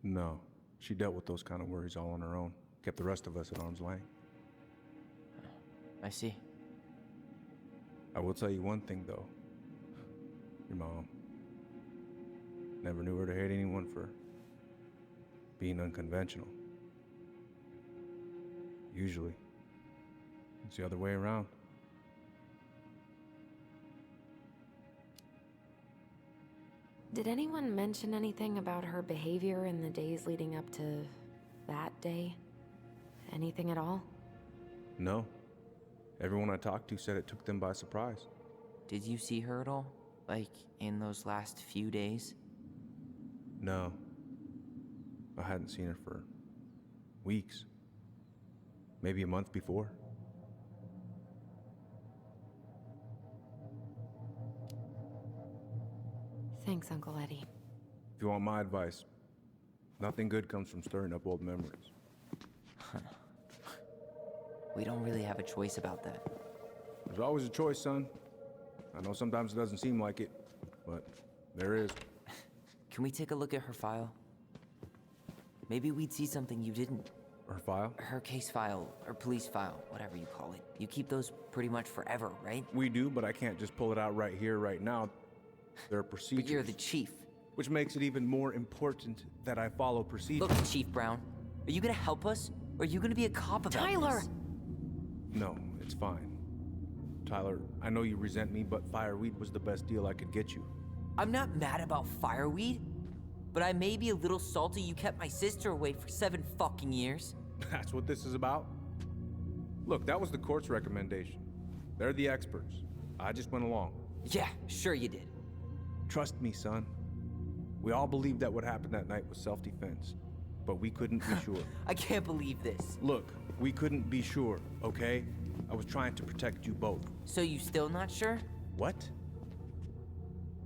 No. She dealt with those kind of worries all on her own. Kept the rest of us at arm's length. I see. I will tell you one thing, though. Your mom. Never knew her to hate anyone for being unconventional. Usually, it's the other way around. Did anyone mention anything about her behavior in the days leading up to that day? Anything at all? No. Everyone I talked to said it took them by surprise. Did you see her at all? Like, in those last few days? No. I hadn't seen her for weeks. Maybe a month before. Thanks, Uncle Eddie. If you want my advice, nothing good comes from stirring up old memories. We don't really have a choice about that. There's always a choice, son. I know sometimes it doesn't seem like it, but there is. Can we take a look at her file? Maybe we'd see something you didn't. Her file? Her case file, or police file, whatever you call it. You keep those pretty much forever, right? We do, but I can't just pull it out right here, right now. There are procedures. But you're the chief. Which makes it even more important that I follow procedures. Look, Chief Brown, are you gonna help us? Or are you gonna be a cop about Tyler! this? No, it's fine. Tyler, I know you resent me, but fireweed was the best deal I could get you. I'm not mad about fireweed, but I may be a little salty you kept my sister away for 7 fucking years. That's what this is about? Look, that was the court's recommendation. They're the experts. I just went along. Yeah, sure you did. Trust me, son. We all believed that what happened that night was self-defense, but we couldn't be sure. I can't believe this. Look, we couldn't be sure, okay? I was trying to protect you both. So you still not sure? What?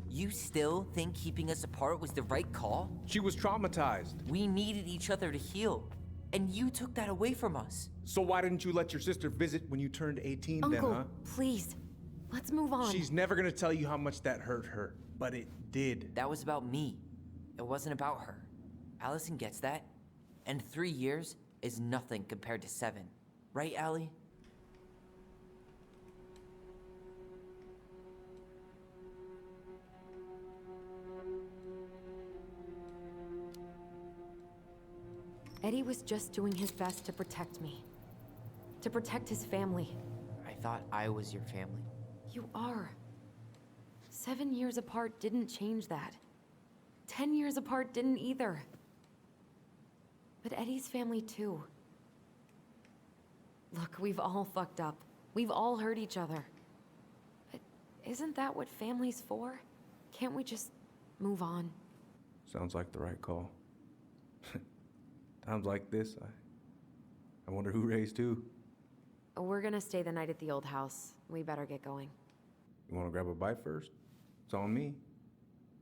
You still think keeping us apart was the right call? She was traumatized. We needed each other to heal, and you took that away from us. So why didn't you let your sister visit when you turned 18 then, Uncle, huh? please. Let's move on. She's never gonna tell you how much that hurt her, but it did. That was about me. It wasn't about her. Alyson gets that, and 3 years is nothing compared to 7. Right, Allie? Eddie was just doing his best to protect me. To protect his family. I thought I was your family. You are. 7 years apart didn't change that. 10 years apart didn't either. But Eddie's family too. Look, we've all fucked up. We've all hurt each other. But isn't that what family's for? Can't we just move on? Sounds like the right call. Times like this, I wonder who raised who. We're gonna stay the night at the old house. We better get going. You wanna grab a bite first? It's on me.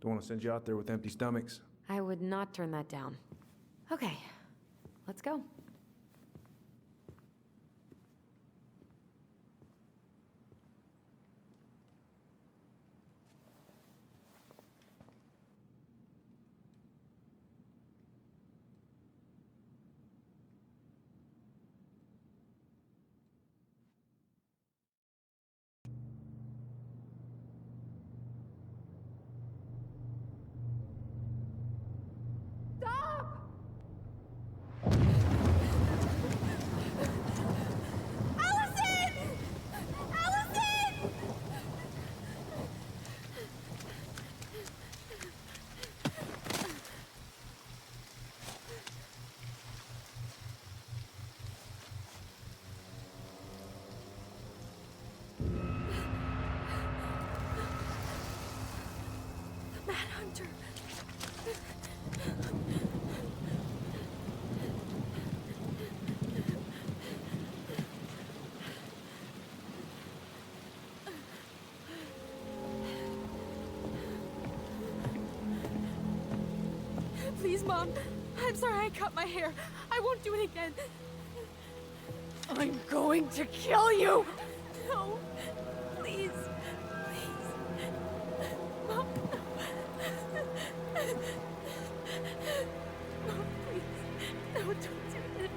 Don't wanna send you out there with empty stomachs. I would not turn that down. Okay, let's go. Manhunter. Please, Mom. I'm sorry I cut my hair. I won't do it again. I'm going to kill you! No. Please. Please. Mom, no. Mom, please. No, don't do this.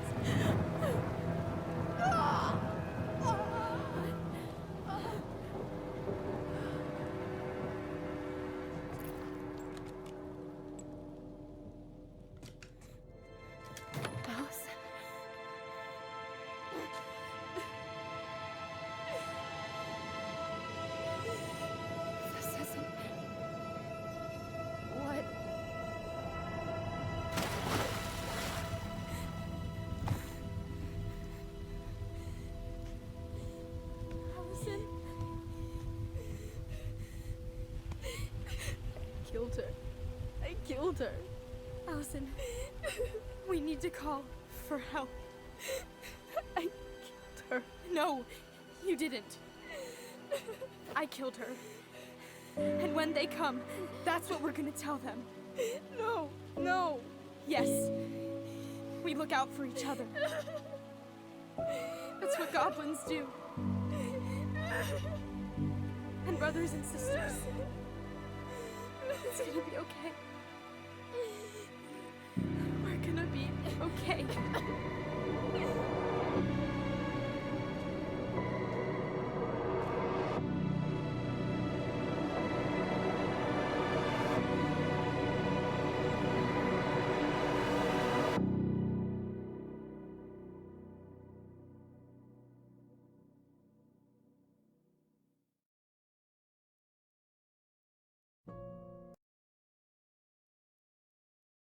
Allison. This isn't... What? Allison? Killed her. I killed her. Allison, we need to call for help. I killed her. No, you didn't. I killed her. And when they come, that's what we're gonna tell them. No, no. Yes. We look out for each other. That's what goblins do. And brothers and sisters. It's gonna be okay. We're gonna be okay.